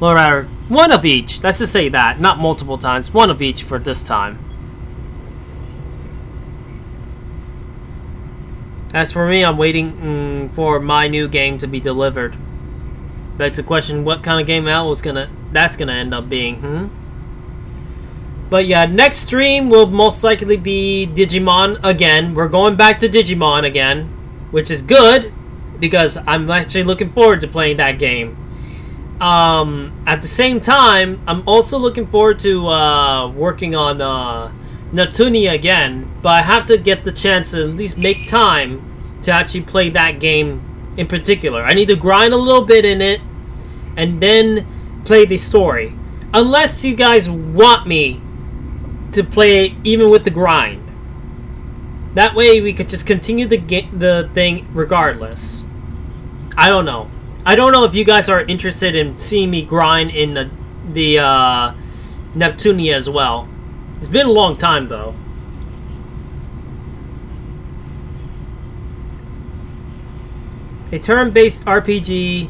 Or rather, one of each. Let's just say that. Not multiple times. One of each for this time. As for me, I'm waiting for my new game to be delivered. Begs the question, what kind of game that's gonna end up being, But yeah, next stream will most likely be Digimon again. We're going back to Digimon again, which is good because I'm actually looking forward to playing that game. At the same time, I'm also looking forward to working on Neptunia again, but I have to get the chance to at least make time to actually play that game in particular. I need to grind a little bit in it and then play the story. Unless you guys want me to play it even with the grind. That way we could just continue the thing regardless. I don't know. I don't know if you guys are interested in seeing me grind in the Neptunia as well. It's been a long time though. A turn-based RPG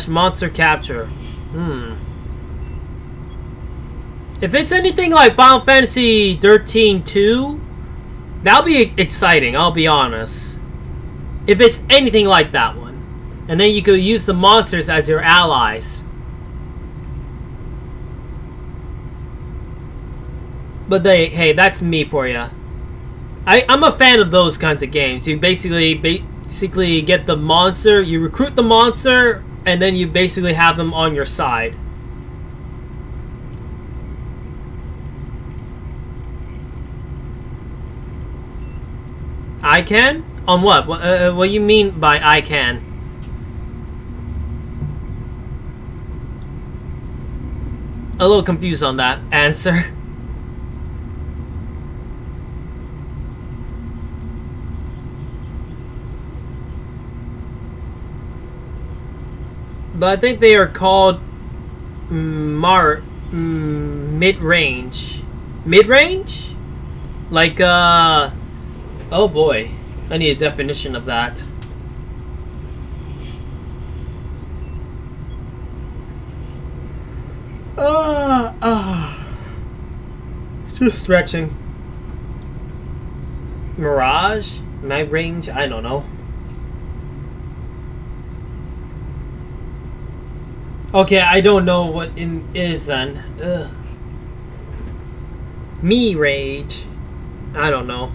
/ monster capture. If it's anything like Final Fantasy 13-2, that'll be exciting, I'll be honest. If it's anything like that one. And then you could use the monsters as your allies. But hey, that's me for you. I'm a fan of those kinds of games. You basically get the monster, you recruit the monster, and then you basically have them on your side. I can? On what? What do you mean by I can? A little confused on that answer. But I think they are called mid-range. Mid-range? Like, oh boy. I need a definition of that. Just stretching. Mirage? Mid-range? I don't know. Okay, I don't know what it is then. Ugh. Me rage. I don't know.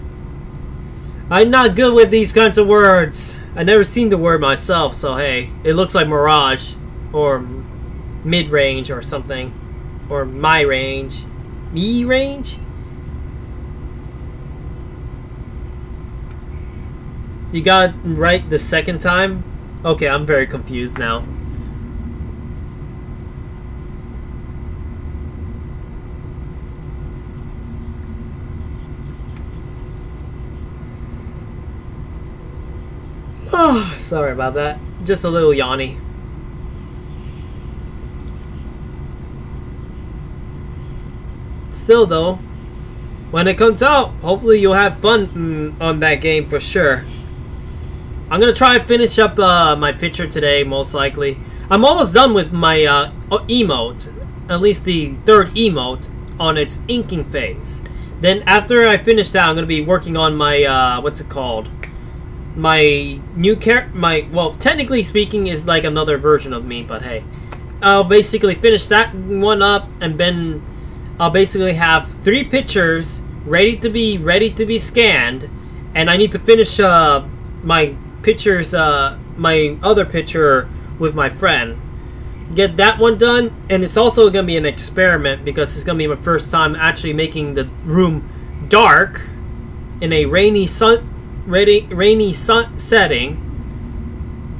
I'm not good with these kinds of words. I never seen the word myself, so hey, it looks like Mirage or mid-range or something, or my range, me range. You got it right the second time? Okay, I'm very confused now. Oh, sorry about that. Just a little yawny. Still though, when it comes out, hopefully you'll have fun on that game for sure. I'm gonna try and finish up my picture today, most likely. I'm almost done with my emote, at least the third emote on its inking phase. Then after I finish that, I'm gonna be working on my what's it called? My new well, technically speaking, is like another version of me, but hey, I'll basically finish that one up, and then I'll basically have 3 pictures ready to be scanned, and I need to finish my pictures, my other picture with my friend. Get that one done, and it's also gonna be an experiment because it's gonna be my first time actually making the room dark in a rainy sun setting.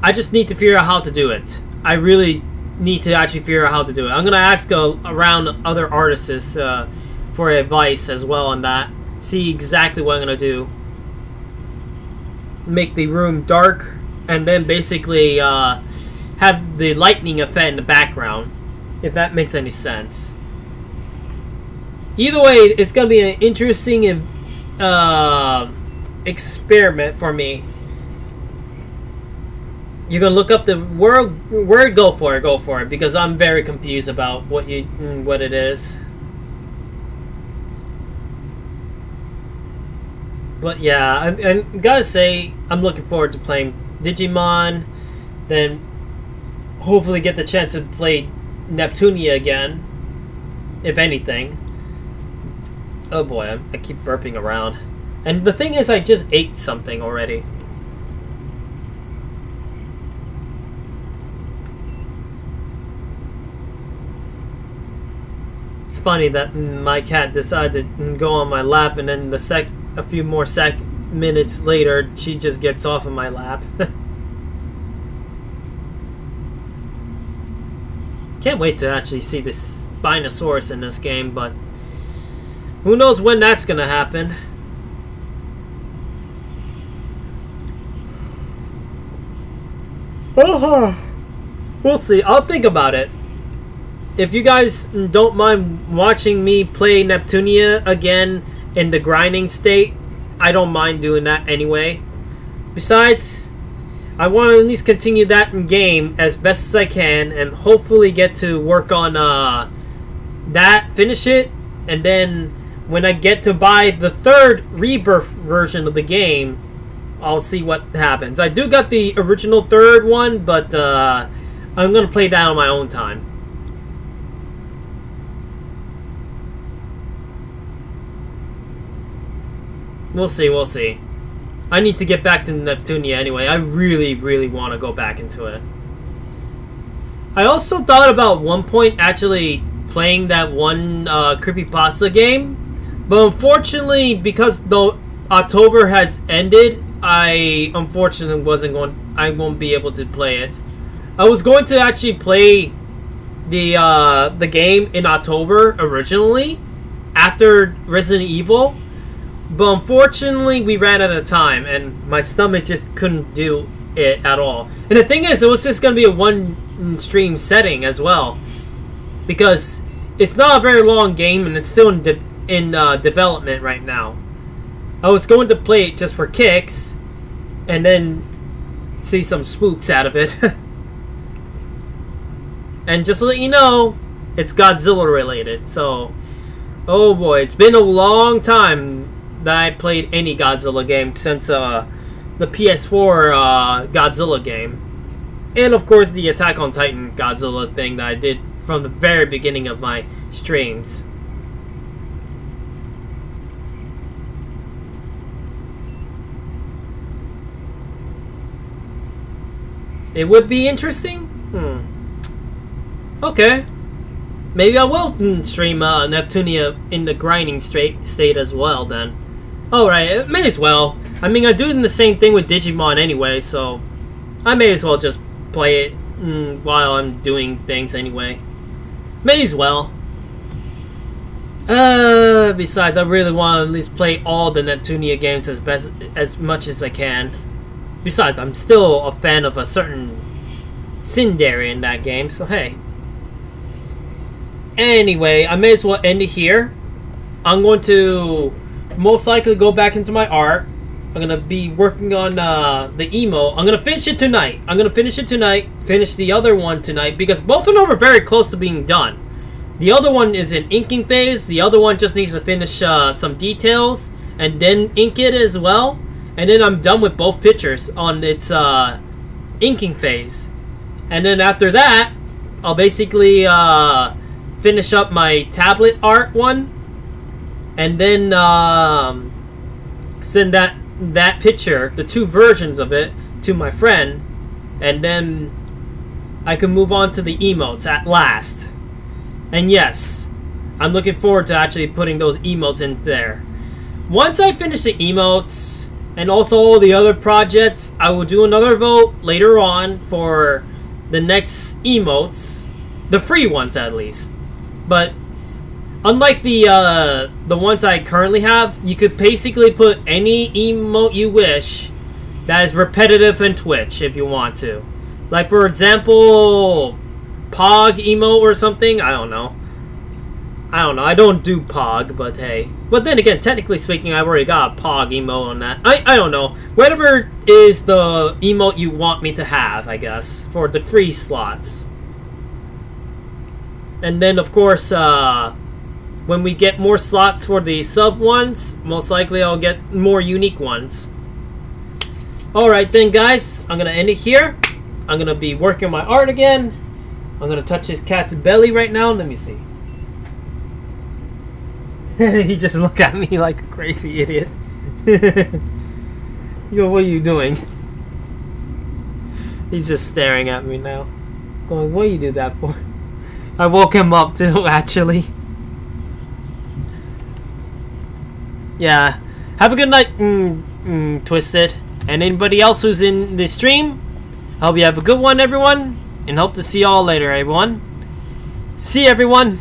I just need to figure out how to do it. I really need to actually figure out how to do it. I'm gonna ask around other artists for advice as well on that. See exactly what I'm gonna do. Make the room dark, and then basically have the lightning effect in the background, if that makes any sense. Either way, it's gonna be an interesting experiment for me. You're gonna look up the word, go for it, because I'm very confused about what it is. But yeah, I gotta say, I'm looking forward to playing Digimon, then hopefully get the chance to play Neptunia again, if anything. Oh boy, I keep burping around. And the thing is, I just ate something already. It's funny that my cat decided to go on my lap, and then a few more minutes later, she just gets off of my lap. Can't wait to actually see this Spinosaurus in this game, but who knows when that's gonna happen. We'll see. I'll think about it. if you guys don't mind watching me play Neptunia again in the grinding state, I don't mind doing that anyway. Besides, I want to at least continue that in game as best as I can, and hopefully get to work on that, finish it, and then when I get to buy the third rebirth version of the game, I'll see what happens. I do got the original third one, but I'm gonna play that on my own time. We'll see, we'll see. I need to get back to Neptunia anyway. I really, really want to go back into it. I also thought about one point actually playing that one creepypasta game, but unfortunately, because the October has ended, I unfortunately I won't be able to play it. I was going to actually play the game in October originally, after Resident Evil. But unfortunately, we ran out of time, and my stomach just couldn't do it at all. And the thing is, it was just going to be a one-stream setting as well. Because it's not a very long game, and it's still in development right now. I was going to play it just for kicks, and then see some spooks out of it. And just to let you know, it's Godzilla related, so... Oh boy, it's been a long time that I played any Godzilla game since the PS4 Godzilla game. And of course the Attack on Titan Godzilla thing that I did from the very beginning of my streams. It would be interesting? Okay. Maybe I will stream Neptunia in the grinding state as well then. Alright, may as well. I mean, I do the same thing with Digimon anyway, so I may as well just play it while I'm doing things anyway. May as well. Besides, I really want to at least play all the Neptunia games as much as I can. Besides, I'm still a fan of a certain Tsundere in that game, so hey. Anyway, I may as well end it here. I'm going to most likely go back into my art. I'm going to be working on the emo. I'm going to finish it tonight. Finish the other one tonight, because both of them are very close to being done. The other one is in inking phase. The other one just needs to finish some details and then ink it as well. And then I'm done with both pictures on its inking phase. And then after that, I'll basically finish up my tablet art one, and then send that picture, the two versions of it, to my friend, and then I can move on to the emotes at last. And yes, I'm looking forward to actually putting those emotes in there. Once I finish the emotes and also all the other projects, I will do another vote later on for the next emotes, the free ones at least. But unlike the ones I currently have, you could basically put any emote you wish that is repetitive in Twitch if you want to. Like, for example, Pog emote or something. I don't know. I don't do Pog, but hey. But then again, technically speaking, I've already got a Pog emote on that. I don't know. Whatever is the emote you want me to have, I guess, for the free slots. And then, of course, when we get more slots for the sub ones, most likely I'll get more unique ones. Alright then, guys. I'm going to end it here. I'm going to be working on my art again. I'm going to touch his cat's belly right now. Let me see. He just looked at me like a crazy idiot. Yo, what are you doing? He's just staring at me now. Going, what do you do that for? I woke him up too, actually. Yeah. Have a good night, Twisted. And anybody else who's in the stream, I hope you have a good one, everyone. And hope to see y'all later, everyone. See you, everyone.